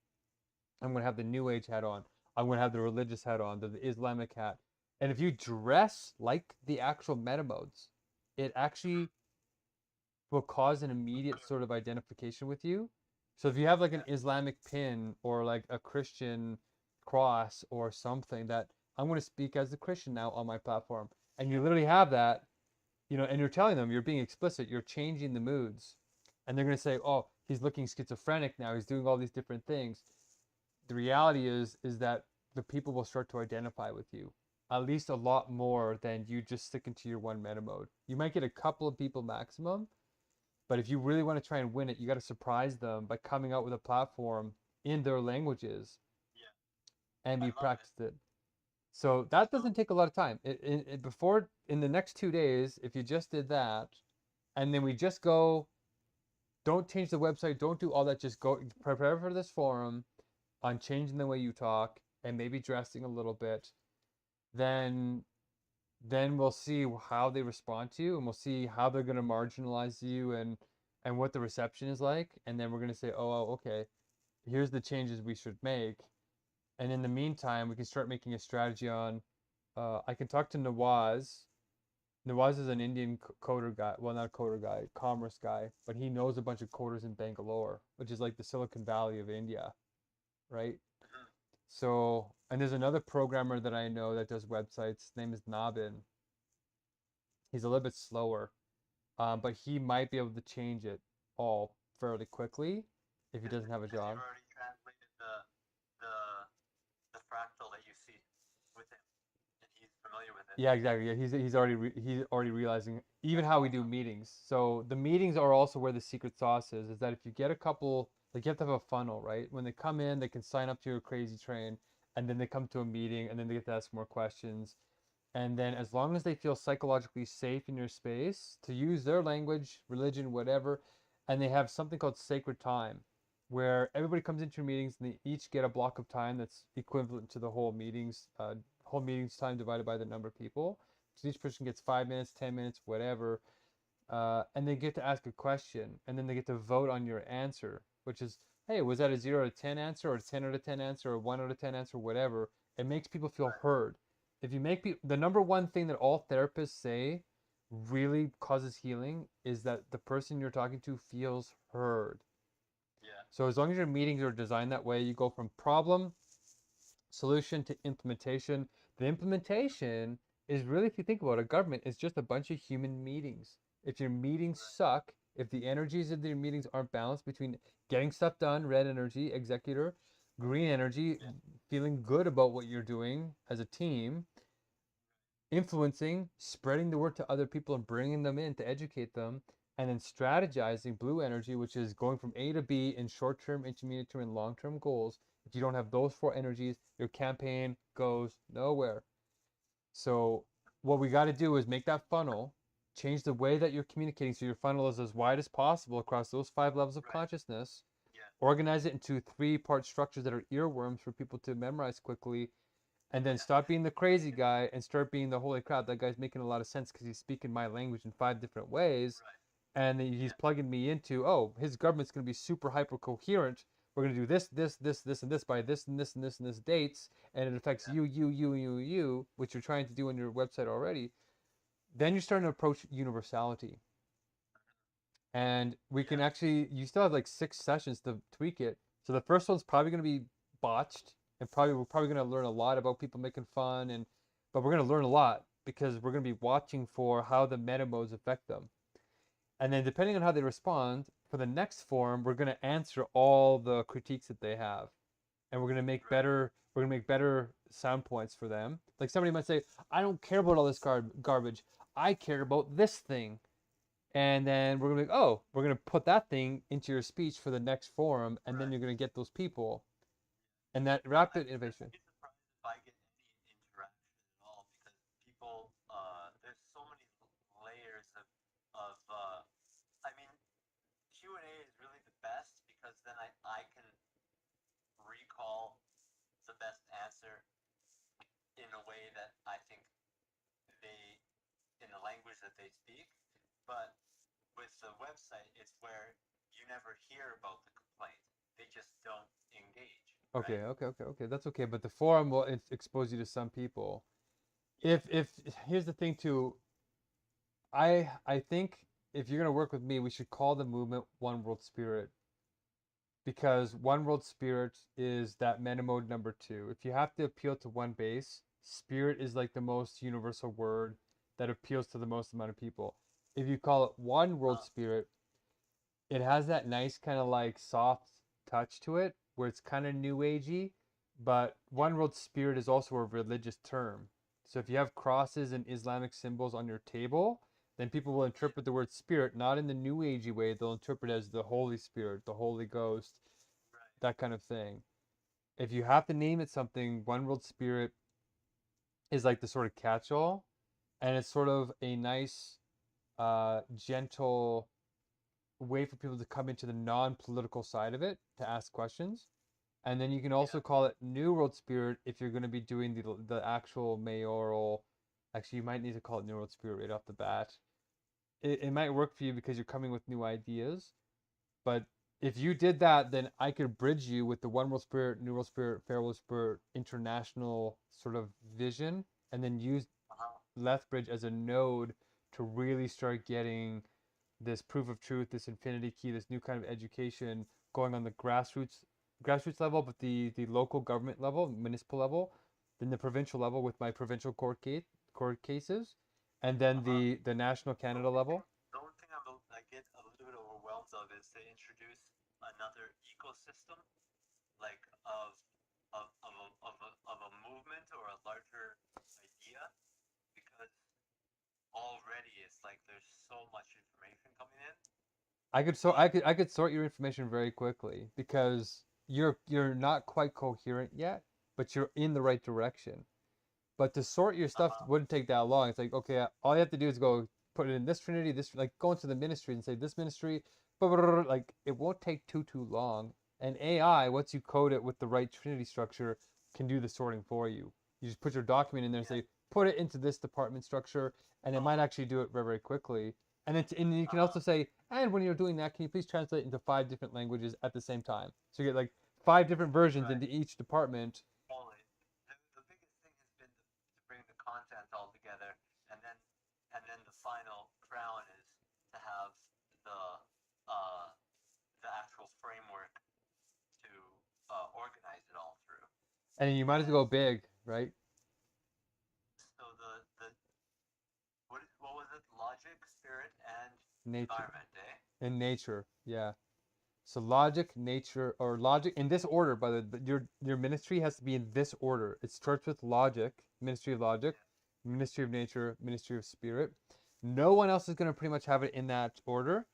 I'm going to have the New Age hat on. I'm going to have the religious hat on, the Islamic hat. And if you dress like the actual meta modes, it actually will cause an immediate sort of identification with you. So if you have like an Islamic pin or like a Christian cross or something, that I'm going to speak as a Christian now on my platform, and you literally have that, and you're telling them, you're being explicit, you're changing the moods, and they're going to say, oh, he's looking schizophrenic now, he's doing all these different things. The reality is that the people will start to identify with you, at least a lot more than you just sticking to your one meta mode. You might get a couple of people maximum, but if you really want to try and win it, you got to surprise them by coming out with a platform in their languages and be practiced it. So that doesn't take a lot of time. In the next 2 days, if you just did that, and then we just go, don't change the website, don't do all that, just go prepare for this forum on changing the way you talk and maybe dressing a little bit, then we'll see how they respond to you, and we'll see how they're going to marginalize you and what the reception is like. And then we're going to say, oh, okay, here's the changes we should make. And in the meantime, we can start making a strategy on, I can talk to Nawaz. Nawaz is an Indian coder guy. Well, not a coder guy, commerce guy, but he knows a bunch of coders in Bangalore, which is like the Silicon Valley of India, right? So, and there's another programmer that I know that does websites. His name is Nabin. He's a little bit slower, but he might be able to change it all fairly quickly if he doesn't have a job. You've already translated the fractal that you see with him, and he's familiar with it. Yeah, exactly. Yeah, he's already realizing even how we do meetings. So the meetings are also where the secret sauce is that if you get a couple Like you have to have a funnel, right? When they come in, they can sign up to your crazy train, and then they come to a meeting, and then they get to ask more questions. And then as long as they feel psychologically safe in your space to use their language, religion, whatever, and they have something called sacred time, where everybody comes into your meetings and they each get a block of time that's equivalent to the whole meetings time divided by the number of people. So each person gets 5 minutes, 10 minutes, whatever, and they get to ask a question, and then they get to vote on your answer, which is, hey, was that a 0 out of 10 answer, or a 10 out of 10 answer, or a 1 out of 10 answer, whatever. It makes people feel heard. If you make people, the number one thing that all therapists say really causes healing is that the person you're talking to feels heard. Yeah. So as long as your meetings are designed that way, you go from problem, solution to implementation. The implementation is really, if you think about it, government is just a bunch of human meetings. If your meetings suck, if the energies of your meetings aren't balanced between getting stuff done, red energy, executor, green energy, feeling good about what you're doing as a team, influencing, spreading the word to other people and bringing them in to educate them, and then strategizing, blue energy, which is going from A to B in short term, intermediate term, and long term goals. If you don't have those four energies, your campaign goes nowhere. So, what we got to do is make that funnel, change the way that you're communicating so your funnel is as wide as possible across those 5 levels of consciousness. Yeah. Organize it into 3-part structures that are earworms for people to memorize quickly, and then stop being the crazy guy and start being the holy crap. That guy's making a lot of sense because he's speaking my language in 5 different ways, and he's plugging me into, oh, his government's going to be super hyper coherent. We're going to do this, this, this, this, and this by this and this and this and this dates, and it affects you, which you're trying to do on your website already. Then you're starting to approach universality. And we can actually, you still have like 6 sessions to tweak it. So the first one's probably going to be botched, and we're probably going to learn a lot about people making fun, but we're going to learn a lot because we're going to be watching for how the meta modes affect them. And then depending on how they respond, for the next forum, we're going to answer all the critiques that they have. And we're going to make better sound points for them. Like somebody might say, I don't care about all this garbage. I care about this thing. And then we're going to be like, oh, we're going to put that thing into your speech for the next forum, and then you're going to get those people. And that rapid innovation. I'd be surprised if I get any interaction at all because people, there's so many layers of I mean, Q&A is really the best because then I can recall the best answer in a way that I think they, in the language that they speak. But with the website, it's where you never hear about the complaint. They just don't engage. Okay, right? okay. That's okay. But the forum will expose you to some people. If here's the thing too, I think if you're gonna work with me, we should call the movement One World Spirit, because One World Spirit is that meta mode number 2. If you have to appeal to one base, spirit is like the most universal word that appeals to the most amount of people. If you call it One World Spirit, it has that nice kind of like soft touch to it where it's kind of new agey, but One World Spirit is also a religious term. So if you have crosses and Islamic symbols on your table, then people will interpret the word spirit not in the new agey way. They'll interpret it as the Holy Spirit, the Holy Ghost, that kind of thing. If you have to name it something, One World Spirit is like the sort of catch-all, and it's sort of a nice, gentle way for people to come into the non-political side of it to ask questions. And then you can also call it New World Spirit if you're going to be doing the actual mayoral. Actually, you might need to call it New World Spirit right off the bat. It might work for you because you're coming with new ideas. But if you did that, then I could bridge you with the One World Spirit, New World Spirit, Fair World Spirit international sort of vision, and then use Lethbridge as a node to really start getting this proof of truth, this infinity key, this new kind of education going on the grassroots level, but the local government level, municipal level, then the provincial level with my provincial court cases, and then the national Canada level. The only thing I get a little bit overwhelmed of is to introduce another ecosystem, like of a movement or a larger idea, because already it's like there's so much information coming in. I could sort your information very quickly because you're not quite coherent yet, but you're in the right direction. But to sort your stuff wouldn't take that long. It's like, okay, all you have to do is go put it in this trinity, this, like go into the ministry and say this ministry, like it won't take too long. And AI, once you code it with the right trinity structure, can do the sorting for you. You just put your document in there and say, put it into this department structure, and it might actually do it very, very quickly. And you can also say, and when you're doing that, can you please translate into 5 different languages at the same time? So you get like 5 different versions into each department. Only. The biggest thing has been to bring the content all together, and then the final crown is to have the uh, the actual framework to organize it all through. And you might as well go big, right? So the what was it? Logic, spirit, and Nature. environment, eh? In nature, yeah. So logic, nature, or logic in this order. By the way, your ministry has to be in this order. It starts with logic, ministry of logic, ministry of nature, ministry of spirit. No one else is going to pretty much have it in that order.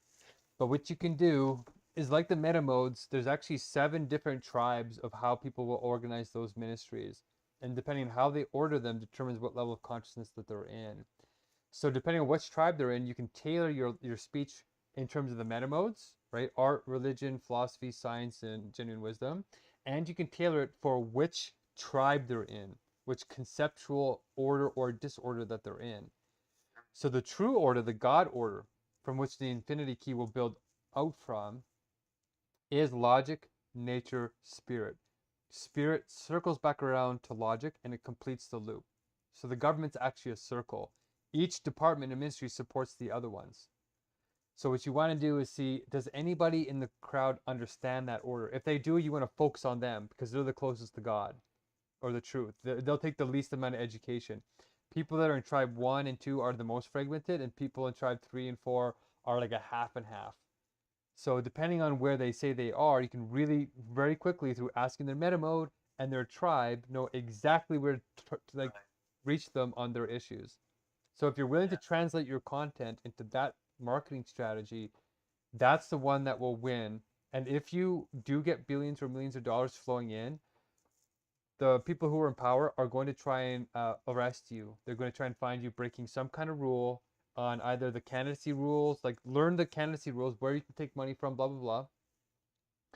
But what you can do is like the meta modes. There's actually 7 different tribes of how people will organize those ministries, and depending on how they order them determines what level of consciousness that they're in. So depending on which tribe they're in, you can tailor your speech in terms of the meta modes, right? Art, religion, philosophy, science, and genuine wisdom. And you can tailor it for which tribe they're in, which conceptual order or disorder that they're in. So the true order, the God order, from which the infinity key will build out from, is logic, nature, spirit. Spirit circles back around to logic and it completes the loop. So the government's actually a circle. Each department and ministry supports the other ones. So what you want to do is see, does anybody in the crowd understand that order? If they do, you want to focus on them because they're the closest to God or the truth. They'll take the least amount of education. People that are in tribe 1 and 2 are the most fragmented, and people in tribe 3 and 4 are like a half and half. So depending on where they say they are, you can really very quickly through asking their meta mode and their tribe know exactly where to like reach them on their issues. So if you're willing to translate your content into that marketing strategy, that's the one that will win. And if you do get billions or millions of dollars flowing in, the people who are in power are going to try and arrest you. They're going to try and find you breaking some kind of rule on either the candidacy rules, like learn the candidacy rules, where you can take money from, blah, blah, blah.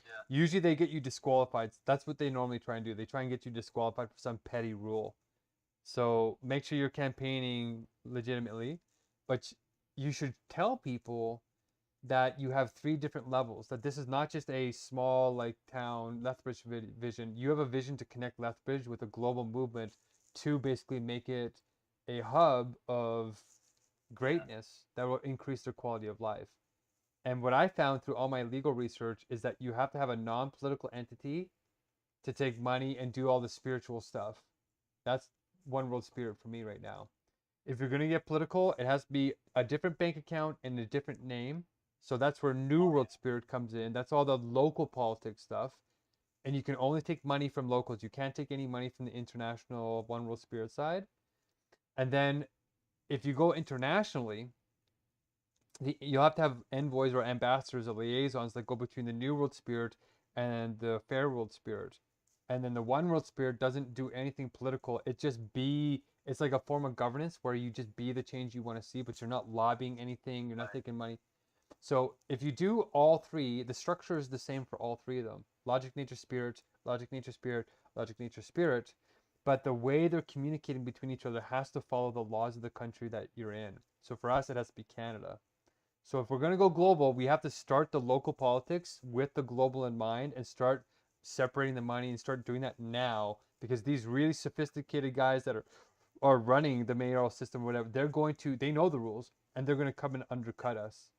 Yeah. Usually they get you disqualified. That's what they normally try and do. They try and get you disqualified for some petty rule. So make sure you're campaigning legitimately, but you should tell people that you have 3 different levels, that this is not just a small like town Lethbridge vision. You have a vision to connect Lethbridge with a global movement to basically make it a hub of greatness that will increase their quality of life. And what I found through all my legal research is that you have to have a non-political entity to take money and do all the spiritual stuff. That's one world spirit for me right now. If you're going to get political, it has to be a different bank account and a different name. So that's where New World Spirit comes in. That's all the local politics stuff. And you can only take money from locals. You can't take any money from the international One World Spirit side. And then if you go internationally, you'll have to have envoys or ambassadors or liaisons that go between the New World Spirit and the Fair World Spirit. And then the One World Spirit doesn't do anything political. It's like a form of governance where you just be the change you want to see, but you're not lobbying anything, you're not taking money. So if you do all 3, the structure is the same for all 3 of them. Logic, nature, spirit, logic, nature, spirit, logic, nature, spirit. But the way they're communicating between each other has to follow the laws of the country that you're in. So for us, it has to be Canada. So if we're going to go global, we have to start the local politics with the global in mind and start separating the money and start doing that now, because these really sophisticated guys that are running the mayoral system or whatever, they know the rules and they're going to come and undercut us.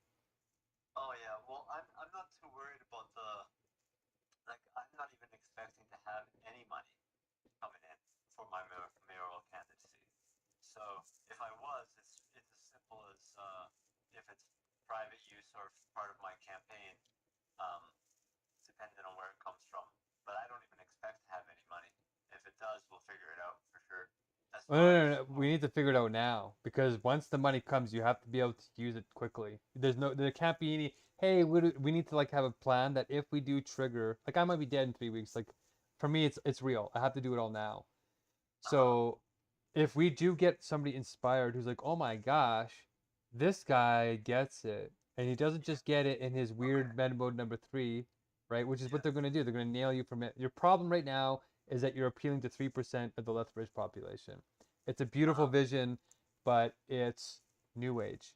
Oh yeah. Well, I'm not too worried about I'm not even expecting to have any money coming in for my mayoral candidacy. So if I was, it's as simple as if it's private use or part of my campaign, um, depending on where it comes from. But I don't even expect to have any money. If it does, we'll figure it out for sure. No. We need to figure it out now, because once the money comes, you have to be able to use it quickly. There can't be any hey, we need to like have a plan that if we do trigger, like I might be dead in 3 weeks. Like for me, it's real. I have to do it all now. So if we do get somebody inspired who's like, oh my gosh, this guy gets it, and he doesn't just get it in his weird meta mode number 3, right? Which is what they're going to do. They're going to nail you from it. Your problem right now is that you're appealing to 3% of the Lethbridge population. It's a beautiful vision, but it's new age.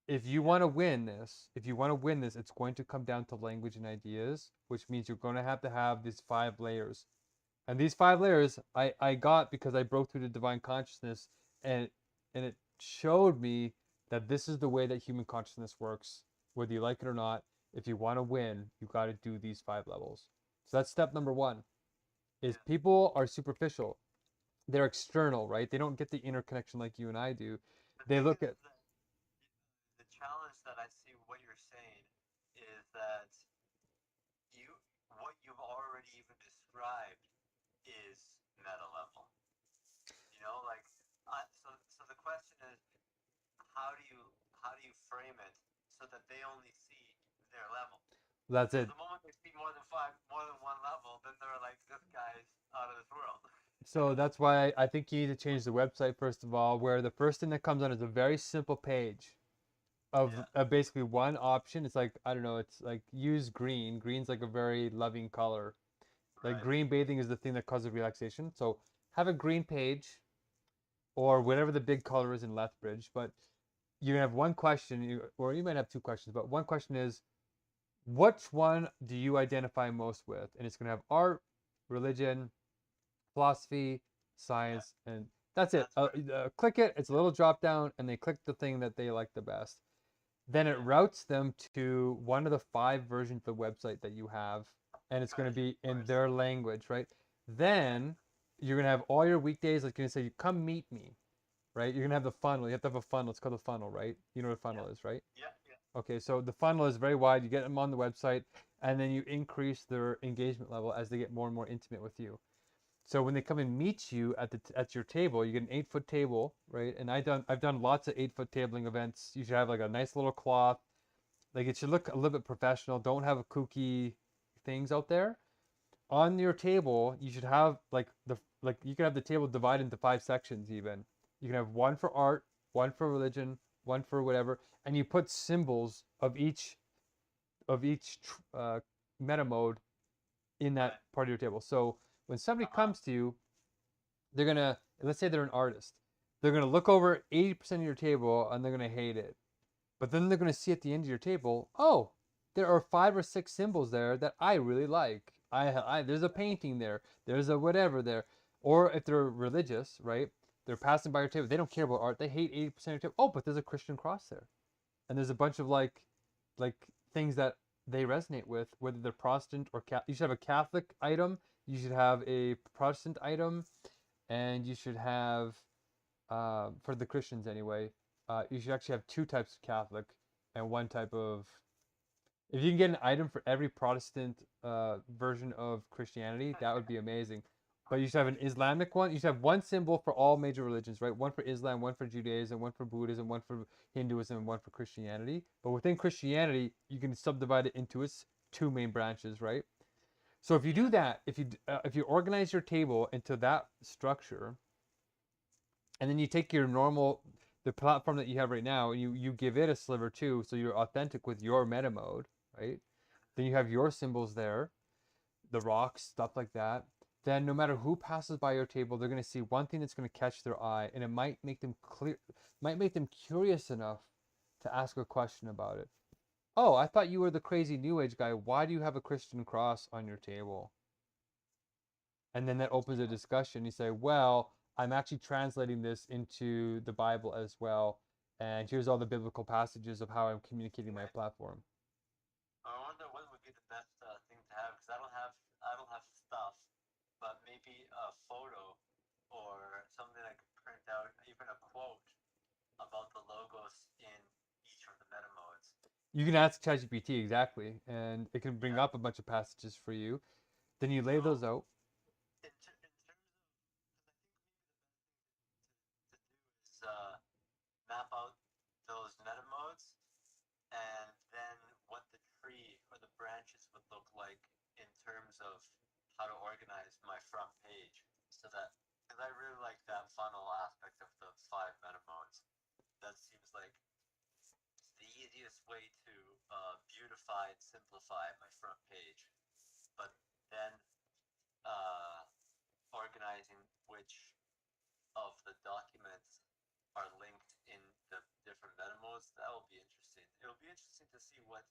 If you want to win this, it's going to come down to language and ideas, which means you're going to have these 5 layers. And these 5 layers I got because I broke through the divine consciousness, and it showed me that this is the way that human consciousness works, whether you like it or not. If you want to win, you got to do these 5 levels. So that's step number 1. Is people are superficial. They're external, right? They don't get the inner connection like you and I do. They look at the challenge that I see what you're saying is that what you've already even described is meta level. You know, like so the question is how do you frame it so that they only see their level? that's it. The moment they see more than one level, then they're like, this guy's out of this world. So that's why I think you need to change the website first of all, where the first thing that comes on is a very simple page of basically one option. It's like, I don't know, it's like use green. Green's like a very loving color. Like Right. green bathing is the thing that causes relaxation. So have a green page or whatever the big color is in Lethbridge. But you have one question, or you might have 2 questions, but one question is, which one do you identify most with? And it's going to have art, religion, philosophy, science, and that's it. Click it. It's a little drop down, and they click the thing that they like the best. Then it routes them to one of the 5 versions of the website that you have, and it's going to be in their language, right? Then you're going to have all your weekdays, like you're going to say, come meet me, right? You're going to have the funnel. You have to have a funnel. It's called a funnel, right? You know what a funnel is, right? Yeah. Okay, so the funnel is very wide. You get them on the website, and then you increase their engagement level as they get more and more intimate with you. So when they come and meet you at your table, you get an 8-foot table, right? And I've done lots of 8-foot tabling events. You should have like a nice little cloth. Like it should look a little bit professional. Don't have a kooky things out there. On your table, you should have like you can have the table divided into 5 sections even. You can have one for art, one for religion, one for whatever, and you put symbols of each meta mode in that part of your table. So when somebody comes to you, they're gonna, let's say they're an artist, they're gonna look over 80% of your table and they're gonna hate it. But then they're gonna see at the end of your table, oh, there are 5 or 6 symbols there that I really like. There's a painting there. There's a whatever there. Or if they're religious, right? They're passing by your table. They don't care about art. They hate 80% of your table. Oh, but there's a Christian cross there, and there's a bunch of like things that they resonate with, whether they're Protestant or Catholic. You should have a Catholic item. You should have a Protestant item, and you should have, for the Christians anyway, you should actually have 2 types of Catholic and 1 type of. If you can get an item for every Protestant version of Christianity, that would be amazing. But you should have an Islamic one. You should have 1 symbol for all major religions, right? 1 for Islam, 1 for Judaism, 1 for Buddhism, 1 for Hinduism, and 1 for Christianity. But within Christianity, you can subdivide it into its 2 main branches, right? So if you do that, if you organize your table into that structure, and then you take your normal the platform that you have right now, and you give it a sliver too, so you're authentic with your meta mode, right? Then you have your symbols there, the rocks, stuff like that. Then no matter who passes by your table, they're going to see one thing that's going to catch their eye, and it might make them curious enough to ask a question about it. Oh, I thought you were the crazy new age guy. Why do you have a Christian cross on your table? And then that opens a discussion. You say, well, I'm actually translating this into the Bible as well, and here's all the biblical passages of how I'm communicating my platform. I wonder what would be the best thing to have, because I don't have stuff, but maybe a photo or something I could print out, even a quote about the logos in each of the meta modes. You can ask ChatGPT exactly, and it can bring up a bunch of passages for you. Then you lay those out. In terms of, because I think maybe the best thing to do is map out those meta modes, and then what terms of how to organize my front page, so that, because I really like that funnel aspect of the 5 meta modes. That seems like the easiest way to beautify and simplify my front page. But then organizing which of the documents are linked in the different meta modes, that will be interesting. It'll be interesting to see what,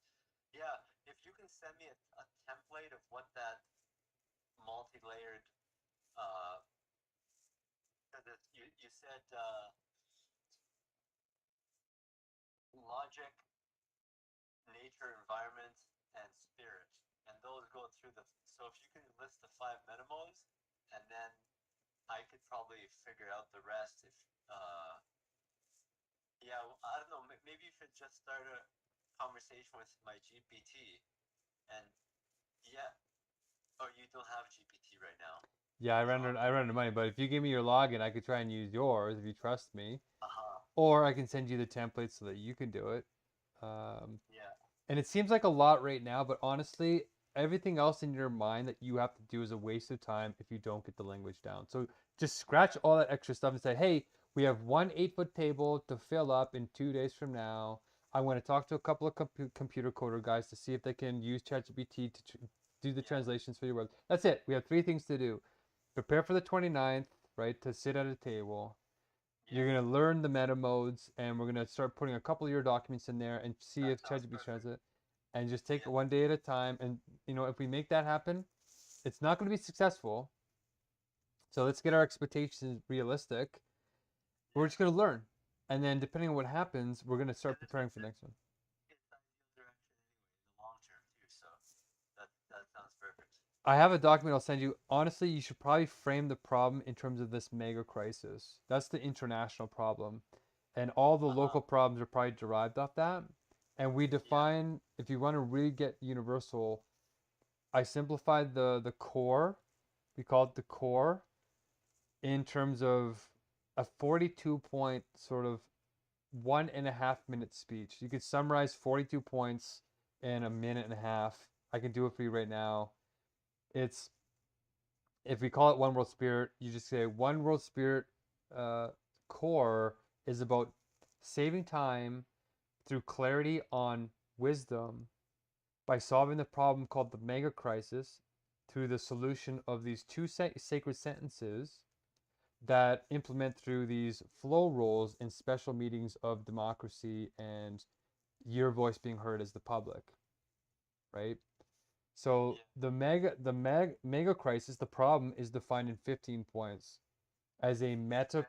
yeah, if you can send me a template of what that multi-layered, you said logic, nature, environment, and spirit, and those go through the, so if you can list the 5 meta modes, and then I could probably figure out the rest if, yeah, I don't know, maybe you should just start a conversation with my GPT, and yeah, oh, you don't have GPT right now. Yeah, I ran out of money, but if you give me your login, I could try and use yours if you trust me. Uh-huh. Or I can send you the template so that you can do it. Yeah. And it seems like a lot right now, but honestly, everything else in your mind that you have to do is a waste of time if you don't get the language down. So just scratch all that extra stuff and say, hey, we have one 8-foot table to fill up in 2 days from now. I'm going to talk to a couple of computer coder guys to see if they can use ChatGPT to do the translations for your web. That's it. We have 3 things to do. Prepare for the 29th, right, to sit at a table. You're going to learn the meta modes, and we're going to start putting a couple of your documents in there and see if ChatGPT translates it. And just take it one day at a time. And, you know, if we make that happen, it's not going to be successful. So let's get our expectations realistic. We're just going to learn. And then depending on what happens, we're going to start preparing for the next one. I have a document I'll send you. Honestly, you should probably frame the problem in terms of this mega crisis. That's the international problem. And all the local problems are probably derived off that. And we define, if you want to really get universal, I simplified the core. We call it the core in terms of a 42-point sort of 1.5-minute speech. You could summarize 42 points in a minute and a half. I can do it for you right now. It's, if we call it One World Spirit, you just say One World Spirit core is about saving time through clarity on wisdom by solving the problem called the Megacrisis through the solution of these 2 sacred sentences that implement through these flow rules in special meetings of democracy and your voice being heard as the public, right? So the mega crisis, the problem is defined in 15 points as a meta.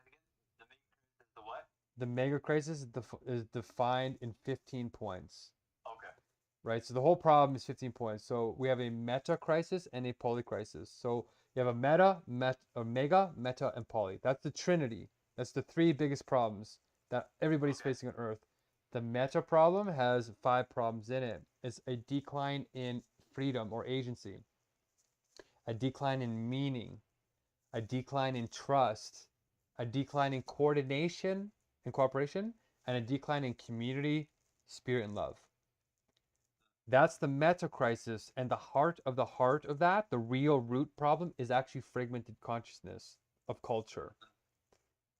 The mega crisis is defined in 15 points. Okay. Right. So the whole problem is 15 points. So we have a meta crisis and a poly crisis. So you have a mega, meta, and poly. That's the trinity. That's the 3 biggest problems that everybody's facing on Earth. The meta problem has 5 problems in it. It's a decline in freedom or agency, a decline in meaning, a decline in trust, a decline in coordination and cooperation, and a decline in community, spirit, and love. That's the meta crisis, and the heart of that, the real root problem, is actually fragmented consciousness of culture.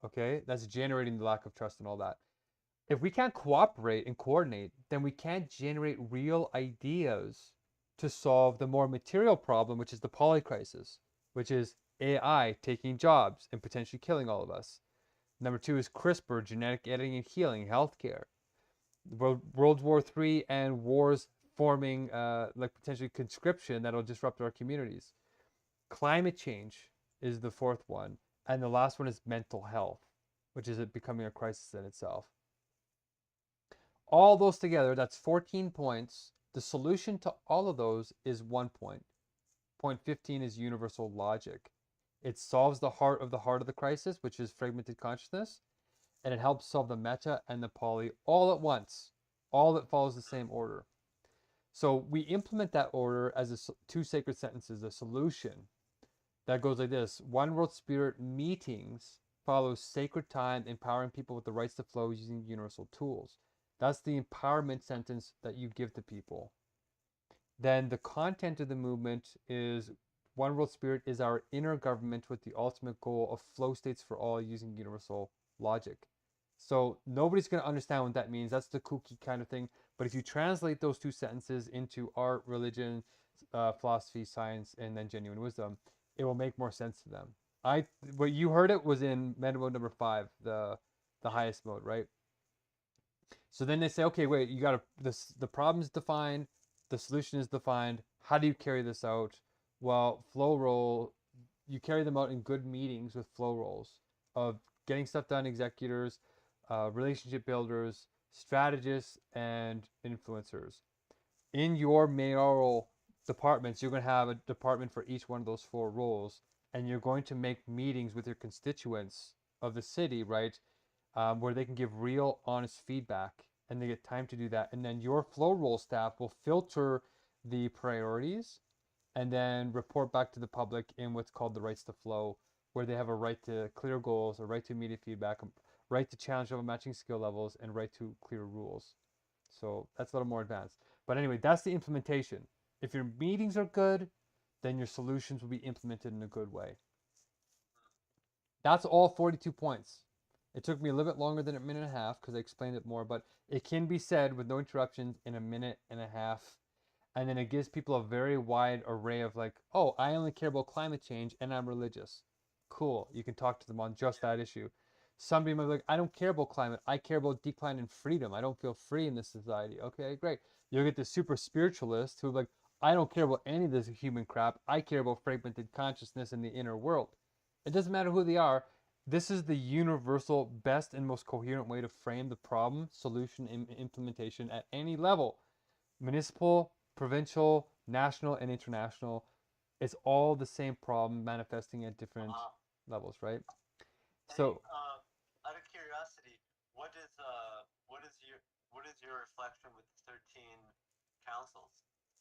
Okay, that's generating the lack of trust and all that. If we can't cooperate and coordinate, then we can't generate real ideas to solve the more material problem, which is the polycrisis, which is AI taking jobs and potentially killing all of us. Number 2 is CRISPR, genetic editing and healing, healthcare. World War III and wars forming like potentially conscription that'll disrupt our communities. Climate change is the 4th one. And the last one is mental health, which is becoming a crisis in itself. All those together, that's 14 points. The solution to all of those is 1 point. Point 15 is universal logic. It solves the heart of the crisis, which is fragmented consciousness, and it helps solve the meta and the poly all at once. All that follows the same order. So we implement that order as 2 sacred sentences, a solution that goes like this: One World Spirit meetings follows sacred time, empowering people with the rights to flow using universal tools. That's the empowerment sentence that you give to people. Then the content of the movement is one world spirit is our inner government with the ultimate goal of flow states for all using universal logic. So nobody's going to understand what that means. That's the kooky kind of thing. But if you translate those two sentences into art, religion, philosophy, science, and then genuine wisdom, it will make more sense to them. What you heard it was in meta mode number 5, the highest mode, right? So then they say, okay, wait, you got the problem is defined, the solution is defined. How do you carry this out? Well, flow role, you carry them out in good meetings with flow roles of getting stuff done, executors, relationship builders, strategists, and influencers. In your mayoral departments, you're going to have a department for each one of those 4 roles, and you're going to make meetings with your constituents of the city, right? Where they can give real, honest feedback, and they get time to do that. And then your flow role staff will filter the priorities and then report back to the public in what's called the rights to flow, where they have a right to clear goals, a right to immediate feedback, a right to challenge level matching skill levels, and right to clear rules. So that's a little more advanced. But anyway, that's the implementation. If your meetings are good, then your solutions will be implemented in a good way. That's all 42 points. It took me a little bit longer than a minute and a half because I explained it more, but it can be said with no interruptions in a minute and a half. And then it gives people a very wide array of like, oh, I only care about climate change and I'm religious. Cool. You can talk to them on just that issue. Somebody might be like, I don't care about climate. I care about decline in freedom. I don't feel free in this society. Okay, great. You'll get the super spiritualist who like, I don't care about any of this human crap. I care about fragmented consciousness in the inner world. It doesn't matter who they are. This is the universal, best, and most coherent way to frame the problem, solution, and implementation at any level. Municipal, provincial, national, and international. It's all the same problem manifesting at different levels, right? So, out of curiosity, what is your reflection with the 13 councils?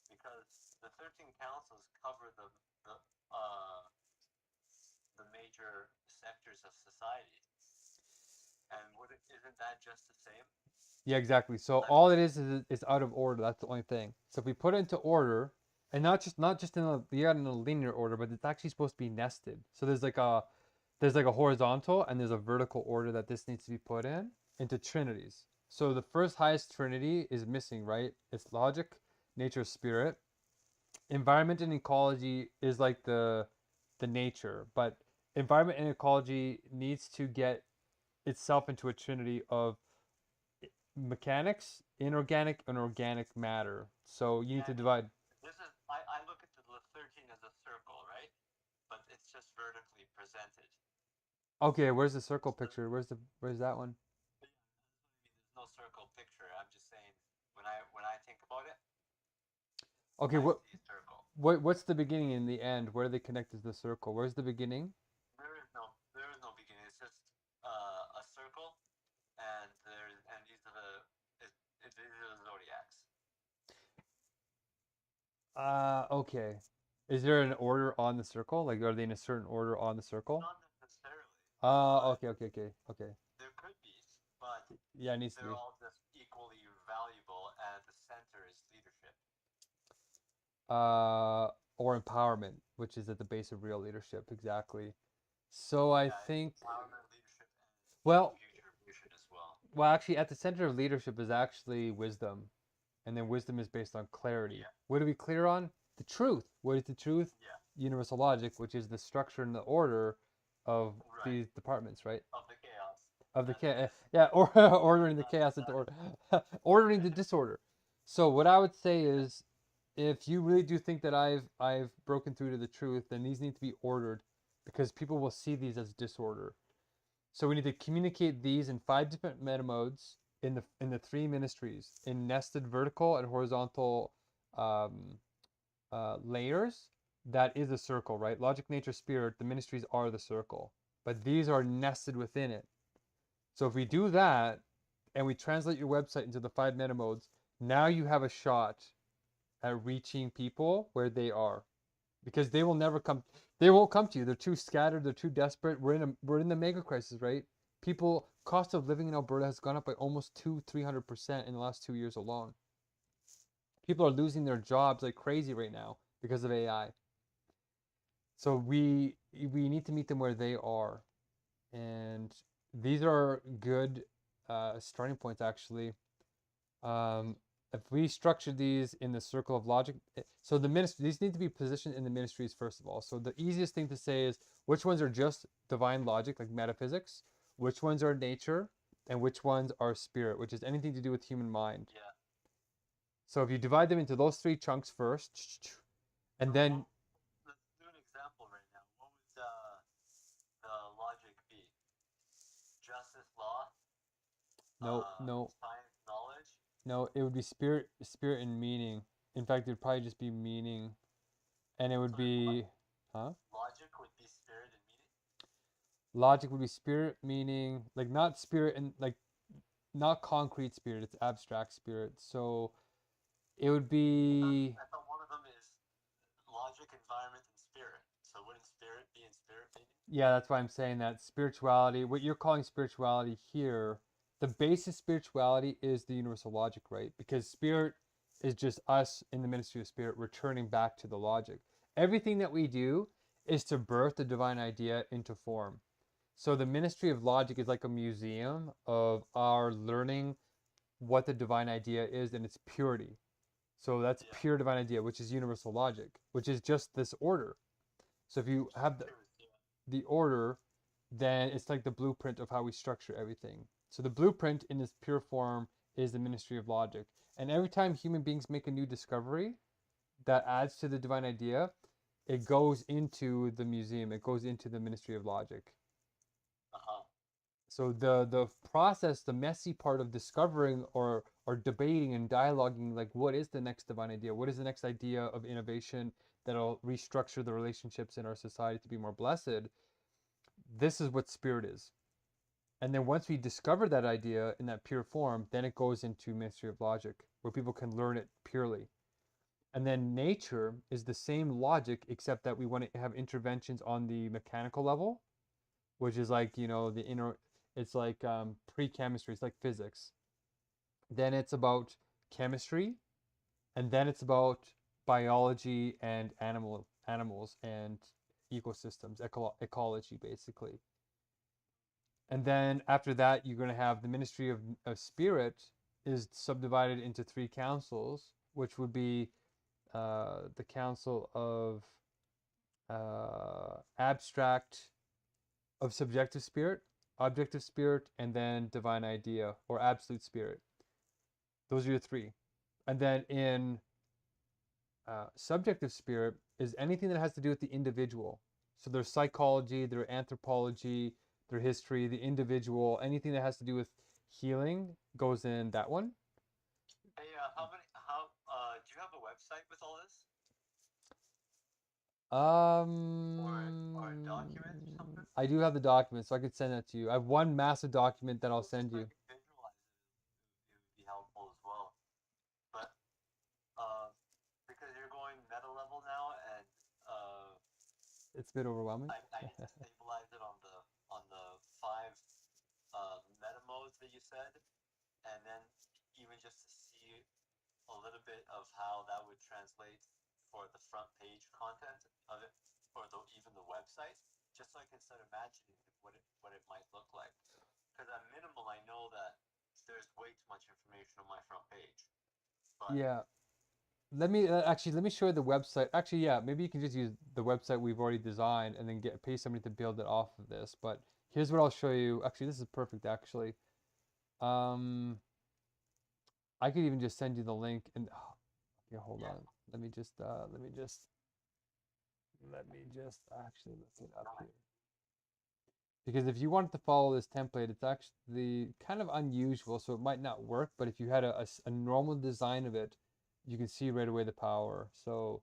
Because the 13 councils cover the major sectors of society, and isn't that just the same? yeah, exactly. So all it is it's out of order. That's the only thing. So if we put it into order, and not just in a linear order, but it's actually supposed to be nested. So there's like a horizontal and there's a vertical order that this needs to be put in into trinities. So the first highest trinity is missing, right? It's logic, nature, spirit. Environment and ecology is like the nature, but environment and ecology needs to get itself into a trinity of mechanics, inorganic, and organic matter. So you need to divide. I look at the 13 as a circle, right? But it's just vertically presented. Okay, where's the circle picture? Where's that one? There's no circle picture. I'm just saying when I think about it. Okay, what's the beginning and the end? Where do they connect is the circle? Where's the beginning? There is no beginning. It's just a circle, and these are the zodiacs. Okay. Is there an order on the circle? Like, are they in a certain order on the circle? Not necessarily. Okay. There could be, but yeah, it needs to be. they're all just equally valuable, and the center is leadership. Or empowerment, which is at the base of real leadership, exactly. So I think empowerment, leadership, and well, future as well. Well, actually, at the center of leadership is actually wisdom, and then wisdom is based on clarity. Yeah. What are we clear on? The truth. What is the truth? Yeah. Universal logic, which is the structure and the order of these departments, right? Of the chaos. Of the chaos, yeah, or ordering the chaos into order, ordering the disorder. So what I would say is, if you really do think that I've broken through to the truth, then these need to be ordered, because people will see these as disorder. So we need to communicate these in 5 different meta modes in the 3 ministries, in nested vertical and horizontal layers. That is a circle, right? Logic, nature, spirit. The ministries are the circle, but these are nested within it. So if we do that, and we translate your website into the 5 meta modes, now you have a shot at reaching people where they are, because they will never come. They won't come to you. They're too scattered. They're too desperate. We're in the mega crisis, right? People, cost of living in Alberta has gone up by almost 300% in the last 2 years alone. People are losing their jobs like crazy right now because of AI. So we need to meet them where they are, and these are good starting points actually. If we structure these in the circle of logic, so the ministry, these need to be positioned in the ministries first of all. So the easiest thing to say is which ones are just divine logic, like metaphysics, which ones are nature, and which ones are spirit, which is anything to do with human mind. Yeah. So if you divide them into those three chunks first, and then Let's do an example right now. What would the logic be? Justice, law, no, science, knowledge. no, it would be spirit, and meaning. In fact, it would probably just be meaning, and it would be, huh? Logic would be spirit and meaning. Logic would be spirit, meaning, like not spirit and like not concrete spirit, it's abstract spirit. So it would be, I thought one of them is logic, environment, and spirit. So wouldn't spirit be in spirit meaning? yeah, that's why I'm saying that spirituality, what you're calling spirituality here, the base of spirituality is the universal logic, right? Because spirit is just us in the ministry of spirit returning back to the logic. Everything that we do is to birth the divine idea into form. So the ministry of logic is like a museum of our learning what the divine idea is and its purity. So that's pure divine idea, which is universal logic, which is just this order. So if you have the order, then it's like the blueprint of how we structure everything. So the blueprint in its pure form is the ministry of logic. And every time human beings make a new discovery that adds to the divine idea, it goes into the museum, it goes into the ministry of logic. So the process, the messy part of discovering or debating and dialoguing, like what is the next divine idea? What is the next idea of innovation that'll restructure the relationships in our society to be more blessed? This is what spirit is. And then once we discover that idea in that pure form, then it goes into mystery of logic, where people can learn it purely. And then nature is the same logic, except that we want to have interventions on the mechanical level, which is like, the inner, it's like pre-chemistry, it's like physics. Then it's about chemistry, and then it's about biology and animals and ecosystems, ecology, basically. And then after that, you're going to have the ministry of spirit is subdivided into three councils, which would be the council of abstract, of subjective spirit, objective spirit, and then divine idea or absolute spirit. Those are your three. And then in subjective spirit is anything that has to do with the individual. So there's psychology, there's anthropology, their history, the individual, anything that has to do with healing goes in that one. Hey, do you have a website with all this? Or a document or something? I do have the document, so I could send that to you. I have one massive document that I'll send you. Visualize it would be helpful as well. But because you're going meta level now, and it's a bit overwhelming. I need to stabilize it on the 5 meta modes that you said, and then even just to see a little bit of how that would translate for the front page content of it, or even the website, just so I can start imagining what it might look like. Because at minimal, I know that there's way too much information on my front page. But yeah. Let me show you the website. Actually, yeah, maybe you can just use the website we've already designed and then pay somebody to build it off of this. But here's what I'll show you. Actually, this is perfect. Actually, I could even just send you the link and. Okay, hold on. Let me just actually look it up here. Because if you wanted to follow this template, it's actually kind of unusual, so it might not work. But if you had a normal design of it, you can see right away the power. So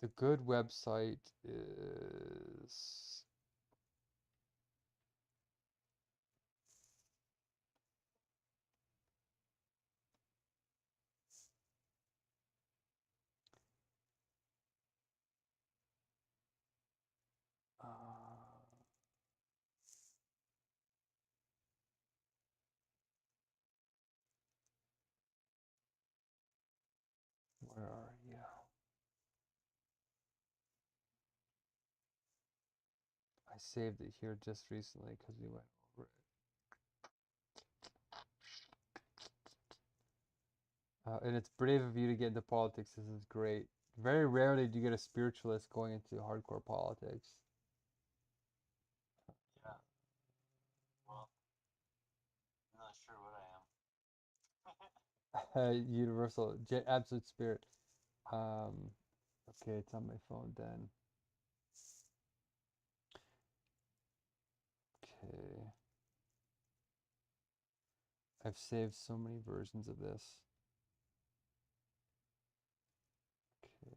the good website is saved it here just recently because we went over it. And it's brave of you to get into politics. This is great. Very rarely do you get a spiritualist going into hardcore politics. Yeah. Well, I'm not sure what I am. Universal, absolute spirit. Okay, it's on my phone then. Okay. I've saved so many versions of this. Okay.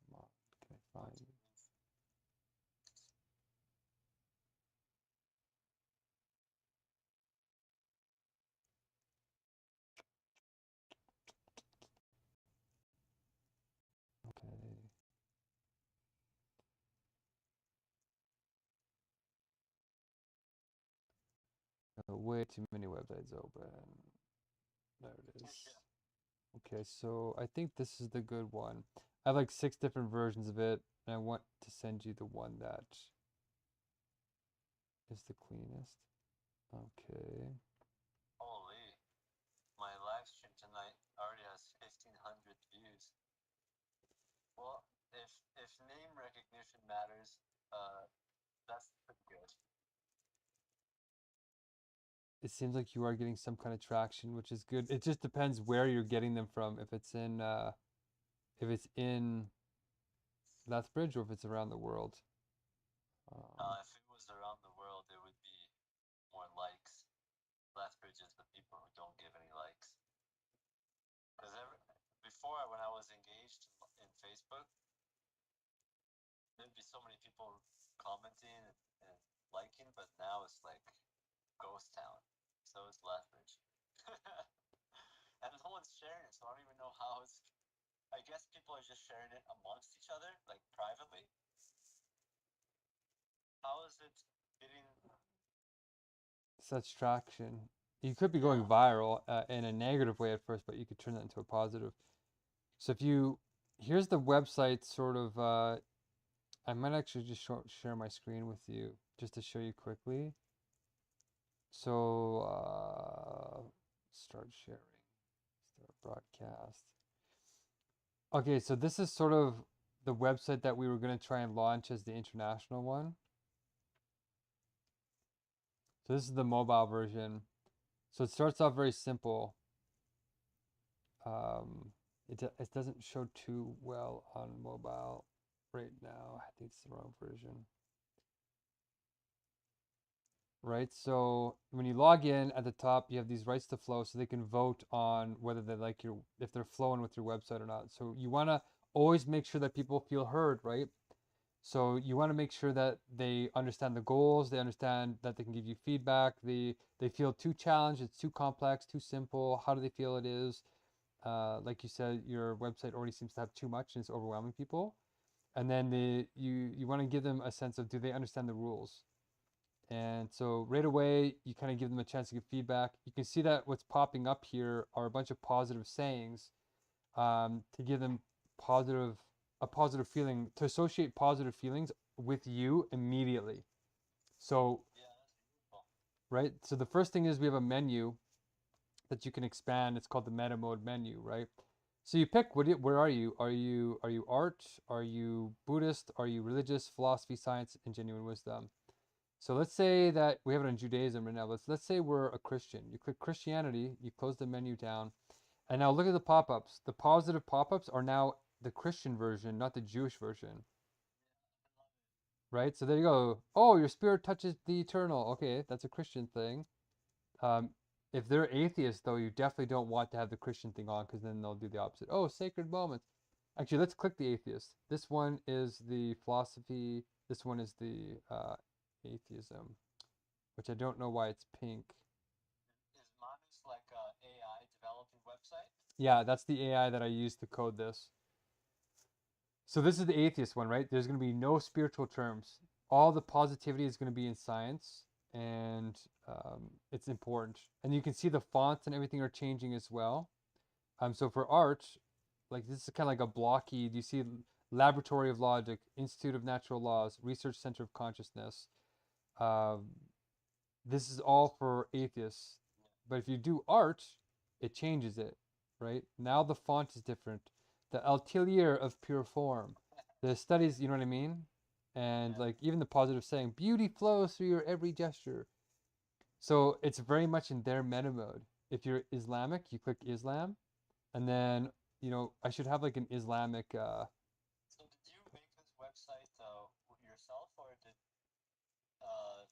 Come on, can I find it? Okay. Way too many websites open. There it is. Okay, so I think this is the good one. I have like 6 different versions of it, and I want to send you the one that is the cleanest. Okay. Holy, my live stream tonight already has 1,500 views. Well, if name recognition matters, that's pretty good. It seems like you are getting some kind of traction, which is good. It just depends where you're getting them from. If it's in Lethbridge or if it's around the world. If it was around the world, it would be more likes. Lethbridge is the people who don't give any likes. Because before, when I was engaged in Facebook, there'd be so many people commenting and liking, but now it's like ghost town. So it's Lethbridge. And no one's sharing it, so I don't even know how it's. I guess people are just sharing it amongst each other, like privately. How is it getting Such traction? You could be going viral in a negative way at first, but you could turn that into a positive. So here's the website sort of, I might actually just share my screen with you just to show you quickly. So, start sharing, start broadcast. Okay, so this is sort of the website that we were going to try and launch as the international one. So this is the mobile version. So it starts off very simple. It doesn't show too well on mobile right now. I think it's the wrong version. Right, so when you log in at the top, you have these rights to flow, so they can vote on whether they like if they're flowing with your website or not. So you want to always make sure that people feel heard, right? So you want to make sure that they understand the goals, they understand that they can give you feedback, they feel too challenged, it's too complex, too simple. How do they feel it is? Like you said, your website already seems to have too much and it's overwhelming people. And then you want to give them a sense of, do they understand the rules? And so right away, you kind of give them a chance to give feedback. You can see that what's popping up here are a bunch of positive sayings to give them a positive feeling, to associate positive feelings with you immediately. So, right? So the first thing is we have a menu that you can expand. It's called the meta mode menu, right? So you pick where are you? Are you art? Are you Buddhist? Are you religious? Philosophy, science, and genuine wisdom? So let's say that we have it in Judaism right now. Let's say we're a Christian. You click Christianity, you close the menu down, and now look at the pop-ups. The positive pop-ups are now the Christian version, not the Jewish version. Right? So there you go. Oh, your spirit touches the eternal. Okay, that's a Christian thing. If they're atheists, though, you definitely don't want to have the Christian thing on because then they'll do the opposite. Oh, sacred moments. Actually, let's click the atheist. This one is the philosophy. This one is the atheism, which I don't know why it's pink. Is Manus like a AI developing website? Yeah, that's the AI that I use to code this. So this is the atheist one, right? There's going to be no spiritual terms. All the positivity is going to be in science, and it's important. And you can see the fonts and everything are changing as well. So for art, like this is kind of like a blocky. Do you see Laboratory of Logic, Institute of Natural Laws, Research Center of Consciousness? Um, this is all for atheists. But if you do art, it changes it, right? Now the font is different. The Atelier of Pure Form. The studies, you know what I mean? And like even the positive saying, beauty flows through your every gesture. So it's very much in their meta mode. If you're Islamic, you click Islam, and then I should have like an Islamic. So did you make this website yourself, or did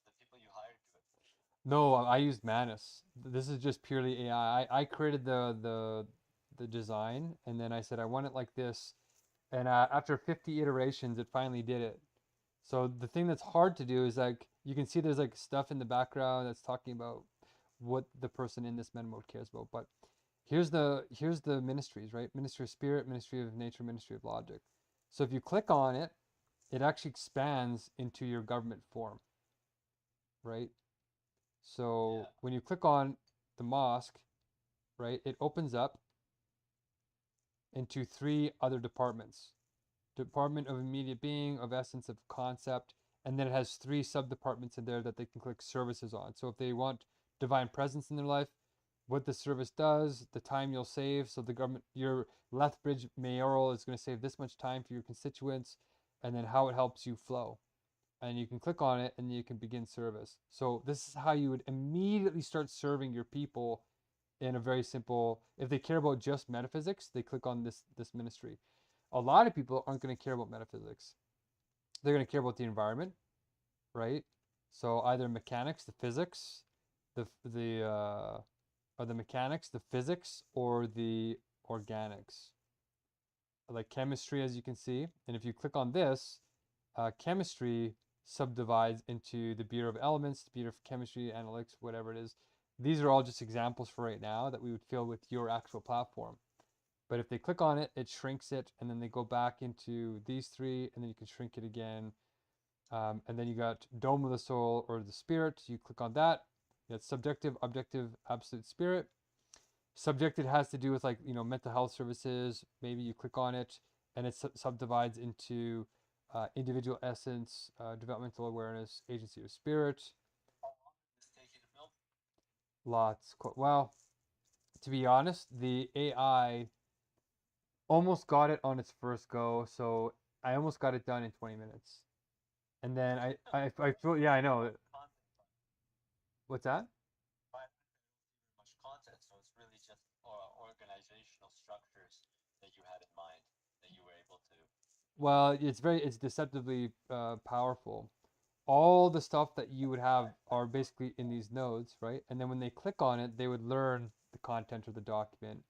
the people you hired do it? No, I used Manus. This is just purely AI. I created the design, and then I said I want it like this, and after 50 iterations, it finally did it. So the thing that's hard to do is like you can see there's like stuff in the background that's talking about what the person in this meta mode cares about. But here's the ministries, right? Ministry of Spirit, Ministry of Nature, Ministry of Logic. So if you click on it, it actually expands into your government form, right? So when you click on the mosque, right, it opens up into 3 other departments. Department of Immediate Being, of Essence, of Concept, and then it has 3 sub-departments in there that they can click services on. So if they want divine presence in their life, what the service does, the time you'll save. So the government, your Lethbridge mayoral is going to save this much time for your constituents, and then how it helps you flow. And you can click on it and you can begin service. So this is how you would immediately start serving your people in a very simple, if they care about just metaphysics, they click on this ministry. A lot of people aren't going to care about metaphysics. They're going to care about the environment, right? So either mechanics, the physics, or the mechanics, the physics, or the organics. Like chemistry, as you can see. And if you click on this, chemistry subdivides into the Bureau of Elements, the Bureau of Chemistry, Analytics, whatever it is. These are all just examples for right now that we would fill with your actual platform. But if they click on it, it shrinks it, and then they go back into these 3, and then you can shrink it again. And then you got Dome of the Soul or the Spirit. You click on that. That's subjective, objective, absolute spirit. Subjective has to do with like mental health services. Maybe you click on it, and it subdivides into individual essence, developmental awareness, agency of spirit. How long did this take you to build? Lots. Well, to be honest, the AI almost got it on its first go, so I almost got it done in 20 minutes. And then I feel, yeah, I know. What's that? Much content, so it's really just organizational structures that you had in mind that you were able to. Well, it's deceptively powerful. All the stuff that you would have are basically in these nodes, right? And then when they click on it, they would learn the content of the document,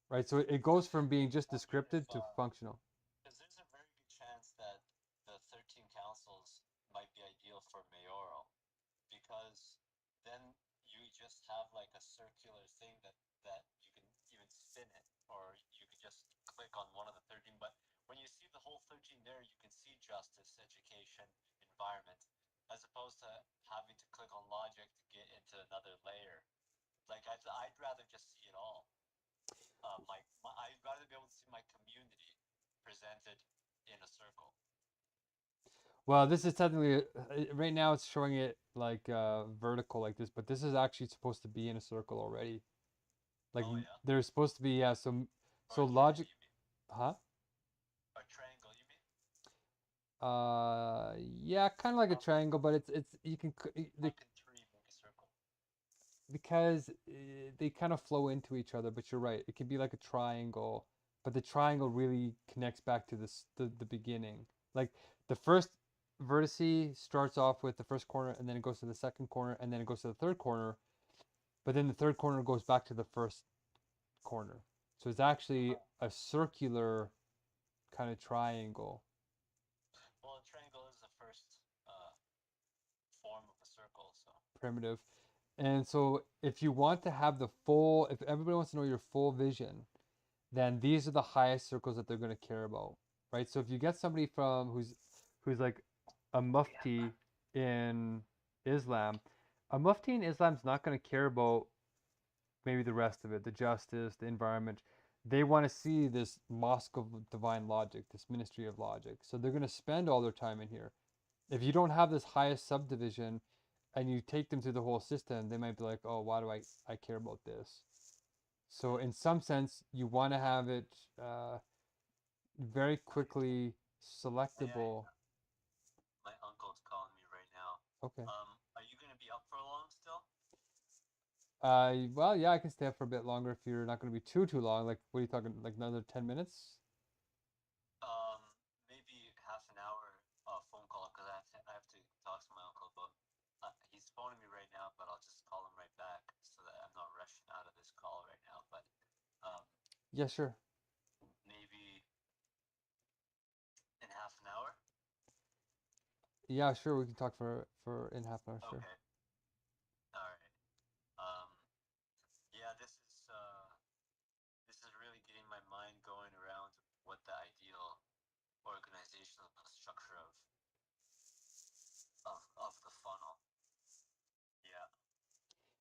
right? So it goes from being just descriptive to functional. Because there's a very good chance that the 13 councils might be ideal for mayoral, because then you just have like a circular thing that you can even spin it, or you could just click on one of the 13. But when you see the whole 13 there, you can see justice, education, environment, as opposed to having to click on logic to get into another layer. Like I'd rather just see it all. I'd rather be able to see my community presented in a circle. Well, this is technically right now it's showing it like vertical like this, but this is actually supposed to be in a circle already. Like there's supposed to be so logic, huh? A triangle, you mean? Yeah, kind of like a triangle, but it's you can because they kind of flow into each other. But you're right, it can be like a triangle, but the triangle really connects back to the beginning. Like the first vertice starts off with the first corner, and then it goes to the second corner, and then it goes to the third corner, but then the third corner goes back to the first corner. So it's actually a circular kind of triangle. Well, a triangle is the first form of a circle, so. Primitive. And so if you want to have the full, if everybody wants to know your full vision, then these are the highest circles that they're going to care about, right? So if you get somebody from who's like a mufti in Islam, a mufti in Islam's not going to care about maybe the rest of it, the justice, the environment. they want to see this mosque of divine logic, this ministry of logic. So they're going to spend all their time in here. If you don't have this highest subdivision and you take them through the whole system, they might be like, oh, why do I care about this? So in some sense, you want to have it very quickly selectable. My uncle's calling me right now. Okay. Are you gonna be up for long still? Well, yeah, I can stay up for a bit longer if you're not going to be too long. Like, what are you talking? Like another 10 minutes? Maybe half an hour phone call because I have to talk to my uncle. But he's phoning me right now. But I'll just call him right back so that I'm not rushing out of this call right now. But Yeah, sure. maybe in half an hour. Yeah, sure. We can talk for in half an hour. Sure. Okay. All right. Yeah, this is really getting my mind going around what the ideal organizational structure of the funnel. Yeah.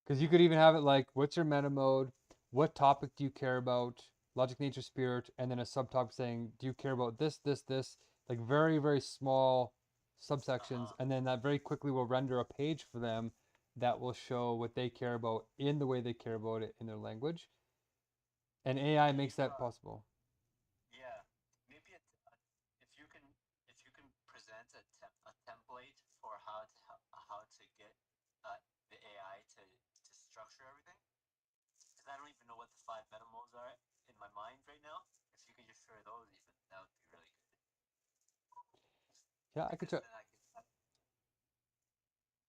Because you could even have it like, what's your meta mode? What topic do you care about? Logic, nature, spirit, and then a subtopic saying, do you care about this, this, this? Like very, very small subsections, and then that very quickly will render a page for them that will show what they care about in the way they care about it in their language. And AI makes that possible. Yeah, maybe if you can present a template for how to get the AI to structure everything, because I don't even know what the 5 meta modes are in my mind right now. If you could just share those, even that would be really good. Yeah, I could try. Then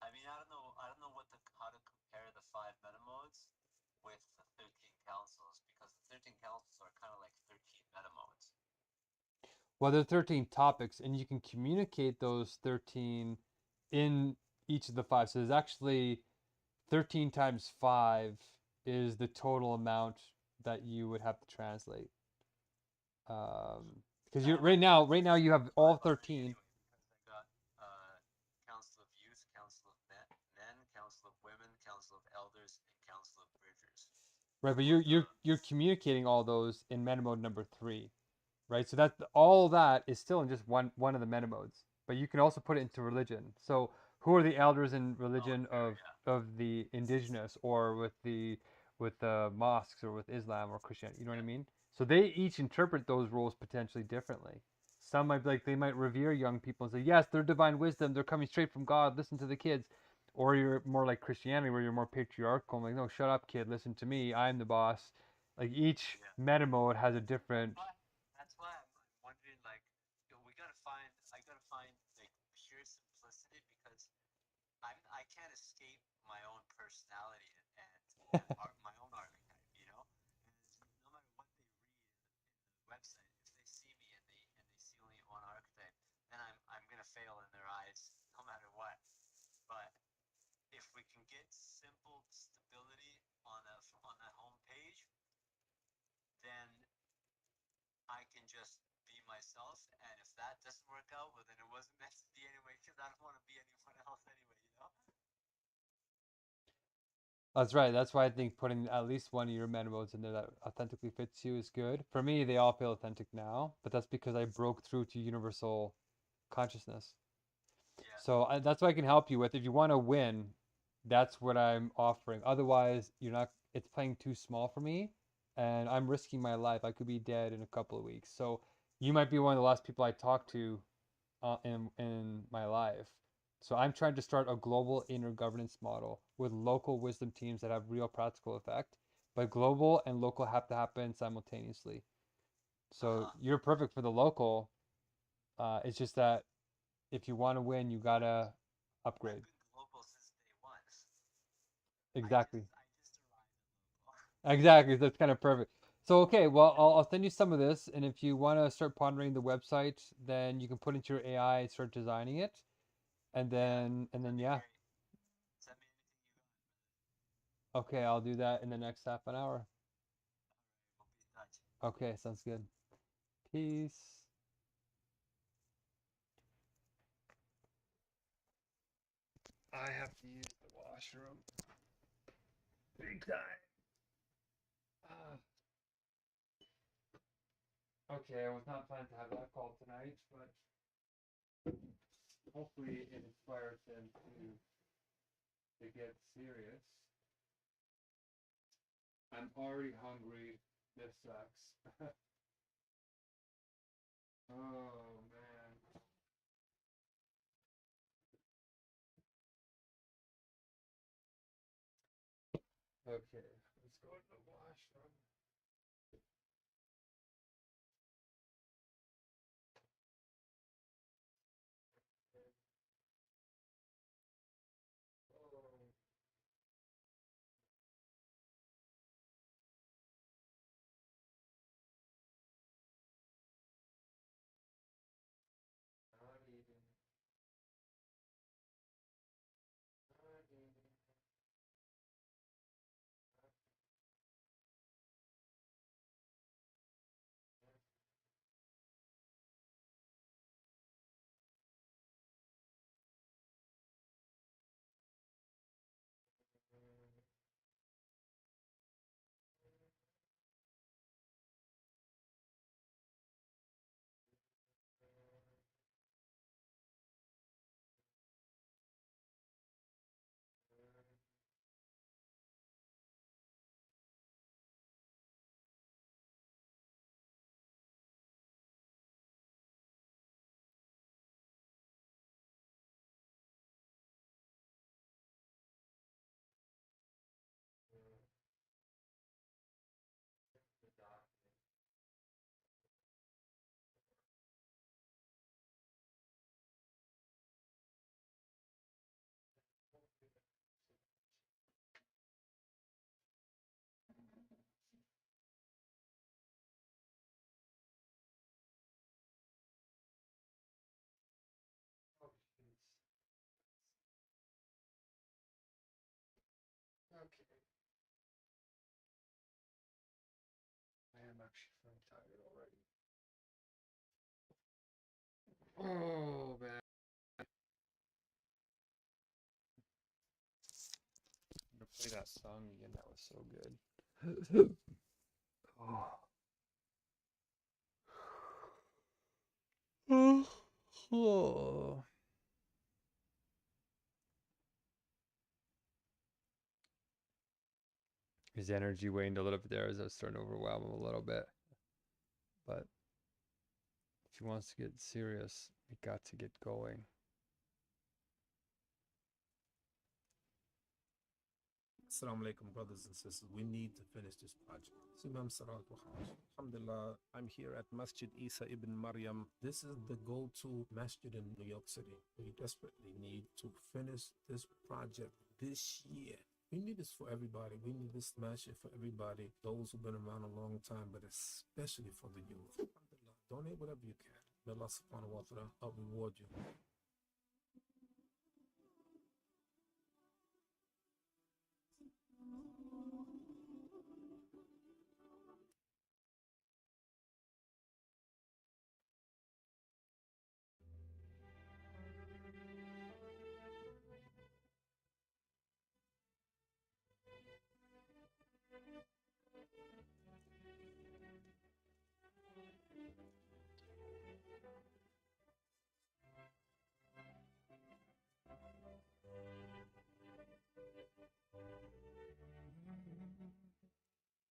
I mean, I don't know what how to compare the 5 meta modes with the 13 councils, because the 13 councils are kind of like 13 meta modes. Well, there are 13 topics, and you can communicate those 13 in each of the 5. So there's actually 13 times 5 is the total amount that you would have to translate. Because you right now you have all 13. Because I got Council of Youth, Council of Men, Council of Women, Council of Elders, and Council of Bridgers. Right, but you're communicating all those in meta mode number 3, right? So that all that is still in just one of the meta modes. But you can also put it into religion. So who are the elders in religion of the indigenous, or with the mosques, or with Islam or Christianity? You know what I mean? So they each interpret those rules potentially differently. Some might be like, they might revere young people and say, yes, they're divine wisdom, they're coming straight from God, listen to the kids. Or you're more like Christianity, where you're more patriarchal, like, no, shut up, kid, listen to me, I'm the boss. Like each meta mode has a different. That's why I'm wondering, like, I gotta find like pure simplicity, because I can't escape my own personality and my own archetype, you know. And no matter what they read in the website, if they see me and they see only one archetype, then I'm gonna fail in their eyes no matter what. But if we can get simple stability on that home page, then I can just be myself. And if that doesn't work out, well, then it wasn't meant to be anyway, because I don't want to be anyone else anyway, you know? That's right. That's why I think putting at least one of your meta modes in there that authentically fits you is good. For me, they all feel authentic now, but that's because I broke through to universal consciousness. Yeah. So that's what I can help you with. If you want to win, that's what I'm offering. Otherwise, you're not. It's playing too small for me, and I'm risking my life. I could be dead in a couple of weeks. So you might be one of the last people I talk to in my life. So I'm trying to start a global intergovernance model with local wisdom teams that have real practical effect. But global and local have to happen simultaneously. So you're perfect for the local. It's just that if you want to win, you gotta upgrade. I've been global since day one. Exactly. I just arrived at global. Exactly. That's kind of perfect. So okay, well, I'll send you some of this, and if you want to start pondering the website, then you can put into your AI and start designing it, and then yeah. Great. Send me anything you got. Okay, I'll do that in the next half an hour. We'll be in touch. Okay, sounds good. Peace. I have to use the washroom. Big time. Okay, I was not planning to have that call tonight, but hopefully it inspires them to get serious. I'm already hungry. This sucks. Oh man. Okay, let's go to the washroom. Oh. Not eating. Not eating. The doctor. Oh, jeez. Okay. I am actually feeling tired already. Oh man. I'm gonna play that song again. That was so good. Oh. Oh. His energy waned a little bit there as I was starting to overwhelm him a little bit. But if he wants to get serious, we got to get going. Assalamu alaikum, brothers and sisters. We need to finish this project. Simam Sarat wa Khair. Alhamdulillah, I'm here at Masjid Isa ibn Maryam. This is the go-to masjid in New York City. We desperately need to finish this project this year. We need this for everybody. We need this masjid for everybody. Those who've been around a long time, but especially for the youth. Alhamdulillah, donate whatever you can. May Allah subhanahu wa ta'ala help reward you.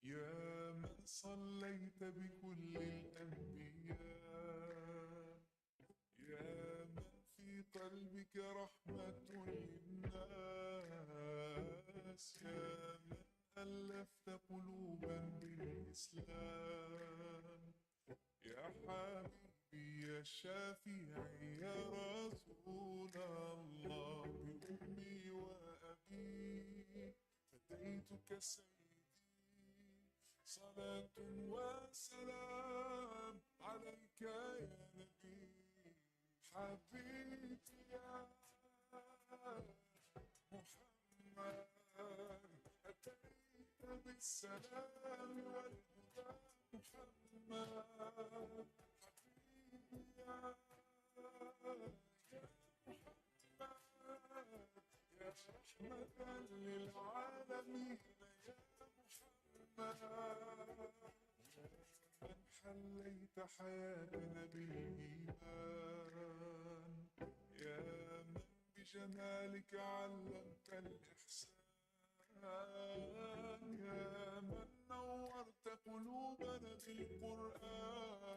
يا من صليت بكل الأنبياء، يا من في قلبك رحمة للناس، يا من ألفت قلوبا بالإسلام، يا حبيبي يا شافعي يا رسول الله، بأمي وأبي فديتك سيدي، صلاة وسلام عليك يا نبي، حبيبي يا محمد، أتيت بالسلام والهدى محمد، حبيبي يا محمد، يا رحمة للعالمين يا محمد، من حليت حياتنا بالإيمان يا من بجمالك علمت الإحسان يا من نورت قلوبنا بالقرآن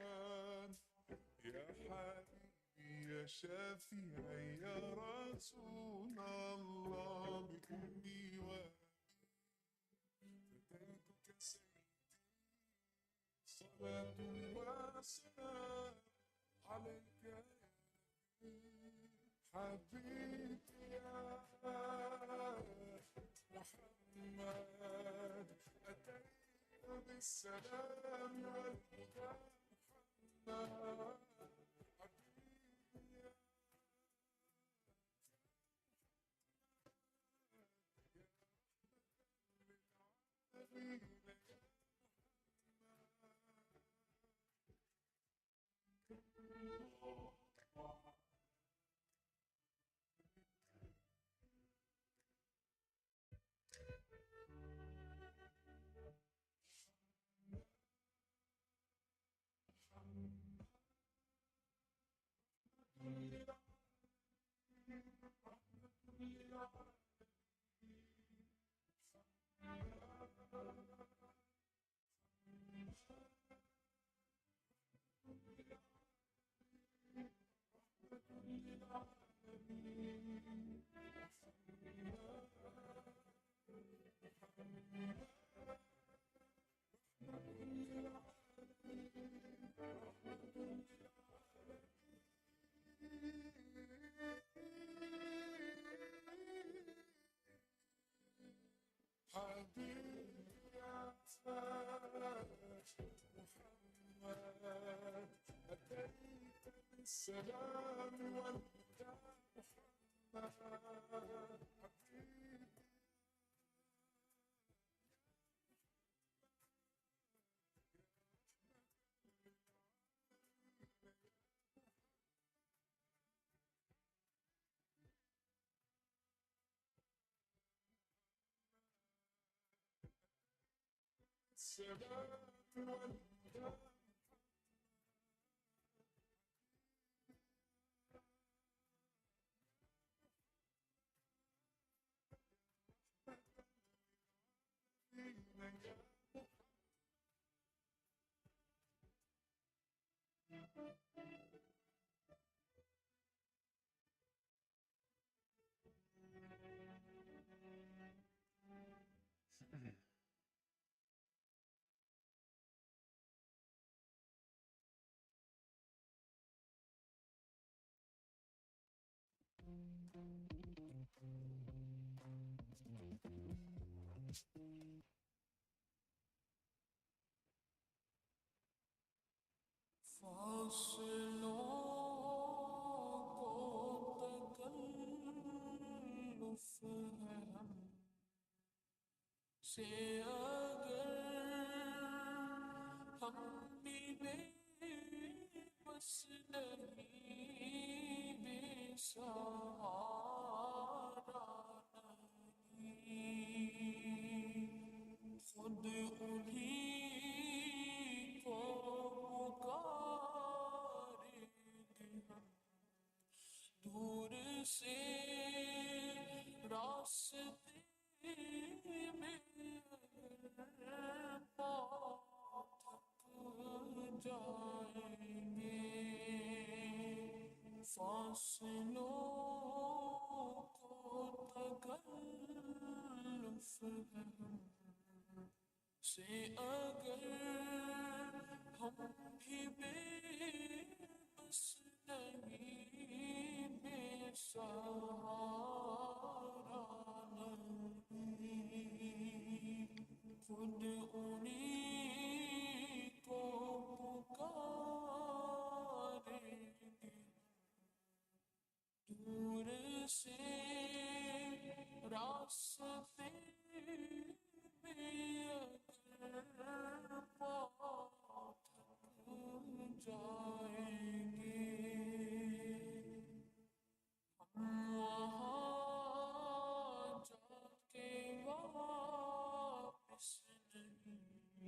يا حبيبي يا شافعي يا رسول الله بأمي فديتك سيدي صلاة وسلام عليك يا حبيبي يا محمد أتيت بالسلام والهدى محمد حبيبي يا محمد أتيت بالسلام والهدى محمد حبيبي السلام والهدى से अगर हम भी बेबस नहीं बेसहारा नहीं खुद उन्हीं को पुकारेंगे हम दूर से रास्ते में थक जाएंगे फासलों को तकल्लुफ़ है से अगर हम भी बेबस नहीं बेसहारा नहीं खुद उन्हीं को पुकारेंगे दूर से रास्ते में अगर पाँव थक जाएंगे हम वहाँ जाके वापस नहीं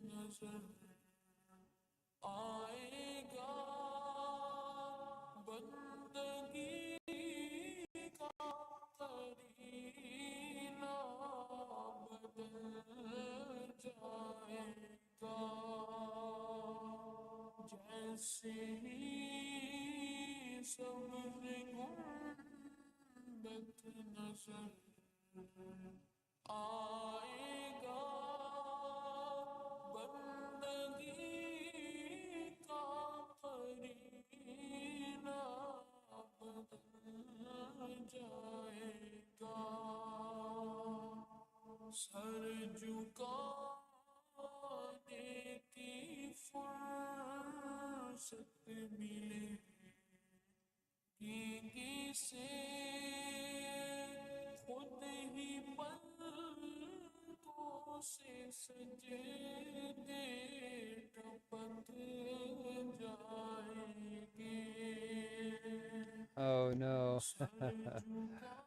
नजर आएगा बंदगी का करीना बदल जाएगा जैसे ही सब्र गुंबद नजर आएगा बंदगी का करीना बदल जाएगा सर झुकाने की फुर्सत मिलेगी से खुद ही पलकों से सजदे टपक जाएंगे Oh no. सर झुका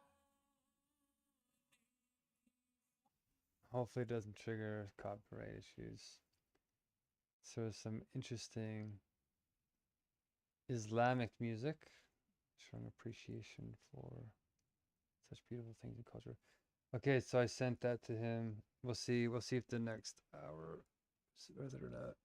Hopefully it doesn't trigger copyright issues. So some interesting Islamic music, showing appreciation for such beautiful things in culture. Okay, so I sent that to him. We'll see if the next hour does it or not.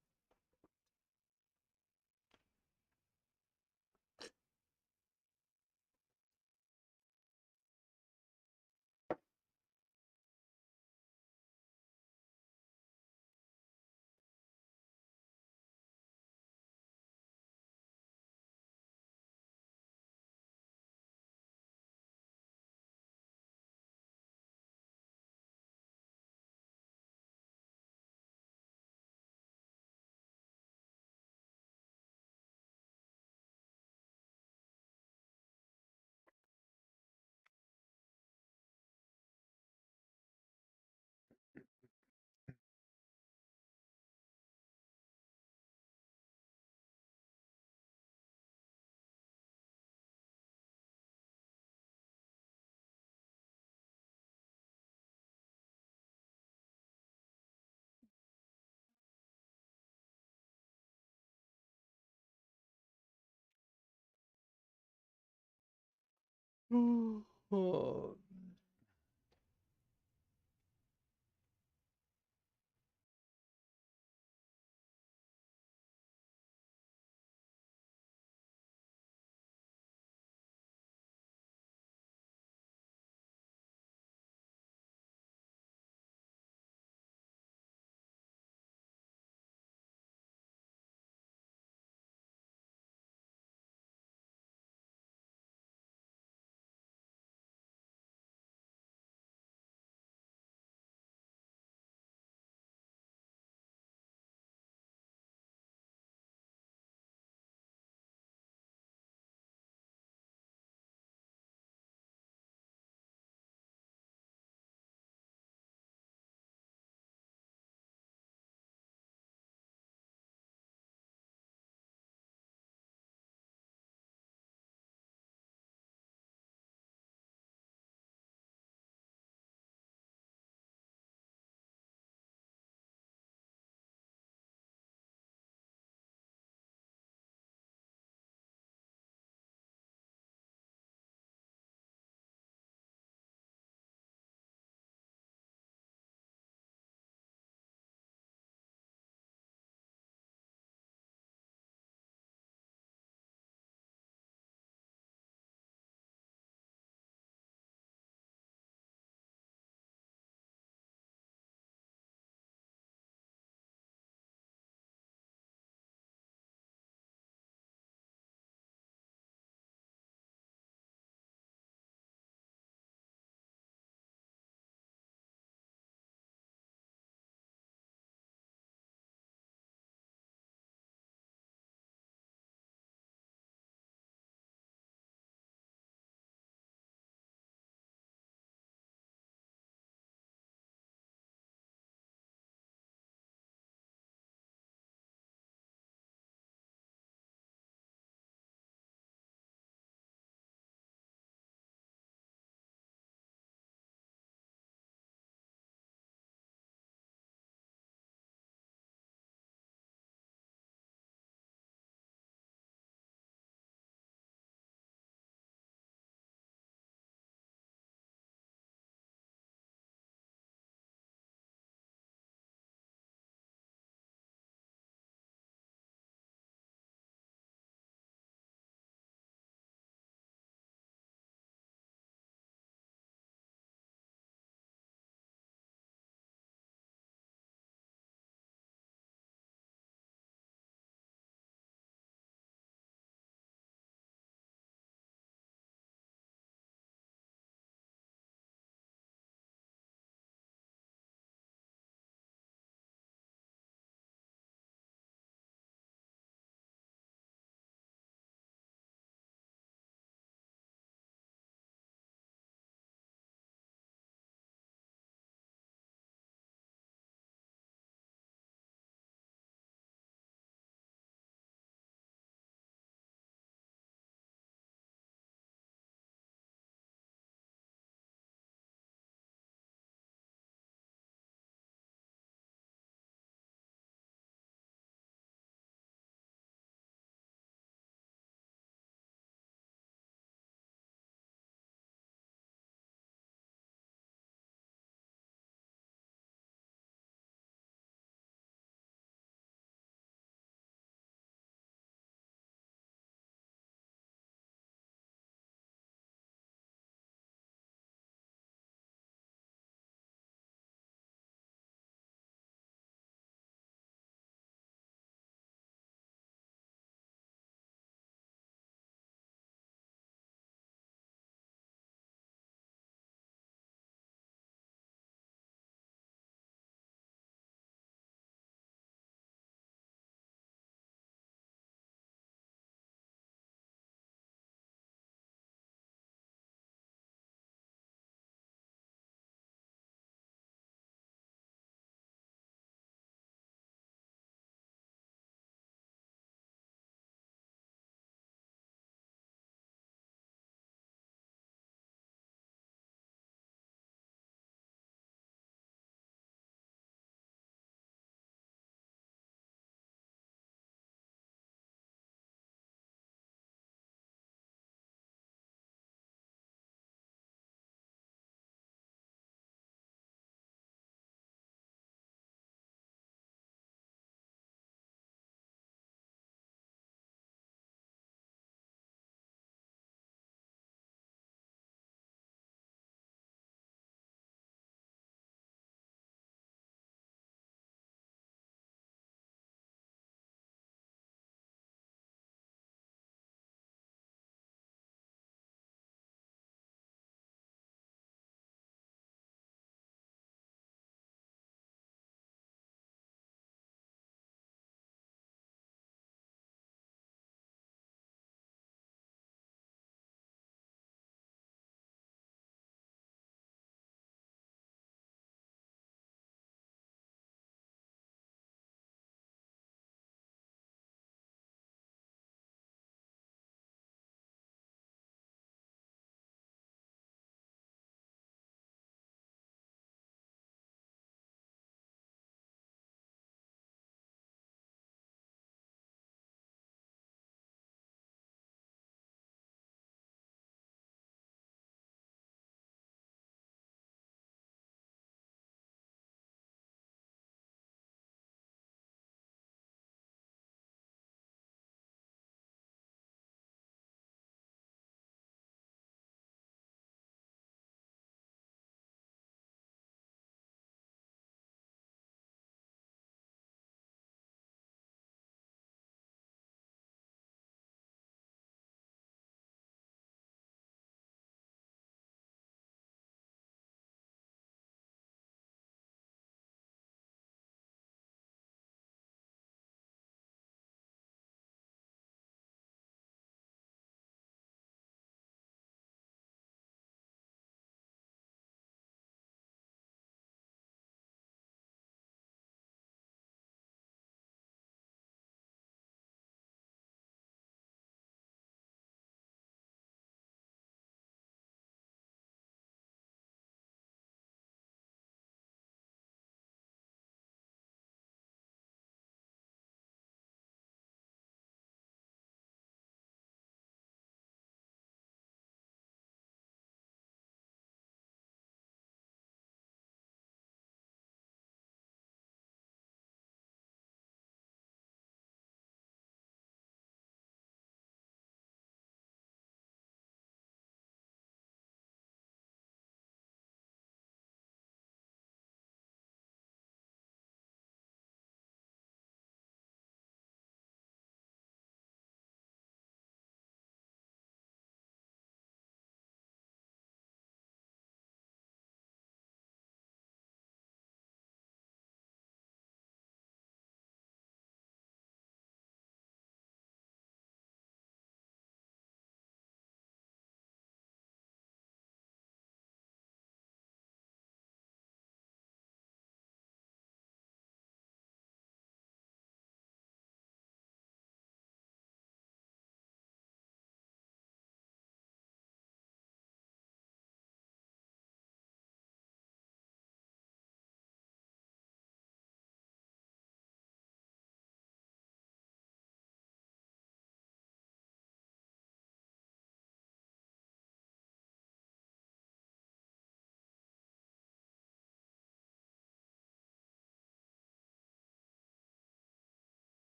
Oh.